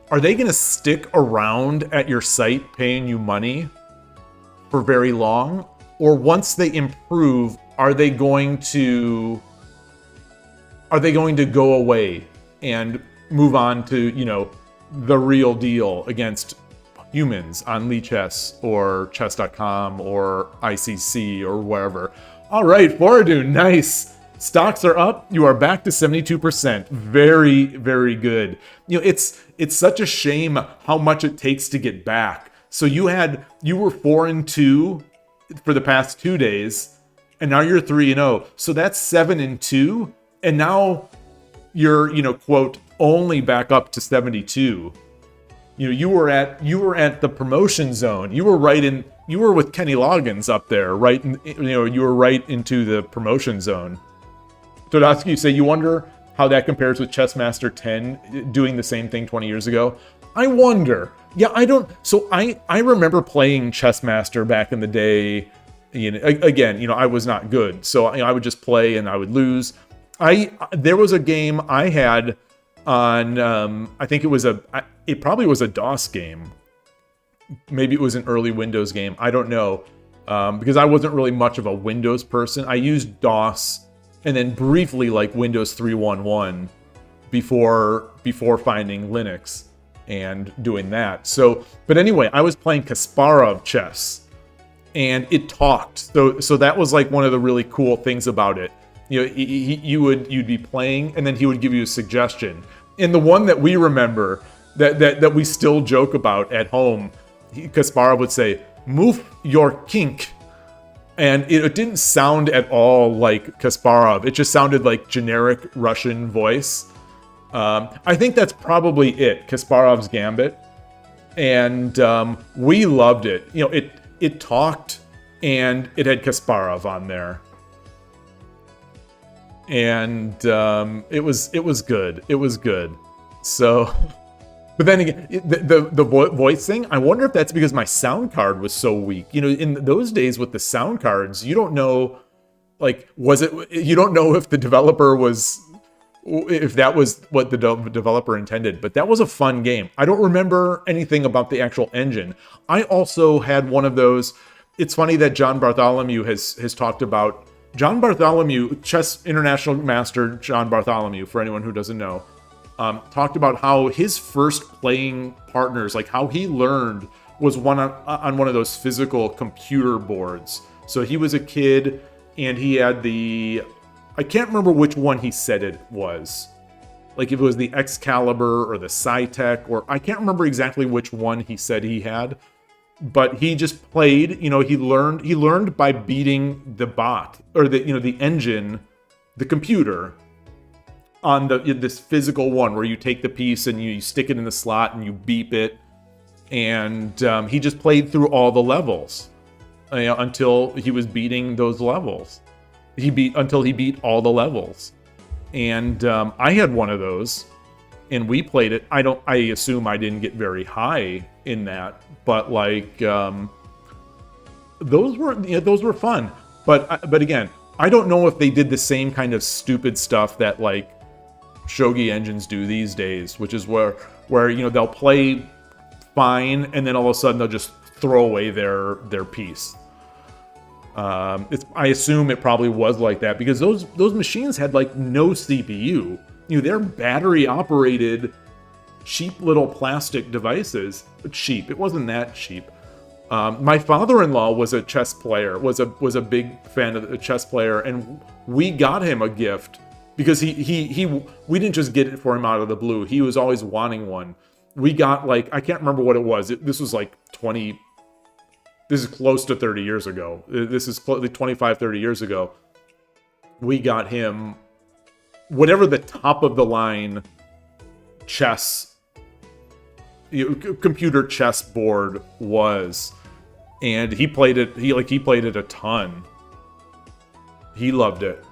Are they going to stick around at your site paying you money for very long? Or once they improve, are they going to go away and move on to, you know, the real deal against humans on Lichess or chess.com or ICC or wherever? All right, Foradoo, nice. Stocks are up. You are back to 72%. Very, very good. You know, it's such a shame how much it takes to get back. So you were 4-2 for the past 2 days, and now you're 3-0. So that's 7-2, and now you're, you know, quote, only back up to 72. You know, you were at the promotion zone. You were with Kenny Loggins up there, right? You know, you were right into the promotion zone. Todotsky, you say you wonder how that compares with Chessmaster 10 doing the same thing 20 years ago. I wonder. Yeah, I don't. So I remember playing Chessmaster back in the day. You know, again, you know, I was not good, so, you know, I would just play and I would lose. There was a game I had on, I think it probably was a DOS game. Maybe it was an early Windows game. I don't know, because I wasn't really much of a Windows person. I used DOS and then briefly like Windows 3.1.1 before finding Linux and doing that. So, but anyway, I was playing Kasparov chess, and it talked. So that was like one of the really cool things about it. You know, you'd be playing, and then he would give you a suggestion. And the one that we remember, that we still joke about at home, Kasparov would say, "Move your kink," and it didn't sound at all like Kasparov. It just sounded like generic Russian voice. I think that's probably it, Kasparov's Gambit, and we loved it. You know, it talked, and it had Kasparov on there. And it was good. It was good. So, but then again, the voice thing, I wonder if that's because my sound card was so weak. You know, in those days with the sound cards, you don't know, like, you don't know if the developer was if that was what the developer intended. But that was a fun game. I don't remember anything about the actual engine. I also had one of those. It's funny that John Bartholomew has talked about John Bartholomew, chess international master John Bartholomew, for anyone who doesn't know, talked about how his first playing partners, like how he learned, was on one of those physical computer boards. So he was a kid and he had I can't remember which one he said it was. Like if it was the Excalibur or the Cytec, or I can't remember exactly which one he said he had. But he just played, he learned by beating the bot, or the engine, the computer, on this physical one where you take the piece and you stick it in the slot and you beep it. And he just played through all the levels until he was beating those levels. Until he beat all the levels. And I had one of those, and we played it. I assume I didn't get very high in that, but like those were fun. But again, I don't know if they did the same kind of stupid stuff that like shogi engines do these days, which is where they'll play fine and then all of a sudden they'll just throw away their piece. I assume it probably was like that because those machines had like no CPU. They're battery operated, cheap little plastic devices. But cheap, it wasn't that cheap. My father-in-law was a chess player, was a big fan of a chess player, and we got him a gift because we didn't just get it for him out of the blue. He was always wanting one. We got like, I can't remember what it was. This was like this is close to 30 years ago. This is 25, 30 years ago. We got him whatever the top of the line chess, computer chess board was. And he played it, he played it a ton. He loved it.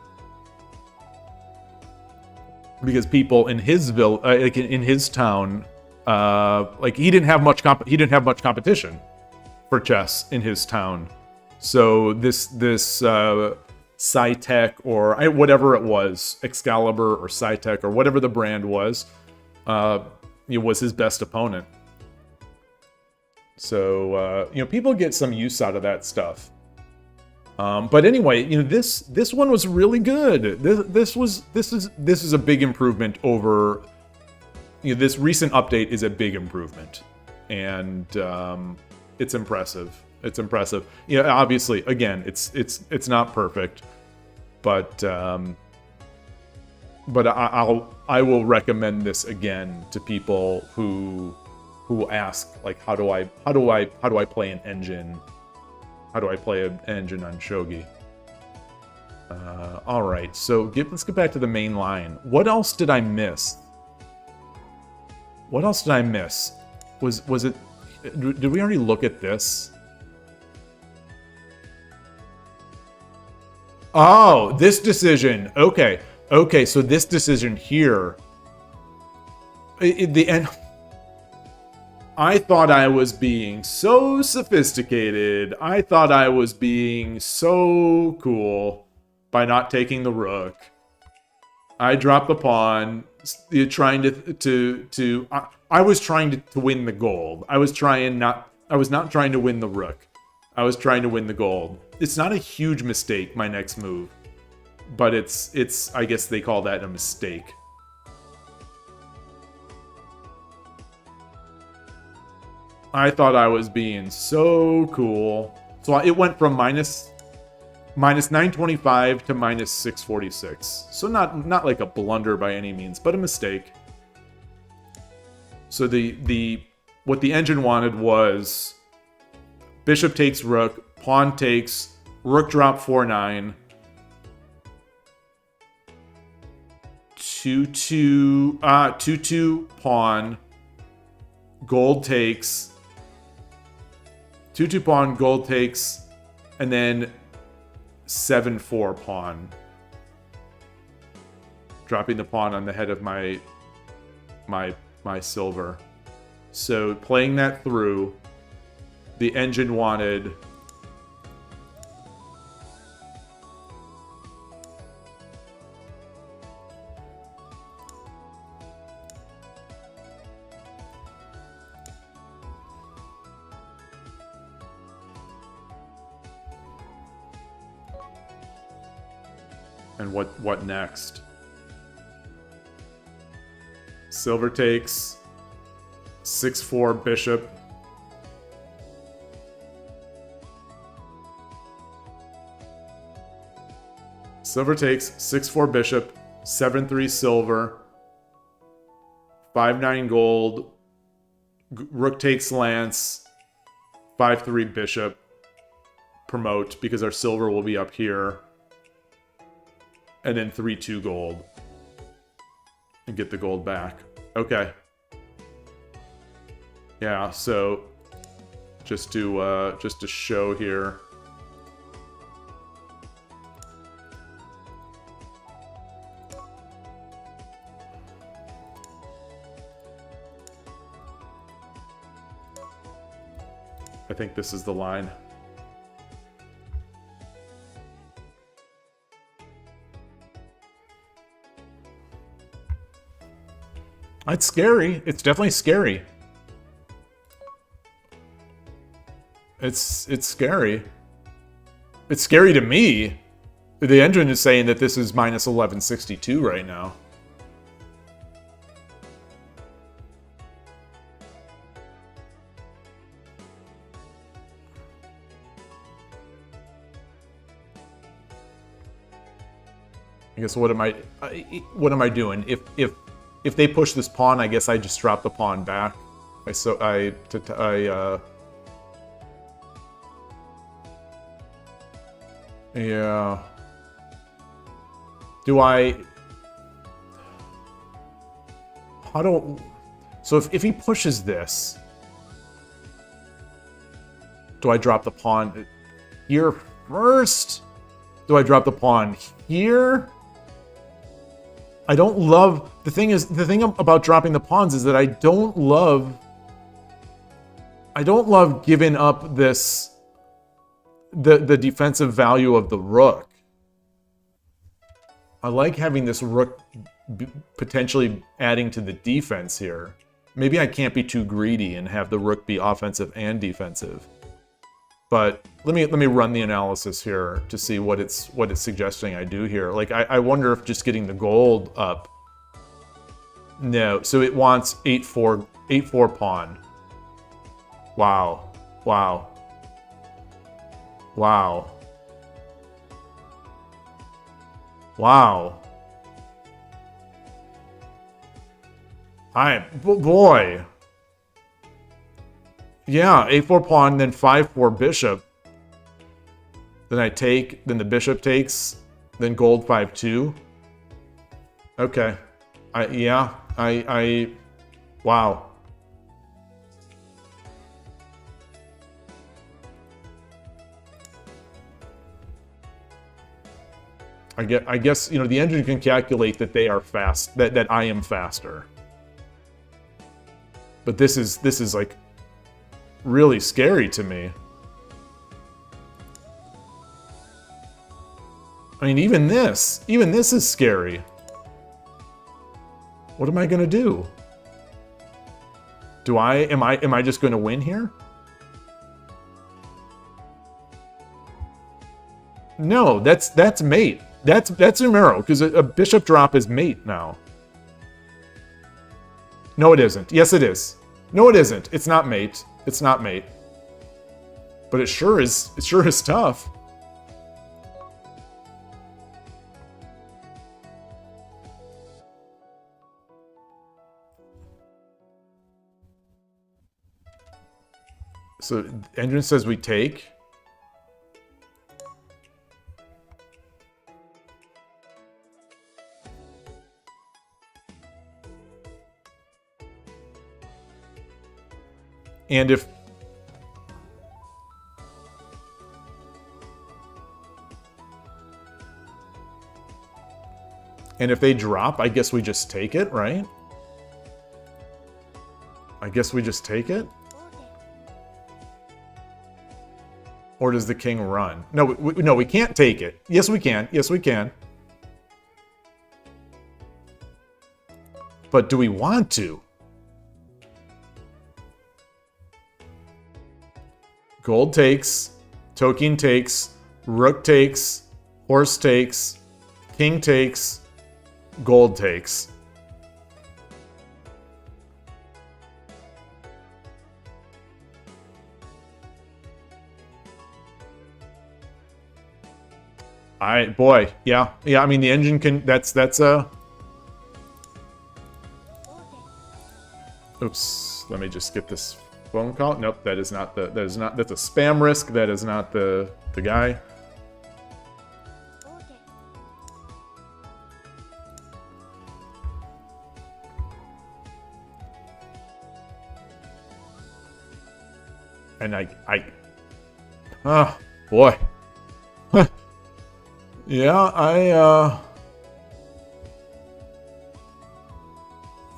Because people in his in his town, he didn't have much competition for chess in his town. So this Cytec or whatever it was, Excalibur or Cytec or whatever the brand was his best opponent. So people get some use out of that stuff. But anyway, this one was really good. This is a big improvement over this recent update is a big improvement, and it's impressive. It's impressive. Obviously, again, it's not perfect, but I will recommend this again to people who ask like how do I play an engine? How do I play an engine on Shogi? All right, so let's get back to the main line. What else did I miss? What else did I miss? Was it? Did we already look at this? Oh, this decision. Okay, so this decision here. The end. I thought I was being so sophisticated. I thought I was being so cool by not taking the rook. I dropped the pawn, trying to I was trying to win the gold. I was not trying to win the rook. I was trying to win the gold. It's not a huge mistake, my next move, but it's I guess they call that a mistake. I thought I was being so cool. So it went from minus 925 to minus 646. So not like a blunder by any means, but a mistake. So what the engine wanted was bishop takes rook, pawn takes, rook drop 4-9, 2-2 pawn, gold takes, 2-2 pawn, gold takes, and then 7-4 pawn. Dropping the pawn on the head of my silver. So playing that through, the engine wanted And what next? Silver takes 6-4 bishop. Silver takes 6-4 bishop, 7-3 silver, 5-9 gold, rook takes lance, 5-3 bishop, promote because our silver will be up here, and then 3-2 gold and get the gold back. Okay. Yeah, so just to show here. I think this is the line. It's scary. It's definitely scary. It's scary. It's scary to me. The engine is saying that this is minus 1162 right now. I guess what am I doing? If they push this pawn, I guess I just drop the pawn back. Yeah. Do I? How do? So if he pushes this, do I drop the pawn here first? Do I drop the pawn here? I don't love, the thing about dropping the pawns is that I don't love giving up this, the defensive value of the rook. I like having this rook potentially adding to the defense here. Maybe I can't be too greedy and have the rook be offensive and defensive. But let me run the analysis here to see what it's suggesting I do here. Like I wonder if just getting the gold up. No, so it wants 8-4 pawn. Wow. Wow. Wow. Wow. Boy. Yeah, 8-4 pawn, then 5-4 bishop. Then I take, then the bishop takes, then gold 5-2. Okay. Wow. I guess, you know, the engine can calculate that they are fast, that I am faster. But this is like really scary to me. I mean, even this is scary. What am I gonna do? Am I just gonna win here? No, that's mate. That's numero, because a bishop drop is mate now. No, it isn't. Yes, it is. No, it isn't. It's not mate. It's not mate. But it sure is tough. So engine says we take. And if they drop, I guess we just take it, right? I guess we just take it? Or does the king run? No, we can't take it. Yes, we can. Yes, we can. But do we want to? Gold takes, token takes, rook takes, horse takes, king takes, gold takes. Boy, yeah. I mean, the engine can, that's a... Oops, let me just get this phone call. Nope, that's a spam risk. That is not the guy. And oh, boy. Yeah,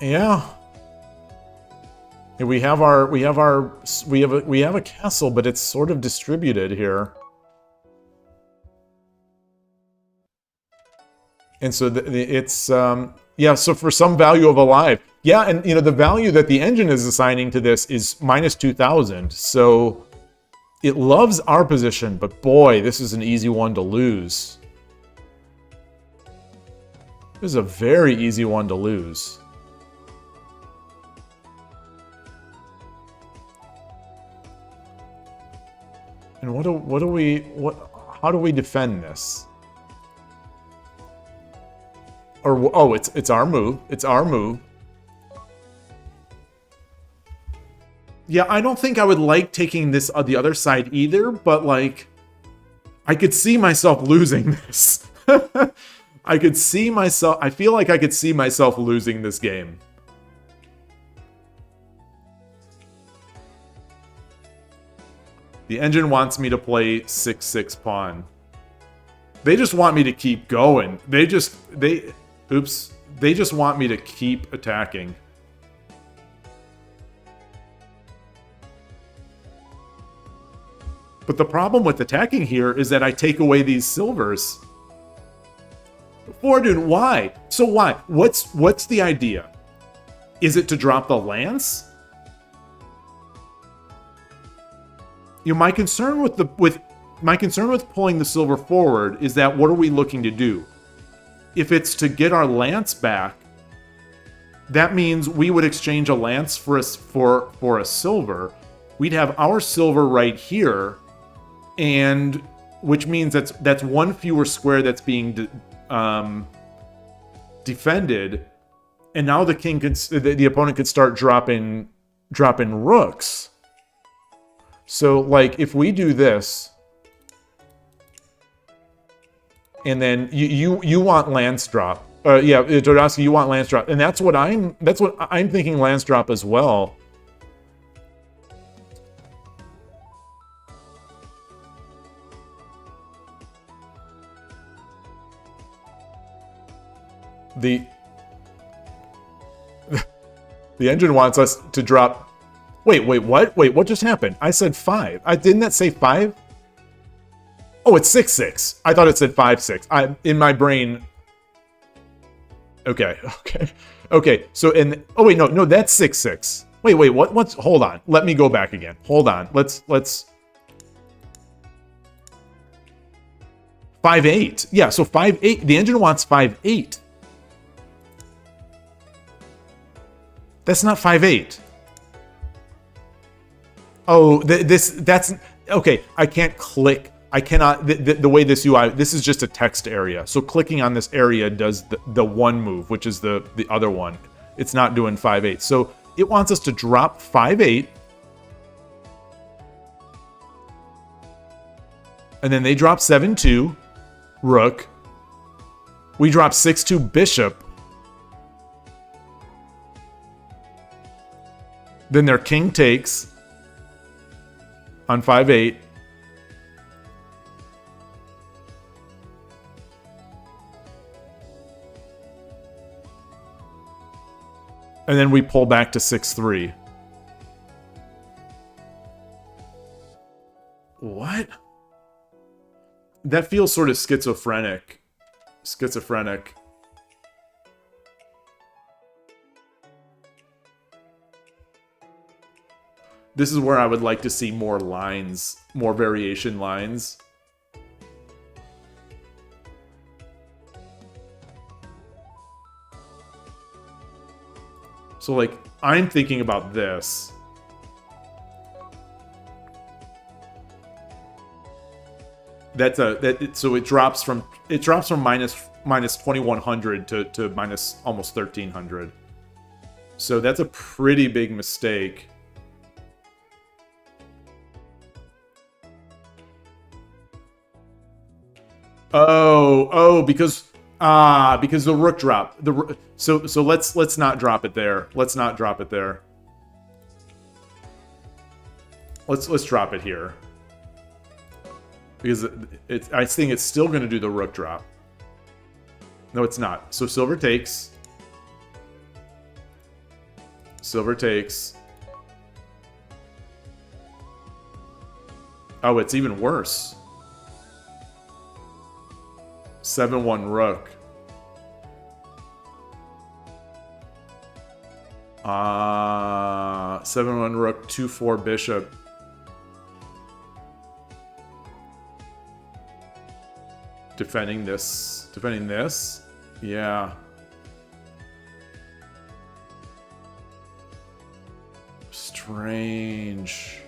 yeah. We have a castle, but it's sort of distributed here. And so yeah, so for some value of alive. Yeah, and you know, the value that the engine is assigning to this is minus 2,000. So it loves our position, but boy, this is an easy one to lose. This is a very easy one to lose. And how do we defend this? Or, oh, it's our move. It's our move. Yeah, I don't think I would like taking this on the other side either, but like, I could see myself losing this. I feel like I could see myself losing this game. The engine wants me to play 6-6 pawn. They just want me to keep going. They just want me to keep attacking. But the problem with attacking here is that I take away these silvers. Fortune, why? So why? What's the idea? Is it to drop the lance? You know, my concern with pulling the silver forward is that what are we looking to do? If it's to get our lance back, that means we would exchange a lance for a silver. We'd have our silver right here, and which means that's one fewer square that's being defended, and now the opponent could start dropping rooks. So, like, if we do this, and then you want lance drop, yeah, Dorowski, you want lance drop, and that's what I'm thinking, lance drop as well. The engine wants us to drop. Wait, what? Wait, what just happened? I said 5. Didn't that say 5? Oh, it's 6-6. I thought it said 5-6. In my brain. Okay. So oh wait, no, that's 6-6. Wait, what's? Hold on. Let me go back again. Hold on. Let's. 5-8. Yeah. So 5-8. The engine wants 5-8. That's not 5-8. Oh, that's okay. I can't click. I cannot. The way this UI. This is just a text area. So clicking on this area does the one move, which is the other one. It's not doing 5-8. So it wants us to drop 5-8, and then they drop 7-2, rook. We drop 6-2 bishop. Then their king takes on 5-8. And then we pull back to 6-3. What? That feels sort of schizophrenic. This is where I would like to see more lines, more variation lines. So like, I'm thinking about this. So it drops from minus 2100 to minus almost 1300. So that's a pretty big mistake. Because the rook drop. So let's not drop it there. Let's not drop it there. Let's drop it here. Because I think it's still going to do the rook drop. No, it's not. So silver takes. Silver takes. Oh, it's even worse. 7-1 rook. 7-1 rook, 2-4 bishop. Defending this. Defending this? Yeah. Strange.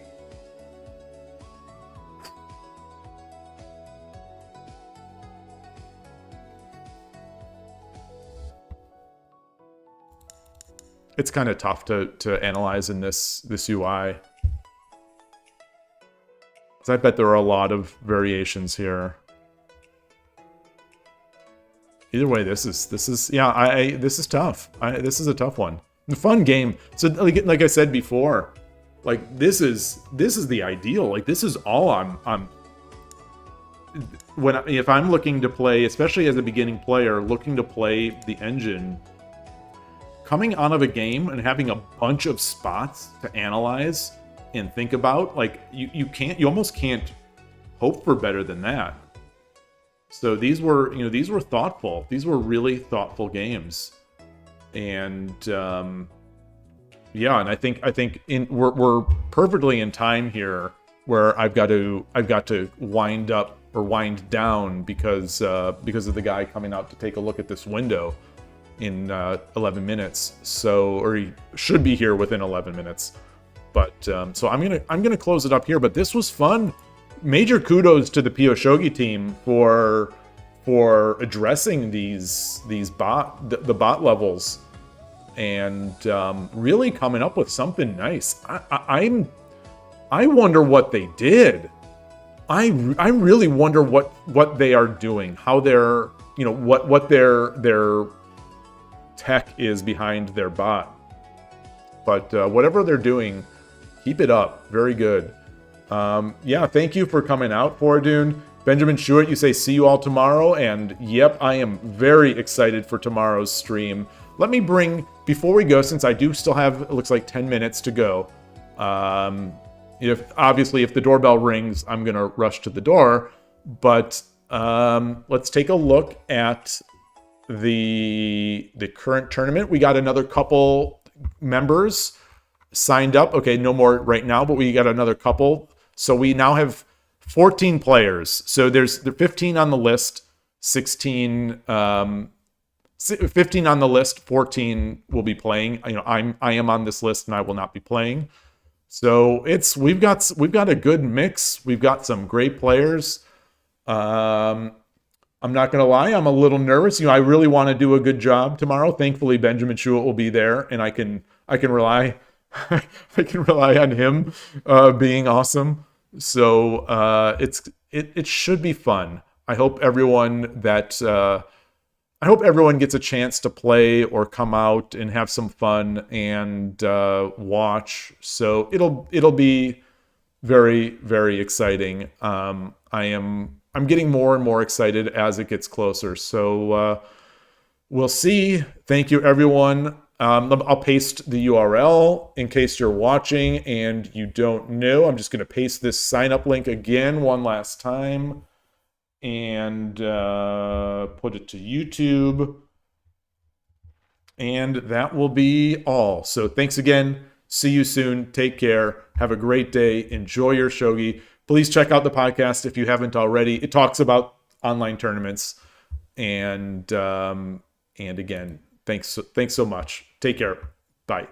It's kind of tough to analyze in this UI. So I bet there are a lot of variations here. Either way, this is this is tough. This is a tough one. The fun game. So like I said before, like this is the ideal. Like this is all I'm if I'm looking to play, especially as a beginning player, looking to play the engine, coming out of a game and having a bunch of spots to analyze and think about, like you almost can't hope for better than that. So these were thoughtful. These were really thoughtful games, and yeah, and I think we're perfectly in time here, where I've got to wind up or wind down because of the guy coming out to take a look at this window in 11 minutes. So, or he should be here within 11 minutes. But so I'm gonna close it up here. But this was fun. Major kudos to the PiyoShogi team for addressing the bot levels and really coming up with something nice. I wonder what they did. I really wonder what they are doing, how they're what their tech is behind their bot. But whatever they're doing, keep it up. Very good. Yeah, thank you for coming out, Fordune. Benjamin Schuett, you say see you all tomorrow, and yep, I am very excited for tomorrow's stream. Let me bring, before we go, since I do still have, it looks like 10 minutes to go, obviously if the doorbell rings, I'm gonna rush to the door, but let's take a look at the current tournament. We got another couple members signed up. Okay, no more right now, but we got another couple. So we now have 14 players. So there's 15 on the list, 15 on the list, 14 will be playing. I am on this list and I will not be playing. So we've got a good mix. We've got some great players. I'm not gonna lie, I'm a little nervous. I really want to do a good job tomorrow. Thankfully, Benjamin Schuett will be there, and I can rely on him being awesome. So it should be fun. I hope everyone gets a chance to play or come out and have some fun and watch. So it'll be very, very exciting. I'm getting more and more excited as it gets closer. So we'll see. Thank you, everyone. I'll paste the URL in case you're watching and you don't know. I'm just going to paste this sign-up link again one last time and put it to YouTube. And that will be all. So thanks again. See you soon. Take care. Have a great day. Enjoy your shogi. Please check out the podcast if you haven't already. It talks about online tournaments. And again, thanks so much. Take care. Bye.